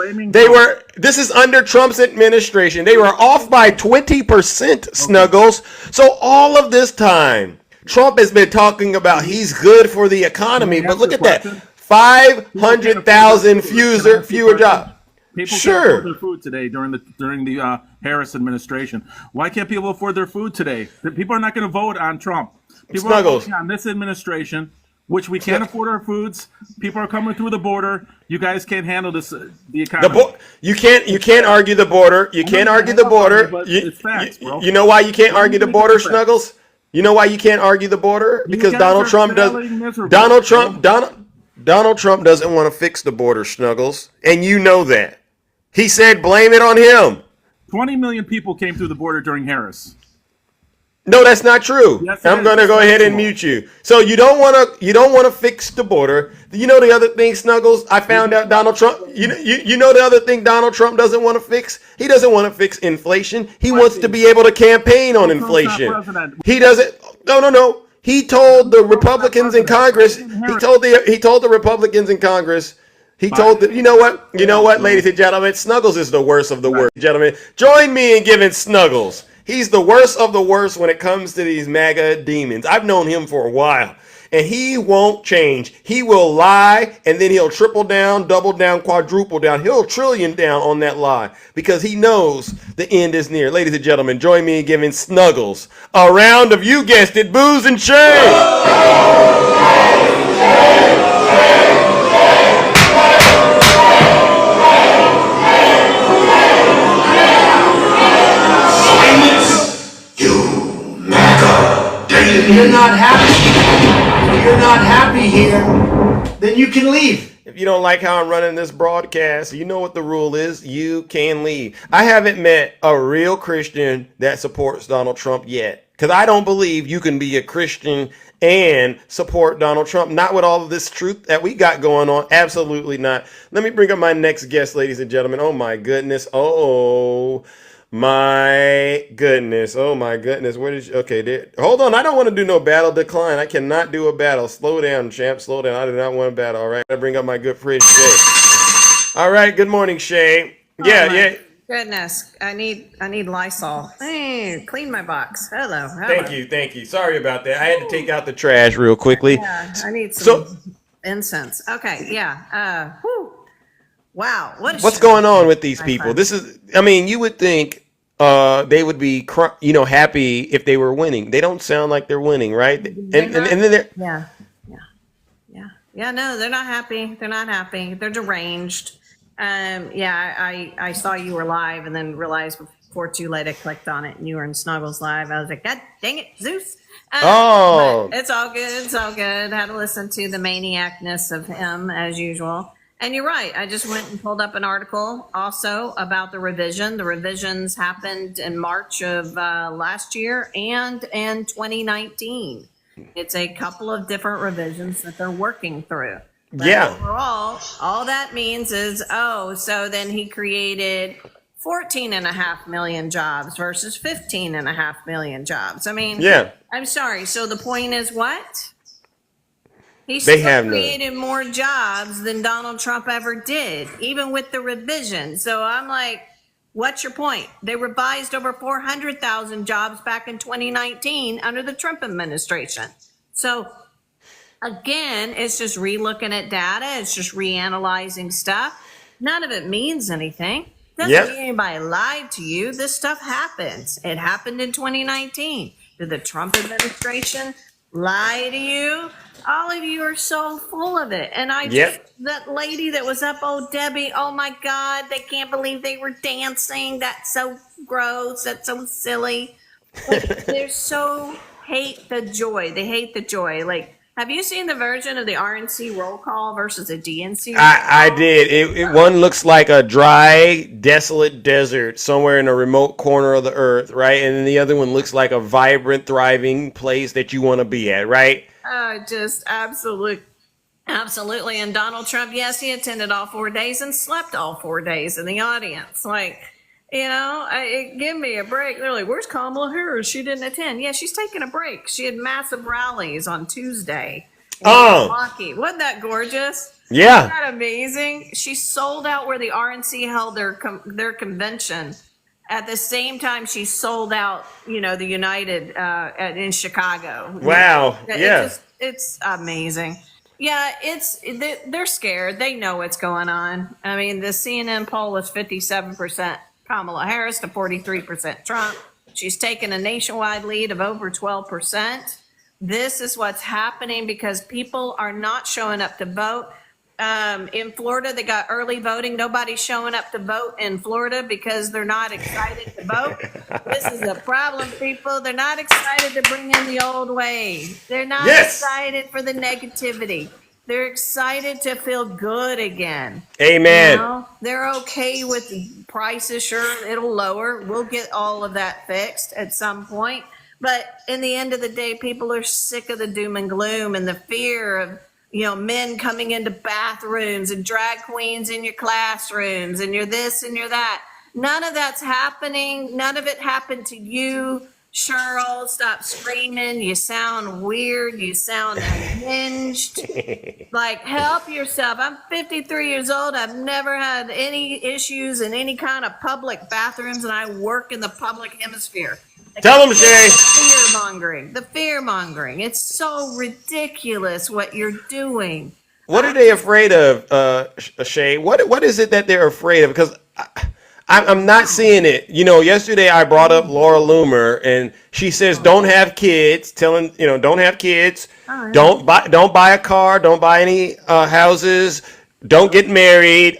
This is under Trump's administration. They were off by 20%, Snuggles. So all of this time, Trump has been talking about he's good for the economy, but look at that. 500,000 fewer jobs. People can't afford their food today during the Harris administration. Why can't people afford their food today? People are not going to vote on Trump. People are voting on this administration, which we can't afford our foods. People are coming through the border. You guys can't handle this. The economy. You can't argue the border. You can't argue the border. It's facts, bro. You know why you can't argue the border, Snuggles? You know why you can't argue the border? Because Donald Trump doesn't want to fix the border, Snuggles, and you know that. He said blame it on him. 20 million people came through the border during Harris. No, that's not true. Yes, I'm going to go ahead and mute you. So you don't want to fix the border. You know the other thing, Snuggles, I found out Donald Trump, you know the other thing Donald Trump doesn't want to fix? He doesn't want to fix inflation. He wants to be able to campaign on inflation. He doesn't. No. He told the Republicans in Congress, he told the Republicans in Congress, you know what, ladies and gentlemen, Snuggles is the worst of the worst. Gentlemen, join me in giving Snuggles. He's the worst of the worst when it comes to these MAGA demons. I've known him for a while, and he won't change. He will lie, and then he'll triple down, double down, quadruple down. He'll trillion down on that lie because he knows the end is near. Ladies and gentlemen, join me in giving Snuggles a round of, you guessed it, booze and shame. If you're not happy here, then you can leave. If you don't like how I'm running this broadcast, you know what the rule is. You can leave. I haven't met a real Christian that supports Donald Trump yet, because I don't believe you can be a Christian and support Donald Trump. Not with all of this truth that we got going on. Absolutely not. Let me bring up my next guest, ladies and gentlemen. Oh my goodness. Oh my goodness. Where did you? Okay, there. Hold on. I don't want to do no battle decline. I cannot do a battle. Slow down, champ. Slow down. I do not want a battle. All right. I bring up my good friend Shay. All right. Good morning, Shay. Yeah. Goodness, I need Lysol. Hey, clean my box. Hello. Thank you. Sorry about that. I had to take out the trash real quickly. Yeah, I need some incense. Okay, yeah. Wow, What's going on with these people? This is, I mean, you would think they would be, happy if they were winning. They don't sound like they're winning, right? And then they're Yeah, no, they're not happy. They're not happy. They're deranged. I saw you were live and then realized before too late I clicked on it and you were in Snuggles live. I was like, God dang it, Zeus. But it's all good. It's all good. Had to listen to the maniacness of him as usual. And you're right. I just went and pulled up an article also about the revision. The revisions happened in March of last year and in 2019. It's a couple of different revisions that they're working through. But overall, all that means is, so then he created 14.5 million jobs versus 15.5 million jobs. I mean, I'm sorry. So the point is what? He still created more jobs than Donald Trump ever did, even with the revision. So I'm like, what's your point? They revised over 400,000 jobs back in 2019 under the Trump administration. So again, it's just re-looking at data. It's just reanalyzing stuff. None of it means anything. Doesn't mean anybody lied to you. This stuff happens. It happened in 2019. Did the Trump administration lie to you? All of you are so full of it. And that lady that was up, Debbie, oh my God, they can't believe they were dancing. That's so gross. That's so silly. They're so hate the joy. They hate the joy. Like, have you seen the version of the RNC roll call versus a DNC roll call? I did. One looks like a dry, desolate desert somewhere in a remote corner of the earth, right? And then the other one looks like a vibrant, thriving place that you want to be at, right? Just absolutely. And Donald Trump, yes, he attended all 4 days and slept all 4 days in the audience. Like, give me a break. They're like, where's Kamala Harris? She didn't attend. Yeah, she's taking a break. She had massive rallies on Tuesday. Milwaukee. Wasn't that gorgeous? Yeah. Isn't that amazing? She sold out where the RNC held their convention. At the same time, she sold out, the United in Chicago. Wow. It's amazing. Yeah, they're scared. They know what's going on. I mean, the CNN poll was 57% Kamala Harris to 43% Trump. She's taken a nationwide lead of over 12%. This is what's happening because people are not showing up to vote. In Florida, they got early voting. Nobody's showing up to vote in Florida because they're not excited to vote. This is a problem, people. They're not excited to bring in the old way. They're not excited for the negativity. They're excited to feel good again. Amen. They're okay with the prices. Sure, it'll lower. We'll get all of that fixed at some point. But in the end of the day, people are sick of the doom and gloom and the fear of men coming into bathrooms and drag queens in your classrooms and you're this and you're that. None of that's happening. None of it happened to you. Cheryl, stop screaming. You sound weird. You sound unhinged. Like, help yourself. I'm 53 years old. I've never had any issues in any kind of public bathrooms, and I work in the public hemisphere. Tell them, Shay. The fear mongering. It's so ridiculous what you're doing. What are they afraid of, Shay? What is it that they're afraid of? Because I'm not seeing it. Yesterday I brought up Laura Loomer, and she says don't have kids. Don't have kids. Don't buy a car. Don't buy any houses. Don't get married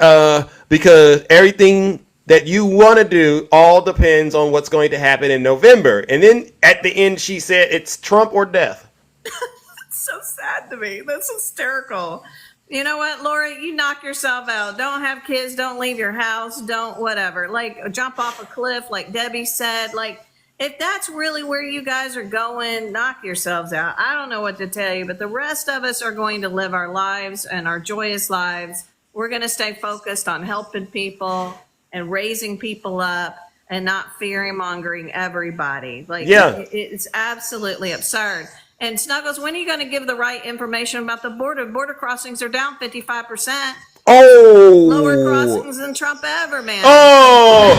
because everything that you want to do all depends on what's going to happen in November. And then at the end, she said it's Trump or death. That's so sad to me. That's hysterical. You know what, Laura? You knock yourself out. Don't have kids. Don't leave your house. Don't whatever. Like, jump off a cliff, like Debbie said. Like, if that's really where you guys are going, knock yourselves out. I don't know what to tell you, but the rest of us are going to live our lives and our joyous lives. We're going to stay focused on helping people and raising people up and not fear-mongering everybody. Like, it's absolutely absurd. And Snuggles, when are you going to give the right information about the border? Border crossings are down 55%. Lower Oh. crossings than Trump ever, man. Oh.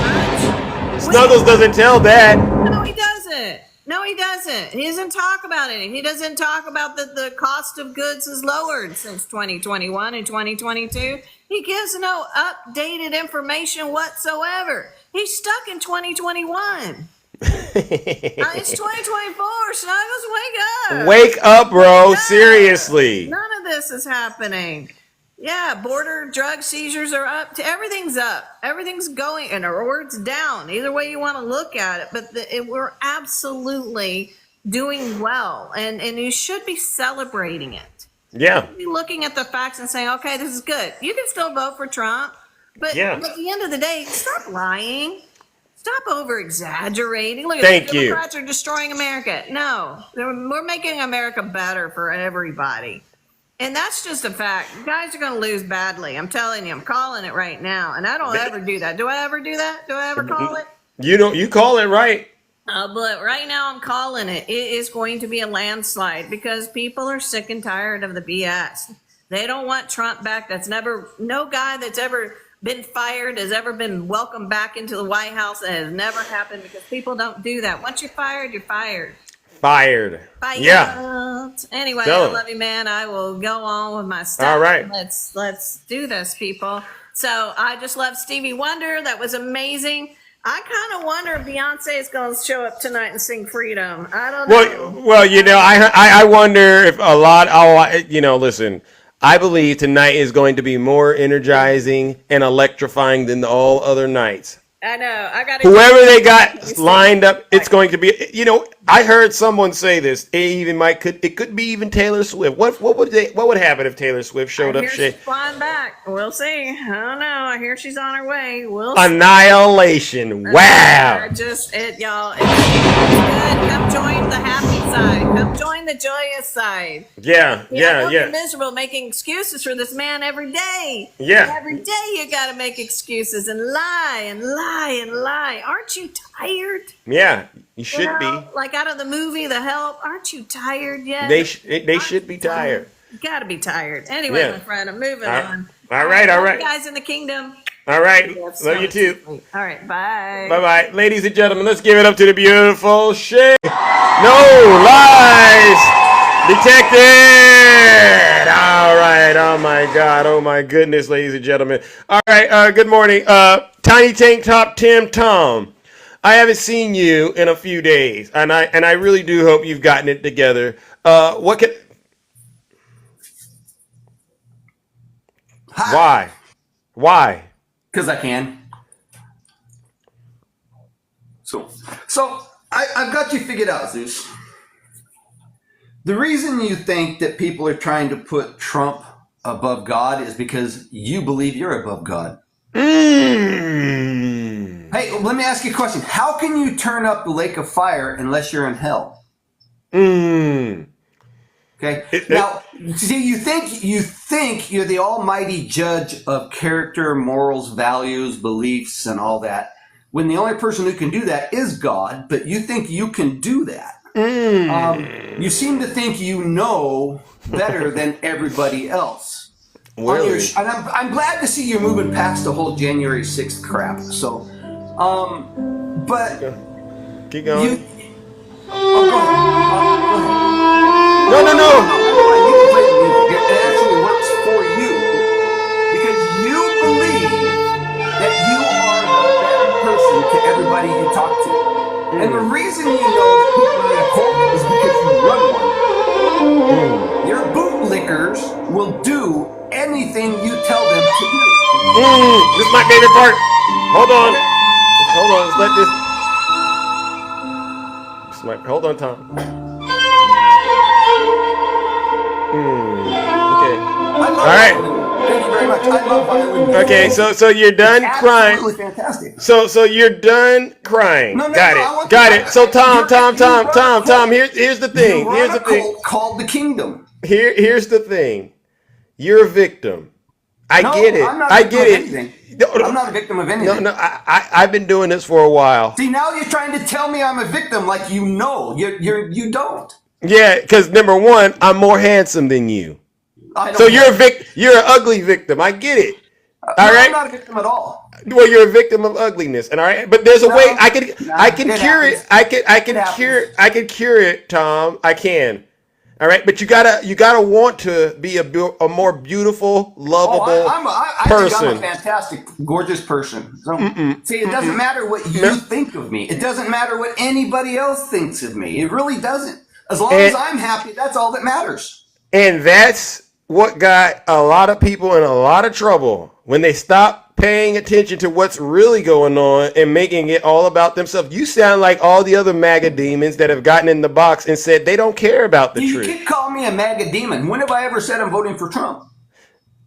Snuggles doesn't tell that. No, he doesn't. No, he doesn't. He doesn't talk about it. He doesn't talk about that the cost of goods is lowered since 2021 and 2022. He gives no updated information whatsoever. He's stuck in 2021. It's 2024. Snuggles, wake up. Wake up, bro. Seriously. None of this is happening. Yeah, border drug seizures are up. Everything's up. Everything's going, or it's down. Either way you want to look at it, but we're absolutely doing well, and you should be celebrating it. Yeah. Be looking at the facts and saying, okay, this is good. You can still vote for Trump, but at the end of the day, stop lying. Stop over exaggerating. Look, Thank the you. Democrats are destroying America. No, we're making America better for everybody. And that's just a fact. You guys are going to lose badly. I'm telling you, I'm calling it right now. And I don't ever do that. Do I ever do that? Do I ever call it? You call it right. But right now I'm calling it. It is going to be a landslide because people are sick and tired of the BS. They don't want Trump back. No guy that's ever been fired has ever been welcomed back into the White House. That has never happened because people don't do that. Once you're fired, you're fired. Fired. Yeah. Anyway, Tell I him. love you, man. I will go on with my stuff. All right. Let's do this, people. So I just love Stevie Wonder. That was amazing. I kind of wonder if Beyonce is going to show up tonight and sing Freedom. I don't know. Well, I wonder if a lot. Listen. I believe tonight is going to be more energizing and electrifying than all other nights. I know. Whoever they got lined up, it's going to be. I heard someone say this. It could be even Taylor Swift. What would happen if Taylor Swift showed up? She's flying back. We'll see. I don't know. I hear she's on her way. We'll see. Annihilation. Wow. Y'all. It's good. Come join the happy side. Come join the joyous side. Yeah. You're miserable making excuses for this man every day. Yeah. Every day you got to make excuses and lie and lie and lie. Aren't you tired? Yeah, you should be. Like out of the movie The Help. Aren't you tired yet? They should be tired. You got to be tired. Anyway, my friend, I'm moving on. All right. You guys in the kingdom. All right. Love you too. All right. Bye. Bye-bye. Ladies and gentlemen, let's give it up to the beautiful Shay. No lies detected. All right. Oh, my God. Oh, my goodness, ladies and gentlemen. All right. Good morning. Tiny Tank Top Tim Tom. I haven't seen you in a few days, and I really do hope you've gotten it together. Why? Because I can. So I've got you figured out, Zeus. The reason you think that people are trying to put Trump above God is because you believe you're above God. Hey, let me ask you a question. How can you turn up the lake of fire unless you're in hell? Okay. Now, see, you think you're the almighty judge of character, morals, values, beliefs, and all that, when the only person who can do that is God, but you think you can do that. You seem to think you know better than everybody else. Really? And I'm glad to see you're moving past the whole January 6th crap. So, but keep going. Go ahead. No. It actually works for you because you believe that you are the better person to everybody you talk to. And the reason you know that people are in a cult is because you run one. Your bootlickers will do anything you tell them to do. This is my favorite part. Hold on. Let's let this. Hold on, Tom. Okay. All right. Thank you very much. I love violin. Okay, so you're done crying. Absolutely fantastic. So you're done crying. No, Got it. So Tom. Here's the thing. Here's the thing. Called the kingdom. Here's the thing. You're a victim. I get it. I'm not I a victim get of it. anything. I'm not a victim of anything. No. I've been doing this for a while. See, now you're trying to tell me I'm a victim, like you know. You don't. Yeah, because number one, I'm more handsome than you. So you're you're an ugly victim. I get it. All right. I'm not a victim at all. Well, you're a victim of ugliness, and all right. But there's a way I can cure it. I can cure it, Tom. I can. All right, but you gotta want to be a more beautiful, lovable I person. think I'm a fantastic, gorgeous person. So, see, it doesn't matter what you think of me. It doesn't matter what anybody else thinks of me. It really doesn't. As long as I'm happy, that's all that matters. And that's what got a lot of people in a lot of trouble when they stopped paying attention to what's really going on and making it all about themselves. You sound like all the other MAGA demons that have gotten in the box and said they don't care about the truth. You keep calling me a MAGA demon. When have I ever said I'm voting for Trump?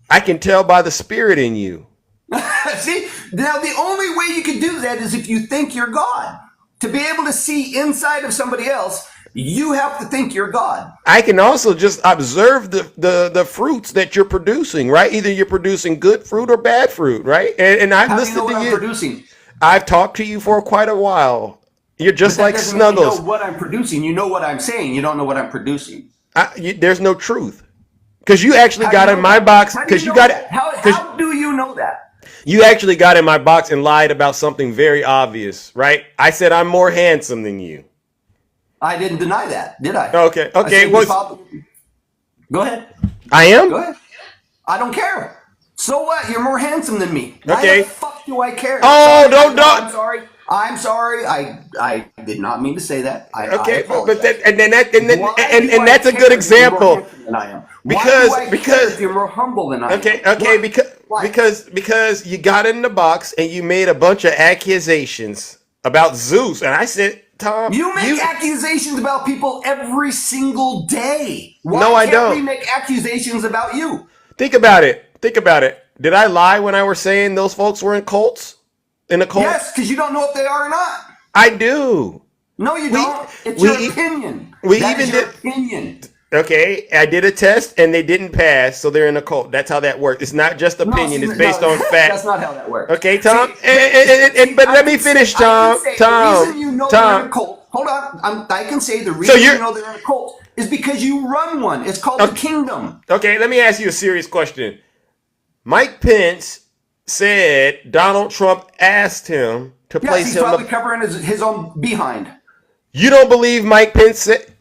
I can tell by the spirit in you. See, now the only way you can do that is if you think you're God. To be able to see inside of somebody else, you have to think you're God. I can also just observe the fruits that you're producing, right? Either you're producing good fruit or bad fruit, right? And I've listened to you. I'm producing? I've talked to you for quite a while. You're just like Snuggles. You know what I'm producing. You know what I'm saying. You don't know what I'm producing. There's no truth. Because you actually got in my box. Because you got it. How do you know that? You actually got in my box and lied about something very obvious, right? I said I'm more handsome than you. I didn't deny that, did I? Okay. Go ahead. I am? Go ahead. I don't care. So what? You're more handsome than me. Okay. Why the fuck do I care? Oh, don't. I'm sorry. I'm sorry. I did not mean to say that. Okay, but that's a good example. Because you're more humble than I am. Okay, because you got in the box and you made a bunch of accusations about Zeus, and I said, Tom, you make accusations about people every single day. No, I don't. Why can't we make accusations about you? Think about it. Did I lie when I was saying those folks were in cults? In a cult? Yes, because you don't know if they are or not. I do. No, you don't. It's your opinion. Opinion. Okay, I did a test and they didn't pass, so they're in a cult. That's how that works. It's not just opinion; it's based on fact. That's not how that works. Okay, Tom. But let me finish, Tom. The reason you know they're in a cult. Hold on. I can say the reason you know they're in a cult is because you run one. It's called the Kingdom. Okay, let me ask you a serious question. Mike Pence said Donald Trump asked him to place he's him. Probably covering his own behind. You don't believe Mike Pence said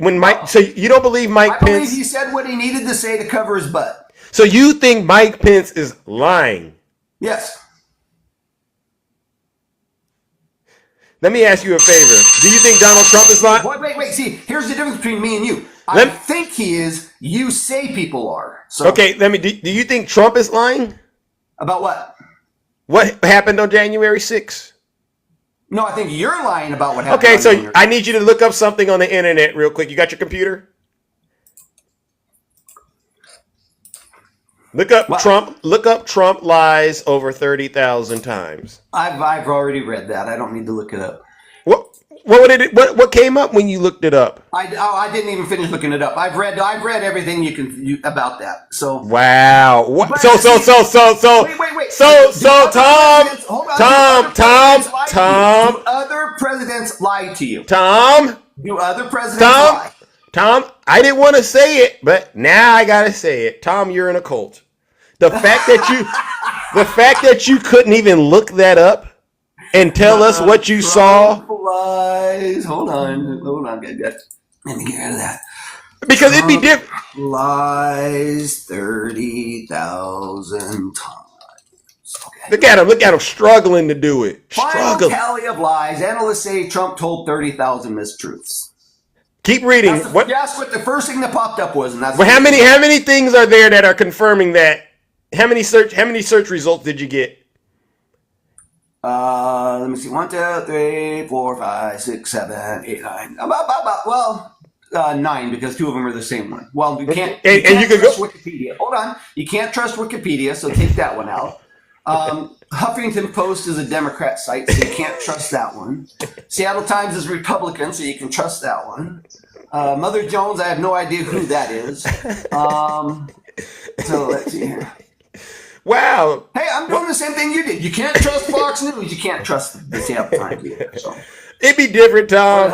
So you don't believe Mike Pence? I believe he said what he needed to say to cover his butt. So you think Mike Pence is lying? Yes. Let me ask you a favor. Do you think Donald Trump is lying? Wait. See, here's the difference between me and you. I think he is. You say people are. So. Okay, do you think Trump is lying? About what? What happened on January 6th? No, I think you're lying about what happened. Okay, so I need you to look up something on the internet real quick. You got your computer? Look up Trump. Look up Trump lies over 30,000 times. I've already read that. I don't need to look it up. What came up when you looked it up? I didn't even finish looking it up. I've read everything about that. So wow. Wait. Tom. Do other presidents lie to you? Tom. Do other presidents lie? Tom, I didn't want to say it, but now I gotta say it. Tom, you're in a cult. The fact that you couldn't even look that up and tell us what you saw. Lies. Hold on. Let me get rid of that. Because it'd be different. Lies 30,000 times. Okay. Look at him struggling to do it. Final tally of lies. Analysts say Trump told 30,000 mistruths. Keep reading. Guess what the first thing that popped up was, and that's how many things are there that are confirming that? How many search results did you get? Let me see. 1, 2, 3, 4, 5, 6, 7, 8, 9. About 9 because 2 of them are the same one. Well, you can't trust Wikipedia. Hold on. You can't trust Wikipedia, so take that one out. Huffington Post is a Democrat site, so you can't trust that one. Seattle Times is Republican, so you can trust that one. Mother Jones, I have no idea who that is. So let's see here. Wow. Hey, I'm doing the same thing you did. You can't trust Fox News. You can't trust the Seattle Times either. So. It'd be different, Tom.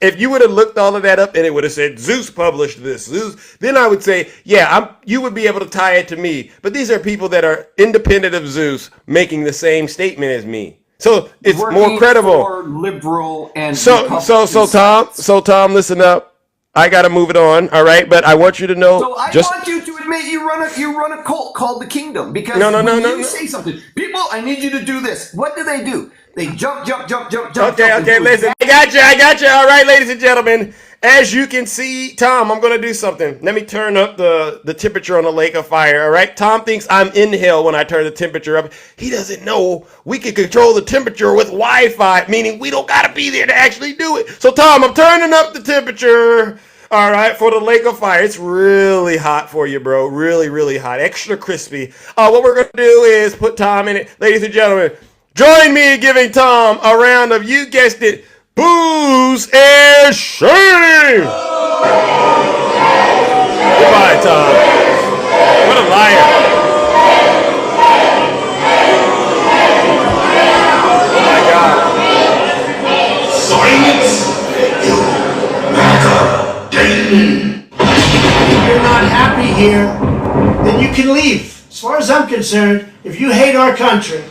if you would have looked all of that up and it would have said Zeus published this, Zeus, then I would say, yeah, you would be able to tie it to me. But these are people that are independent of Zeus making the same statement as me. So it's more credible. For liberal and So Tom, listen up. I got to move it on, all right? But I want you to know. So I want you to admit you run a cult called the Kingdom, because when you say something, people, I need you to do this. What do? They jump. Okay, listen. I got you. All right, ladies and gentlemen. As you can see, Tom, I'm going to do something. Let me turn up the temperature on the lake of fire, all right? Tom thinks I'm in hell when I turn the temperature up. He doesn't know we can control the temperature with Wi-Fi, meaning we don't got to be there to actually do it. So, Tom, I'm turning up the temperature, all right, for the lake of fire. It's really hot for you, bro. Really, really hot. Extra crispy. What we're going to do is put Tom in it. Ladies and gentlemen, join me in giving Tom a round of, you guessed it, booze and shame! Goodbye, Tom. What a liar. Oh my God. Silence! You MAGA Dayton! If you're not happy here, then you can leave. As far as I'm concerned, if you hate our country,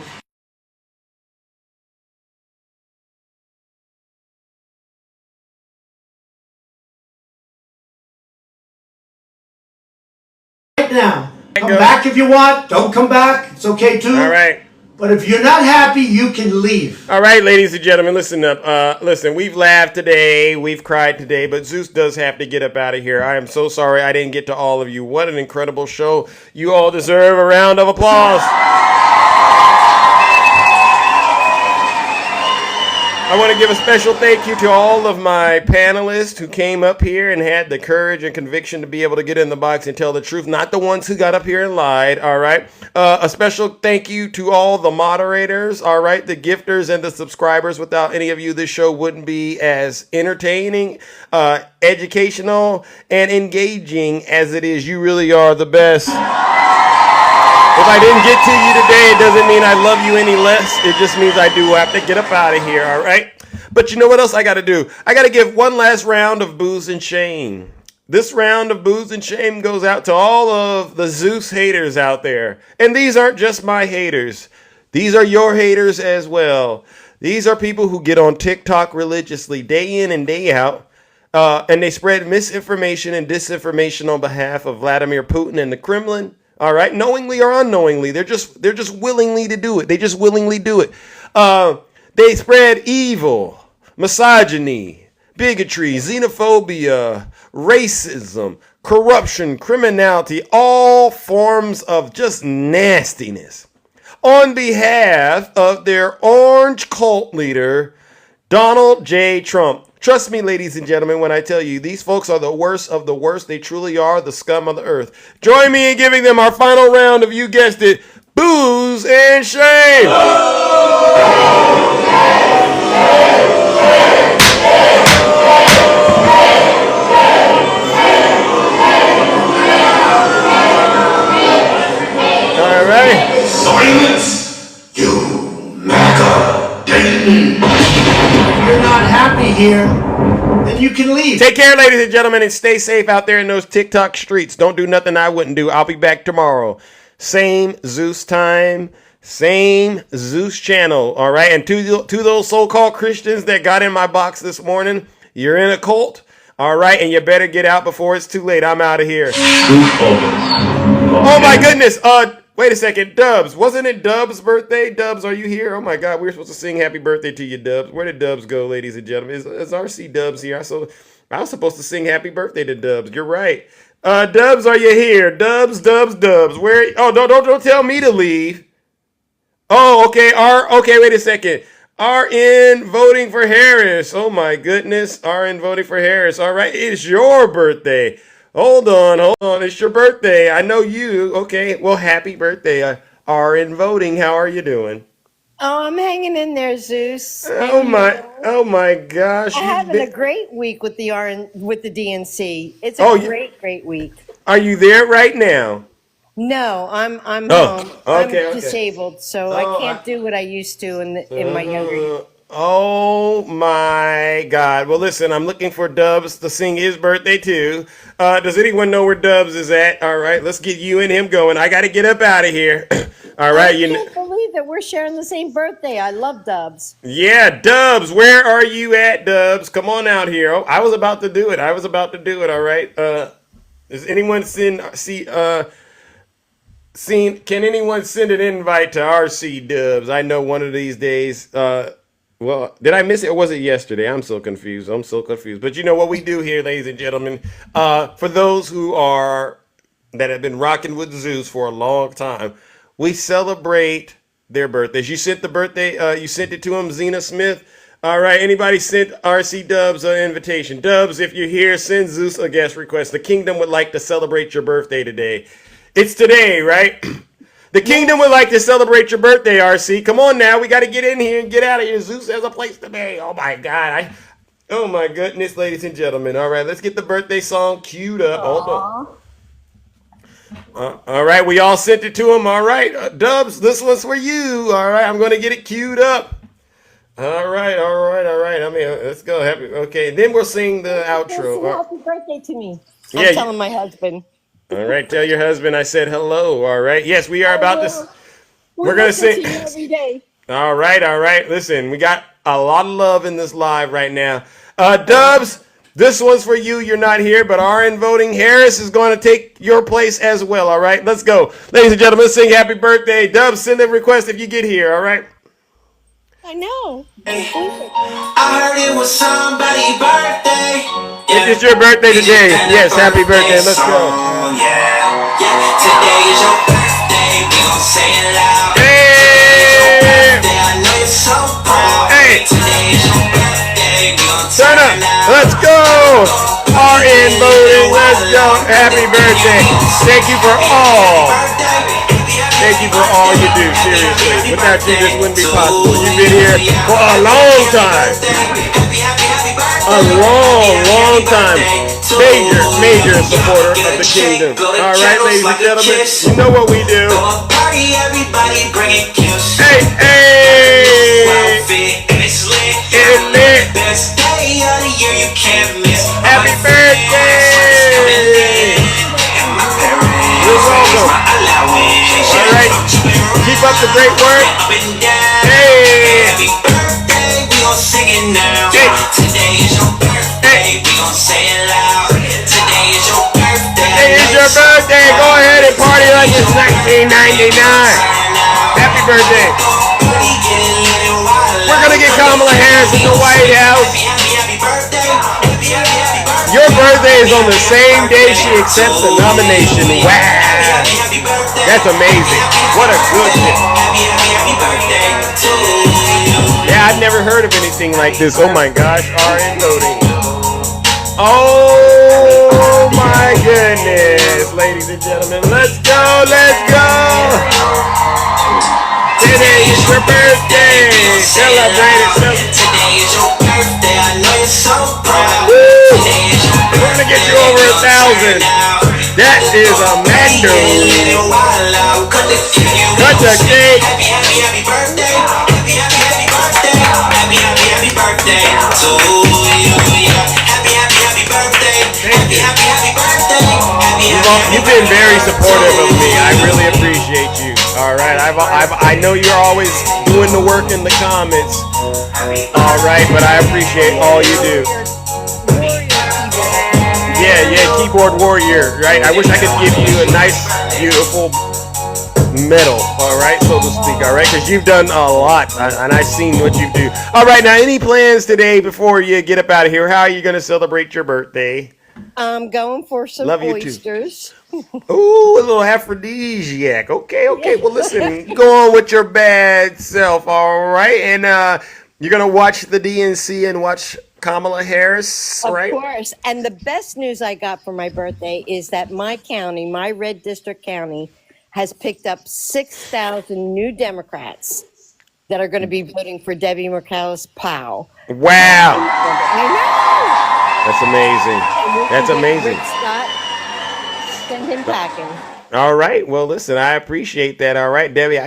now. Come back if you want. Don't come back. It's okay too. All right. But if you're not happy, you can leave. All right, ladies and gentlemen, listen up. Listen, we've laughed today, we've cried today, but Zeus does have to get up out of here. I am so sorry I didn't get to all of you. What an incredible show. You all deserve a round of applause. I want to give a special thank you to all of my panelists who came up here and had the courage and conviction to be able to get in the box and tell the truth, not the ones who got up here and lied, all right? A special thank you to all the moderators, all right, the gifters and the subscribers. Without any of you, this show wouldn't be as entertaining, educational, and engaging as it is. You really are the best. If I didn't get to you today, it doesn't mean I love you any less. It just means I do have to get up out of here, all right? But you know what else I got to do? I got to give one last round of booze and shame. This round of booze and shame goes out to all of the Zeus haters out there. And these aren't just my haters. These are your haters as well. These are people who get on TikTok religiously day in and day out. And they spread misinformation and disinformation on behalf of Vladimir Putin and the Kremlin. All right, knowingly or unknowingly, they're just willingly to do it. They just willingly do it. They spread evil, misogyny, bigotry, xenophobia, racism, corruption, criminality, all forms of just nastiness on behalf of their orange cult leader, Donald J. Trump. Trust me, ladies and gentlemen, when I tell you, these folks are the worst of the worst. They truly are the scum of the earth. Join me in giving them our final round of, you guessed it, booze and shame. All right. Silence! You MAGA Dayton! If you're not happy here, then you can leave. Take care, ladies and gentlemen, and stay safe out there in those TikTok streets. Don't do nothing I wouldn't do. I'll be back tomorrow. Same Zeus time, same Zeus channel, all right? And to those so-called Christians that got in my box this morning, you're in a cult, all right? And you better get out before it's too late. I'm out of here. Oh, my goodness. Wait a second, Dubs. Wasn't it Dubs' birthday? Dubs, are you here? Oh my God, we were supposed to sing happy birthday to you, Dubs. Where did Dubs go, ladies and gentlemen? Is RC Dubs here? I was supposed to sing happy birthday to Dubs. You're right. Dubs, are you here? Dubs. Where? Oh, don't tell me to leave. Oh, okay. Okay, wait a second. RN voting for Harris. Oh my goodness. RN voting for Harris. All right, it's your birthday. Hold on. It's your birthday. I know you. Okay. Well, happy birthday. RN voting. How are you doing? Oh, I'm hanging in there, Zeus. Oh my gosh. I'm having a great week with the DNC. It's a great week. Are you there right now? No, I'm home. Okay. I'm disabled, so I can't do what I used to in my younger years. Oh my God. Well, listen, I'm looking for Dubs to sing his birthday too. Does anyone know where Dubs is at? All right, let's get you and him going. I got to get up out of here. All right. I can't believe that we're sharing the same birthday. I love Dubs. Yeah, Dubs, where are you at, Dubs? Come on out here. Oh, I was about to do it. All right. Does anyone can anyone send an invite to RC Dubs? I know one of these days. Well, did I miss it or was it yesterday? I'm so confused. But you know what we do here, ladies and gentlemen. For those that have been rocking with Zeus for a long time, we celebrate their birthdays. You sent you sent it to him, Zena Smith. All right, anybody sent RC Dubs an invitation? Dubs, if you're here, send Zeus a guest request. The kingdom would like to celebrate your birthday today. It's today, right? The kingdom would like to celebrate your birthday, RC. Come on now. We got to get in here and get out of here. Zeus has a place to be. Oh, my God. Oh, my goodness, ladies and gentlemen. All right, let's get the birthday song queued up. Hold on. All right, we all sent it to him. All right, Dubs, this one's for you. All right, I'm going to get it queued up. All right. I mean, let's go. Okay, then we'll sing the outro. Happy birthday to me. Yeah, I'm telling my husband. All right, tell your husband I said hello. All right. Yes, we are about to. We're gonna sing every day. All right. Listen, we got a lot of love in this live right now. Dubs, this one's for you. You're not here, but RN Voting Harris is going to take your place as well. All right, let's go, ladies and gentlemen. Let's sing happy birthday. Dubs, send a request if you get here. All right. I know. I heard it was somebody's birthday. It's your birthday today. Yes, happy birthday. Let's go. Today is your birthday. We gon' say it loud. Hey! I know you're so proud. Hey! Today is your birthday. We gon' turn up. Let's go. RN Voting. Let's go. Happy birthday. Thank you for all. Thank you for all you do, seriously. Without you, this wouldn't be possible. You've been here for a long time. A long time. Major supporter of the kingdom. All right, ladies and gentlemen, you know what we do. Hey! It's lit. Happy birthday! You're welcome. All right, keep up the great work. Hey! Happy birthday, we gon' sing it now. Today is your birthday, we gon' say it loud. Today is your birthday. Today is your birthday. Go ahead and party like it's 1999. Happy birthday. We're gonna get Kamala Harris in the White House. Your birthday is on the same day she accepts the nomination. Wow. That's amazing. What a good hit. Yeah, I've never heard of anything like this. Oh my gosh, RN Voting. Oh my goodness, ladies and gentlemen. Let's go. Today is your birthday. Celebrate it. Today is your birthday. I know you're so proud. We're gonna get you over 1,000. That is a Mando. Cut the cake. Happy birthday. Happy birthday to you. Happy birthday. Happy birthday. You've been very supportive of me. I really appreciate you. All right, I know you're always doing the work in the comments. All right, but I appreciate all you do. Yeah, keyboard warrior, right? I wish I could give you a nice, beautiful medal, all right, so to speak, all right? Because you've done a lot, and I've seen what you do. All right, now, any plans today before you get up out of here? How are you going to celebrate your birthday? I'm going for some oysters. Ooh, a little aphrodisiac. Okay. Well, listen, go on with your bad self, all right? And you're going to watch the DNC and watch Kamala Harris, right? Of course. And the best news I got for my birthday is that my county, my red district county, has picked up 6,000 new Democrats that are going to be voting for Debbie McCallis-Powell. Wow. I know. That's amazing. Rick Scott, send him packing. All right. Well, listen, I appreciate that. All right, Debbie,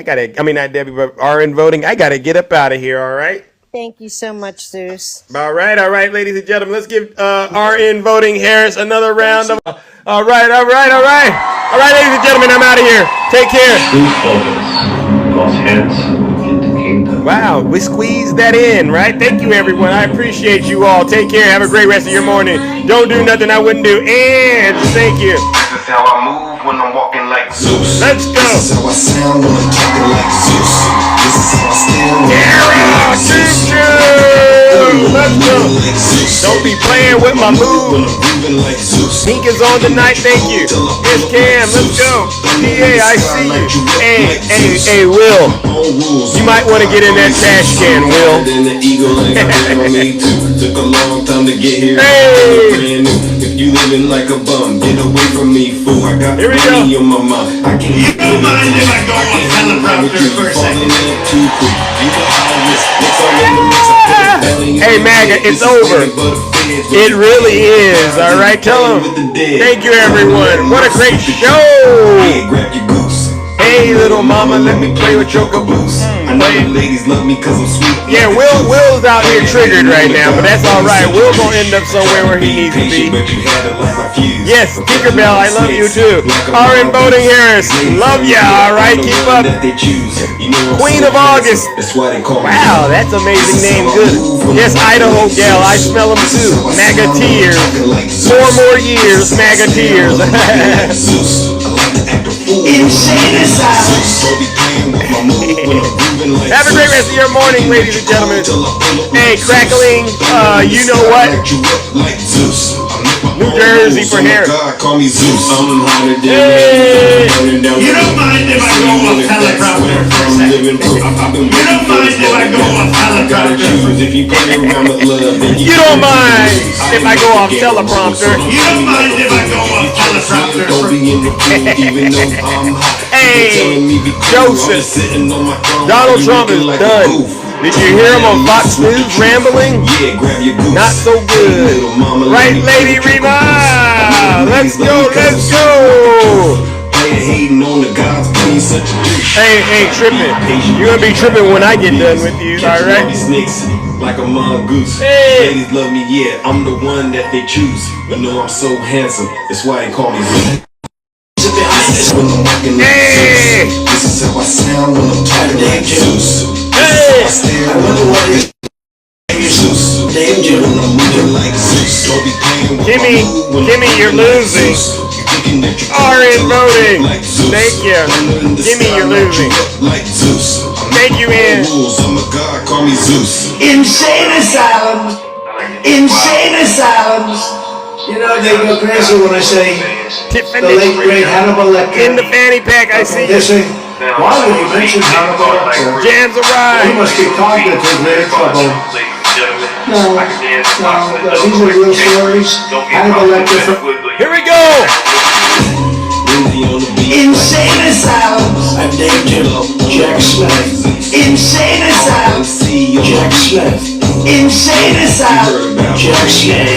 not Debbie, but RN Voting. I got to get up out of here. All right. thank you so much, Zeus. All right, ladies and gentlemen. Let's give RN Voting Harris another round of. All right, ladies and gentlemen. I'm out of here. Take care. Wow, we squeezed that in, right? Thank you, everyone. I appreciate you all. Take care. Have a great rest of your morning. Don't do nothing I wouldn't do. And thank you. This is how I move when I'm walking like Zeus. Let's go. This is how I sound when I'm talking like Zeus. This is how I stand when I'm Zeus. Let's go. Don't be playing with my move. Pink is on tonight. Thank you. Here's Cam. Let's go. PA, I see you. Hey, Will. You might want to get in that trash can, Will. Took a long time to get here. Hey. If you living like a bum, get away from me, fool. I got Here we money go. on my mind. I can You don't mind if I go on teleprompter for a second? Hey, MAGA, it's over. It really is. All right, tell them. Thank you, everyone. What a great show. Grab your goose. Hey, little mama, let me play with your caboose. I know the ladies love me cause I'm sweet. Yeah, Will's out here triggered right now, but that's all right. Will gonna end up somewhere where he needs to be. Yes, Tinkerbell, I love you too. RN Voting Harris, love ya. All right, keep up. Queen of August. Wow, that's amazing name. Good. Yes, Idaho gal, I smell them too. MAGA tears. 4 more years, MAGA tears. Insane asylum. Have a great rest of your morning, ladies and gentlemen. Hey, Crackling, you know what? New Jersey for Harris. Hey. You don't mind if I go off teleprompter for a second? You don't mind if I go off teleprompter? You don't mind if I go off teleprompter? You don't mind if I go off teleprompter? Hey, Joseph, Donald Trump is done. Did you hear him on Fox News rambling? Not so good. Right, Lady Reba? Let's go, let's go. Hey, tripping. You're gonna be tripping when I get done with you, all right? Like a mongoose. Hey. Ladies love me, yeah, I'm the one that they choose. You know I'm so handsome, that's why they call me Zeus. Hey. This is how I sound when I'm talking like Zeus. Hey. I wonder what is Zeus. Danger when I'm moving like Zeus. Don't be playing with Kimmy, you're losing. RN Voting. Thank you. Kimmy, you're losing. Thank you, Ann. I'm a god, call me Zeus. Insane asylums. Insane asylums. You know, they go crazy when I say the late great Hannibal Lecter. In the fanny pack, I see They you. say, why would you mention Hannibal Lecter? Jams arrived. He must be cognitively in trouble. No, these are real stories. Hannibal Lecter. Here we go. Insane asylums. I've named him Jack Smith. Insane asylums. Jack Smith. Insane asylum. Jack Smith.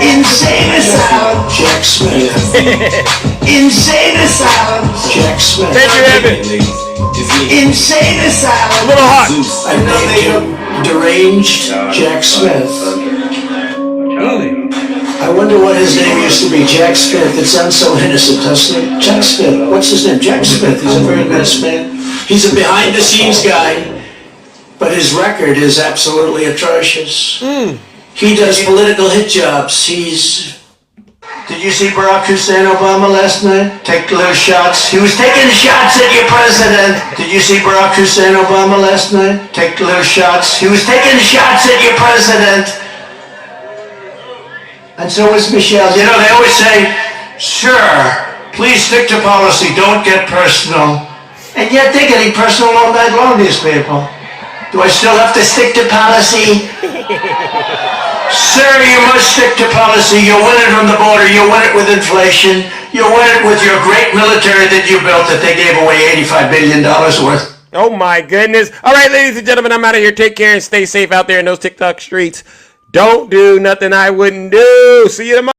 Insane asylum. Jack Smith. Insane asylum. Jack Smith. Thank you, Evan. Insane asylum. A little hot. I named him deranged Jack Smith. I wonder what his name used to be. Jack Smith. It sounds so innocent, doesn't it? Jack Smith. What's his name? Jack Smith. He's a very nice man. He's a behind-the-scenes guy, but his record is absolutely atrocious. He does political hit jobs. Did you see Barack Hussein Obama last night? Take little shots. He was taking shots at your president. Did you see Barack Hussein Obama last night? Take little shots. He was taking shots at your president. And so was Michelle. You know, they always say, sure, please stick to policy, don't get personal. And yet they're getting personal all night long, these people. Do I still have to stick to policy? Sir, you must stick to policy. You'll win it on the border. You'll win it with inflation. You'll win it with your great military that you built that they gave away $85 billion worth. Oh my goodness. All right, ladies and gentlemen, I'm out of here. Take care and stay safe out there in those TikTok streets. Don't do nothing I wouldn't do. See you tomorrow.